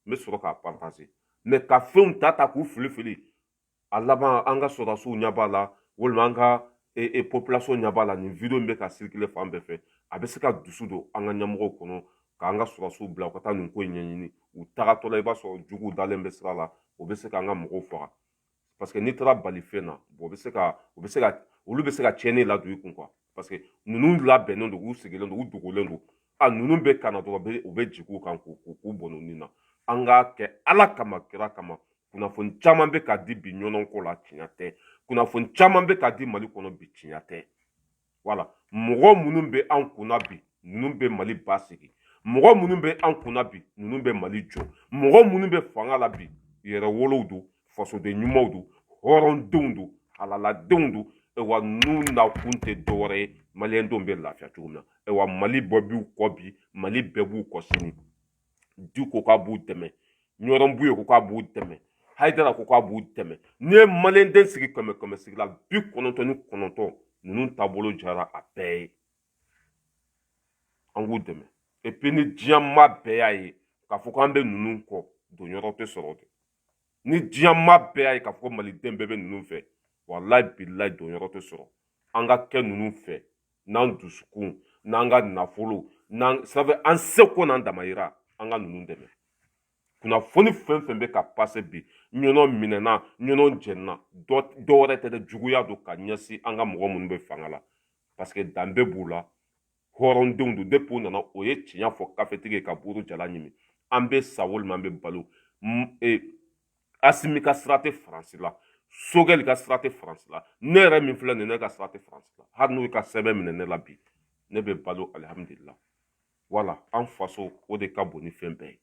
n bɛ sɔrɔ k'a partager mais ka fɛnw ta k'u fili a laban an ka sɔrɔdasiw ɲɛ b'a la walima an ka population ɲɛ b'a la nin vidéo in bɛ ka circuler fan bɛɛ fɛ a bɛ se ka dusu don an ka ɲɛmɔgɔw kɔnɔ k'an ka sɔrɔdasiw bila u ka taa nin ko in ɲɛɲini u tagatɔ la i b'a sɔrɔ juguw dalen bɛ sira la o bɛ se k'an ka mɔgɔw faga parce que n'i taara bali fɛn na olu bɛ se ka tiɲɛni ladon i kun quoi parce que ninnu labɛnnen don u sigilen don u dogolen don ninnu bɛ kana dɔrɔn u bɛ jigin u kan k'u bɔn u ni na an k'a kɛ ala kama kira kama kunnafoni caman bɛ ka di bi ɲɔnɔnko la tiɲɛ tɛ kunnafoni caman bɛ ka di mali kɔnɔ bi tiɲɛ tɛ voilà mɔgɔ minnu bɛ an kunna bi ninnu bɛ mali basigi mɔgɔ minnu bɛ an kunna bi ninnu bɛ mali jɔ mɔgɔ minnu bɛ fanga la bi yɛrɛwolow don fasoden ɲumanw don hɔrɔndenw don halaladenw don wa n'u nakun tɛ dɔwɛrɛ ye maliyɛndenw bɛ lafiya cogo min na wa mali bɛɛ b'u kɔ bi mali bɛɛ b'u kɔ sini du ko k'a b'u dɛmɛ ɲɔrɔnbuye ko k'a b'u dɛmɛ hayidara ko k'a b'u dɛmɛ n'i ye maliyɛnden sigi kɛmɛ sigi la 99 ninnu taabolo jara a bɛɛ ye an k'u dɛmɛ et puis ni diɲɛ maa bɛɛ y'a ye k'a fɔ k'an bɛ ninnu kɔ don yɔrɔ tɛ sɔrɔ de ni diɲɛma bɛɛ y'a ye k'a fɔ maliden bɛɛ bɛ ninnu fɛ wallahi billahi don yɔrɔ tɛ sɔrɔ an ka kɛ ninnu fɛ n'an dusukun n'an ka nafolo safɛ an seko n'an damayira an ka ninnu dɛmɛ kunnafoni fɛn fɛn bɛ ka passe bi ɲɔnɔ minɛna ɲɔnɔ jɛnna dɔ wɛrɛ tɛ dɛ juguya don ka ɲɛsin an ka mɔgɔ minnu bɛ fanga la parce que danbe b'u la hɔrɔndenw don depuis u nana o ye tiɲɛ fɔ kafetigi ye ka buru jala ɲimi an bɛ sa walima an bɛ balo Asimi ka sira tɛ Faransi la Sogɛli ka sira tɛ Faransi la ne yɛrɛ min filɛ nin ne ka sira tɛ Faransi la hali n'u ka sɛbɛn minɛ ne la bi ne bɛ balo alhamdulillah wala an faso o de ka bon ni fɛn bɛɛ ye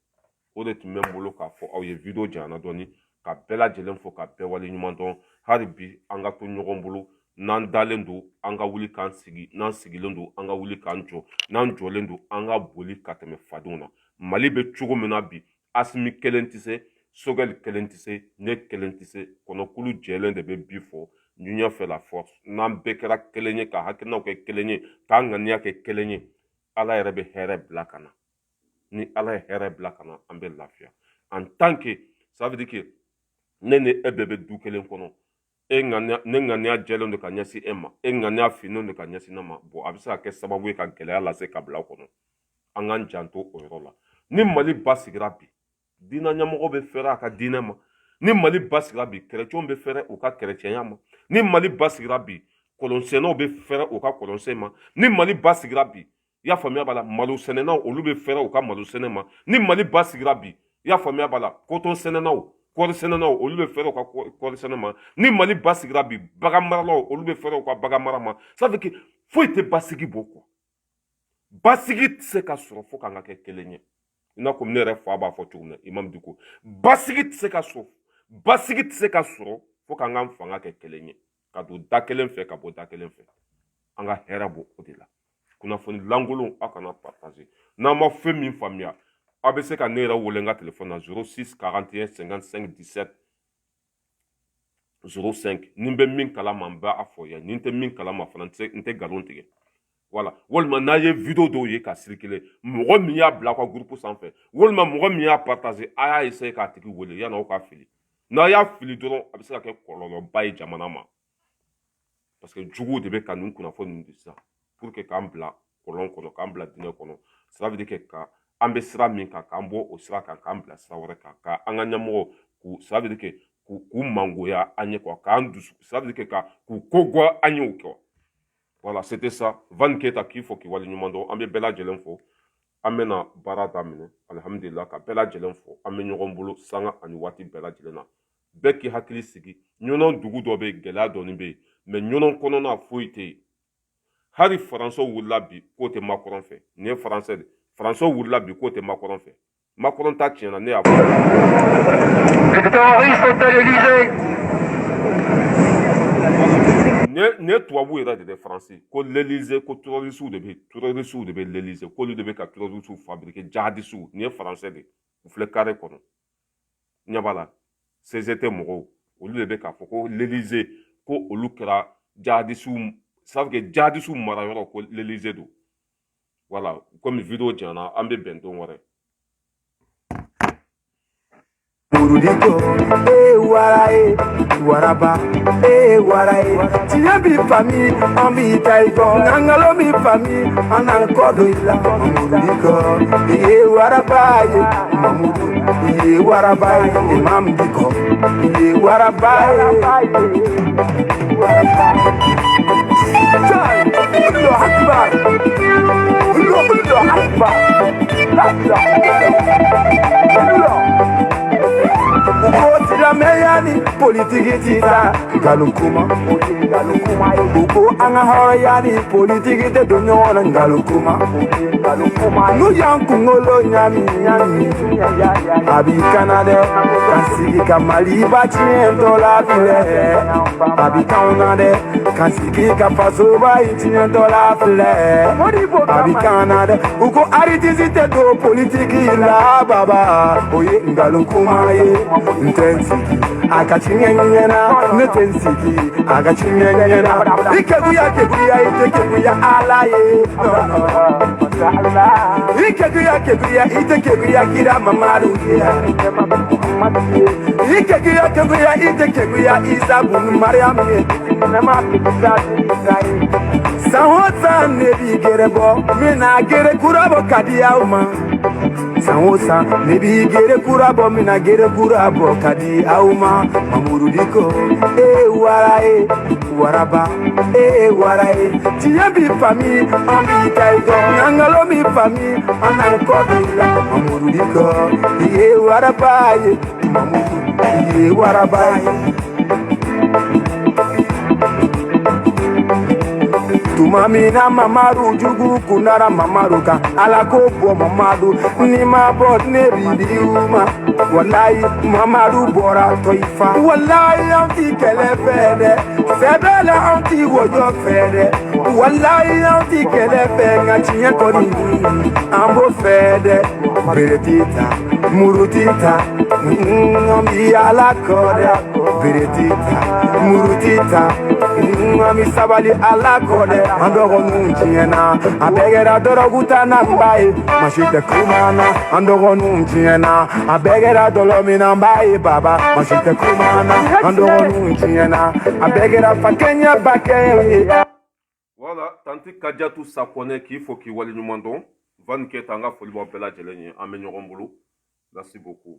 o de tun bɛ n bolo k'a fɔ aw ye video janyana dɔɔni ka bɛɛ lajɛlen fo ka bɛɛ wale ɲuman dɔn hali bi an ka to ɲɔgɔn bolo n'an dalen don an ka wuli k'an sigi n'an sigilen don an ka wuli k'an jɔ n'an jɔlen don an ka boli ka tɛmɛ fadenw na Mali bɛ cogo min na bi Asimi kelen tɛ se Sogɛli kelen tɛ se ne kelen tɛ se kɔnɔkulu jɛlen de bɛ bi fɔ l'union fait la force n'an bɛɛ kɛra kelen ye ka hakilinaw kɛ kelen ye k'an ŋaniya kɛ kelen ye Ala yɛrɛ bɛ hɛrɛ bila ka na ni Ala ye hɛrɛ bila ka na an bɛ lafiya en tant que ça veut dire que ne ni e bɛɛ bɛ du kelen kɔnɔ ne ŋaniya jɛlen don ka ɲɛsin e ma e ŋaniya finnen don ka ɲɛsin ne ma bon a bɛ se ka kɛ sababu ye ka gɛlɛya lase kabila kɔnɔ an k'an janto o yɔrɔ la ni Mali basigira bi diinɛ ɲɛmɔgɔ bɛ fɛrɛ a ka diinɛ ma ni Mali basigira bi kɛrɛcɛnw bɛ fɛrɛ u ka kɛrɛcɛnya ma ni Mali basigira bi kɔlɔnsɛnnaw bɛ fɛrɛ u ka kɔlɔnsɛn ma ni Mali basigira bi i y'a faamuya b'a la malosɛnɛnaw olu bɛ fɛrɛ u ka malosɛnɛ ma ni Mali basigira bi i y'a faamuya b'a la kɔtɔnsɛnɛnaw kɔɔrisɛnɛnaw olu bɛ fɛrɛ u ka kɔɔrisɛnɛ ma ni Mali basigira bi baganmaralaw olu bɛ fɛrɛ u ka baganmara ma ça veut dire que foyi tɛ basigi bɔ quoi basigi tɛ se ka sɔrɔ fo k'an ka kɛ kelen ye i n'a fɔ ne yɛrɛ fa b'a fɔ cogo min na Imam Diko basigi tɛ se ka sɔrɔ fo k'an ka fanga kɛ kelen ye ka don da kelen fɛ ka bɔ da kelen fɛ an ka hɛrɛ bɔ o de la kunnafoni lankolon aw kana partager n'an ma fɛn min faamuya aw bɛ se ka ne yɛrɛ wele n ka téléphone na 06 41 55 17 05 ni n bɛ min kalama n b'a fɔ yan ni n tɛ min kalama fana n tɛ nkalon tigɛ voilà walima n'a ye video dɔw ye ka circuler mɔgɔ min y'a bila aw ka groupe sanfɛ walima mɔgɔ min y'a partager a y'a essayer k'a tigi wele yanni aw ka fili n'a y'a fili dɔrɔn a bɛ se ka kɛ kɔlɔlɔba ye jamana ma parce que juguw de bɛ ka nin kunnafoni ninnu di sisan pour que k'an bila kɔlɔn kɔnɔ k'an bila diinɛ kɔnɔ ça veut dire que ka an bɛ sira min kan k'an bɔ o sira kan k'an bila sira wɛrɛ kan ka an ka ɲɛmɔgɔ k'u ça veut dire que k'u mangoya an ye quoi k'an dusu ça veut dire que k'u kogɔ an ye o kɛ voilà c'était ça Van Keita k'i fɔ k'i wale ɲuman dɔn an bɛ bɛɛ lajɛlen fɔ an bɛna baara daminɛ alhamdulillah ka bɛɛ lajɛlen fɔ an bɛ ɲɔgɔn bolo sanga ani waati bɛɛ lajɛlen na bɛɛ k'i hakili sigi ɲɔnɔ dugu dɔ bɛ yen gɛlɛya dɔɔni bɛ yen mais ɲɔnɔ kɔnɔna foyi tɛ yen hali faransɛw wulila bi k'o tɛ Macron fɛ nin ye faransɛ de faransɛw wulila bi k'o tɛ Macron fɛ Macron ta tiɲɛna ne y'a fɔ. Les terroristes sont à l'Élysée. ne tubabu yɛrɛ de tɛ faransi ko l'Élysée ko terrorisiw de bɛ l'Élysée k'olu de bɛ ka terrorisiw fabriquer jihadisiw nin ye faransɛ de u filɛ carré kɔnɔ ɲɛ b'a la CGT mɔgɔw olu de bɛ k'a fɔ ko l'Élysée ko olu kɛra jihadisiw ça veut dire jihadisiw marayɔrɔ ko l'Élysée don voilà komi video jɛna an bɛ bɛn don wɛrɛ. Urudiko, warae, waraba, warae. Tiye bi fami, ambi taigo, nangalo mi fami, anankodo ila. Urudiko, waraba, mamudu, waraba, imam diko, waraba, Allahu Akbar, Uko tila meyani politiki tita galukuma Uko anga horayani politiki te dunyona galukuma Nu yankungolo nyami Abi Canada Kansigi kamali bachiento la file Abi Canada Kansigi kapaso bachiento la file Abi Canada Uko aritizi te do politiki la baba Oye galukuma ye Ntensiki, akachinye nyena, netensiki, akachinye nyanyana ikeguya ite alaye ikeguya ite kira mamaru ikeguya ite isabu mariam Sanwosa nebi gerebo mina gere kurabo kadiya uma Sanwosa nebi gere kurabo mina gere kurabo kadiya uma mamurudiko waraba warae tiye bi fami ambi taigo ngalo mi fami anako bi mamurudiko waraba mamuru waraba Tumamina mamaru jugu kunara mamaru ka alako bo mamadu ni ma bod ne bidiuma wallahi mamaru bora toifa wallahi anti kele fede sebela anti wojo fede wallahi anti kele fe ngachiye tori ambo fede beretita murutita ngombi ala kore beretita murutita ngami sabali ala kore andogo nunchiena abegera doroguta nambaye mashite kumana andogo nunchiena abegera dolomi nambaye baba mashite kumana andogo nunchiena abegera fakenya bakeye. Voilà, tanti Kadiatou Sakone qu'il faut qu'il wali nous mandons. Van Ketanga Folibo Bella Jeleni, Amenyo Rombolo. Merci beaucoup.